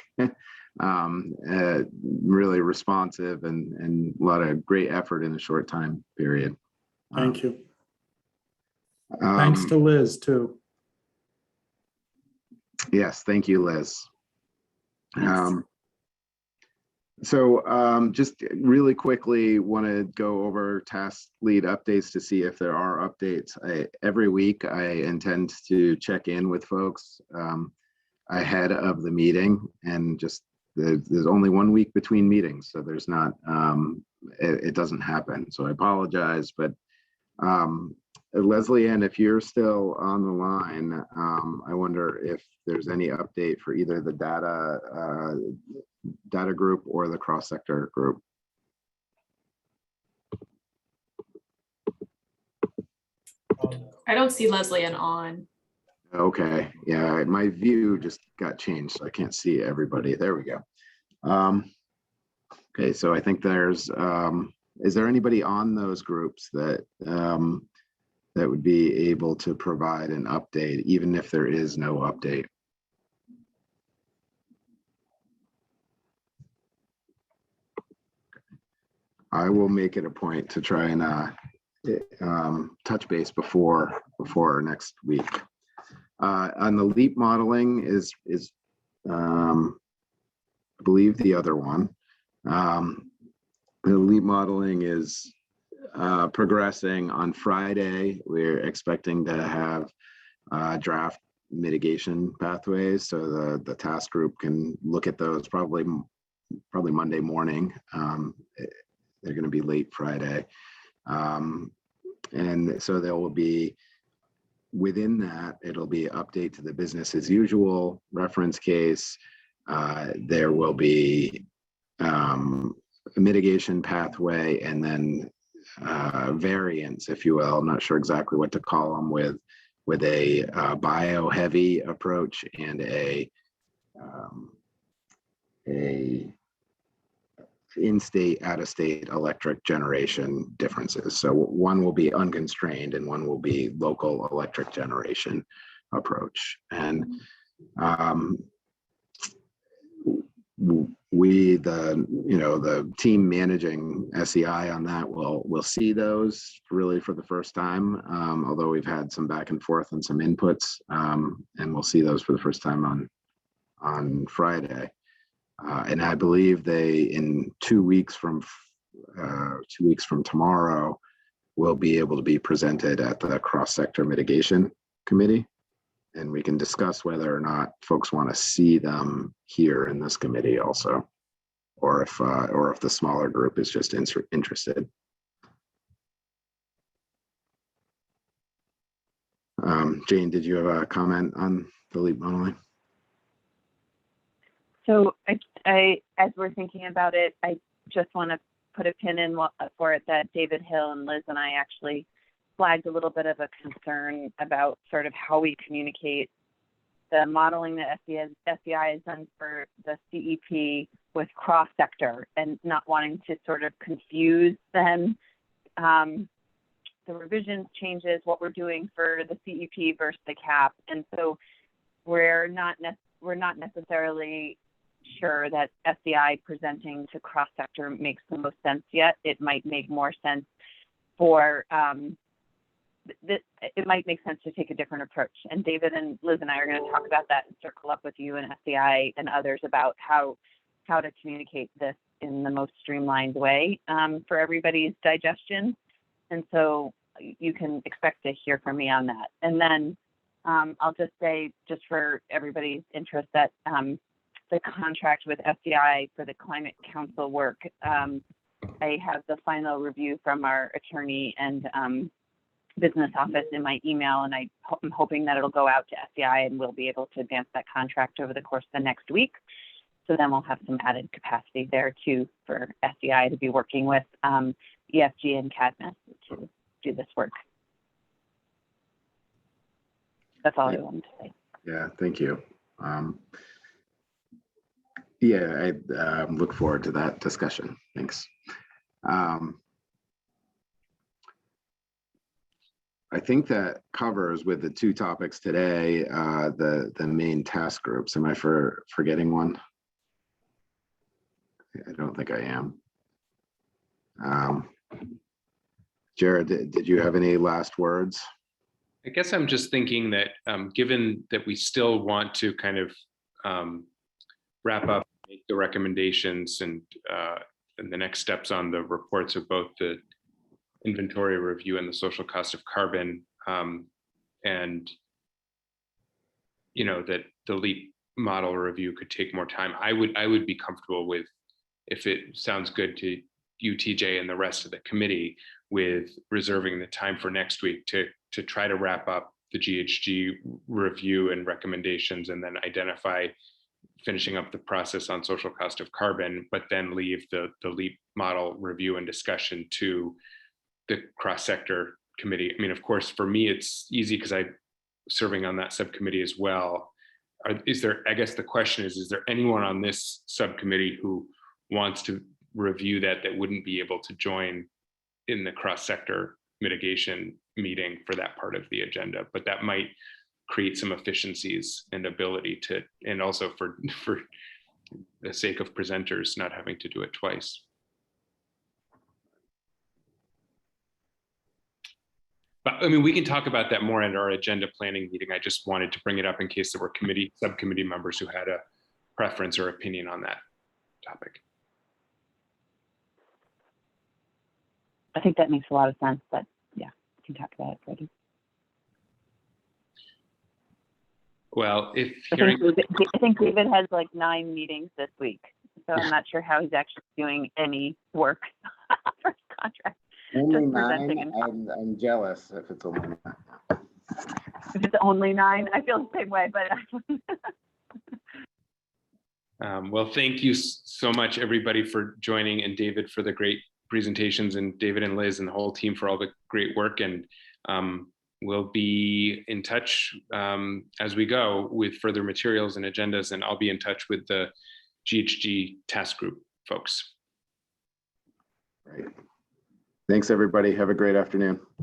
Really responsive and a lot of great effort in a short time period. thank you. Thanks to Liz too. Yes, thank you, Liz. Thanks. Just really quickly want to go over task lead updates to see if there are updates. Every week I intend to check in with folks ahead of the meeting, and just there's only 1 week between meetings, so there's not it doesn't happen. So I apologize, but Leslie Ann, if you're still on the line, I wonder if there's any update for either the data group or the cross-sector group. I don't see Leslie Ann on. Okay, yeah, my view just got changed, so I can't see everybody. There we go. Okay, so I think there's, is there anybody on those groups that that would be able to provide an update, even if there is no update? I will make it a point to try and touch base before next week. On the LEAP modeling is I believe the other one. The LEAP modeling is progressing. On Friday, we're expecting to have draft mitigation pathways, so the task group can look at those probably Monday morning. They're going to be late Friday, and so there will be, within that, it'll be update to the business as usual reference case. There will be a mitigation pathway, and then variants, if you will. I'm not sure exactly what to call them, with a bio-heavy approach and a in-state, out-of-state electric generation differences. So one will be unconstrained and one will be local electric generation approach. And we, the team managing SEI on that will see those really for the first time, although we've had some back and forth and some inputs, and we'll see those for the first time on Friday. And I believe they, in 2 weeks from 2 weeks from tomorrow, will be able to be presented at the cross-sector mitigation committee, and we can discuss whether or not folks want to see them here in this committee also, or if the smaller group is just interested. Jane, did you have a comment on the LEAP modeling? So I, as we're thinking about it, I just want to put a pin in for it that David Hill and Liz and I actually flagged a little bit of a concern about sort of how we communicate the modeling that SEI has done for the CEP with cross-sector, and not wanting to sort of confuse them. The revisions changes, what we're doing for the CEP versus the CAP. And so we're not necessarily sure that SEI presenting to cross-sector makes the most sense yet. It might make more sense for, it might make sense to take a different approach. And David and Liz and I are going to talk about that and circle up with you and SEI and others about how to communicate this in the most streamlined way for everybody's digestion. And so you can expect to hear from me on that. And then I'll just say, just for everybody's interest, that the contract with SEI for the Climate Council work, I have the final review from our attorney and business office in my email, and I'm hoping that it'll go out to SEI and we'll be able to advance that contract over the course of the next week. So then we'll have some added capacity there too for SEI to be working with EFG and CADMIS to do this work. That's all I wanted to say. Yeah, thank you. Yeah, I look forward to that discussion. Thanks. I think that covers with the two topics today, the main task groups. Am I forgetting one? I don't think I am. Jared, did you have any last words? I guess I'm just thinking that given that we still want to kind of wrap up, make the recommendations and the next steps on the reports of both the inventory review and the social cost of carbon, and that the LEAP model review could take more time. I would be comfortable with, if it sounds good to you, TJ, and the rest of the committee, with reserving the time for next week to try to wrap up the GHG review and recommendations, and then finishing up the process on social cost of carbon, but then leave the LEAP model review and discussion to the cross-sector committee. I mean, of course, for me, it's easy because I'm serving on that subcommittee as well. I guess the question is there anyone on this subcommittee who wants to review that wouldn't be able to join in the cross-sector mitigation meeting for that part of the agenda? But that might create some efficiencies and ability to, and also for the sake of presenters not having to do it twice. But I mean, we can talk about that more at our agenda planning meeting. I just wanted to bring it up in case there were subcommittee members who had a preference or opinion on that topic. I think that makes a lot of sense, but yeah, we can talk about it further. Well, I think David has like 9 meetings this week, so I'm not sure how he's actually doing any work for his contract. Only 9. I'm jealous if it's only 9. If it's only 9, I feel the same way, but. Well, thank you so much, everybody, for joining, and David for the great presentations, and David and Liz and the whole team for all the great work. And we'll be in touch as we go with further materials and agendas, and I'll be in touch with the GHG task group folks. Great. Thanks, everybody. Have a great afternoon.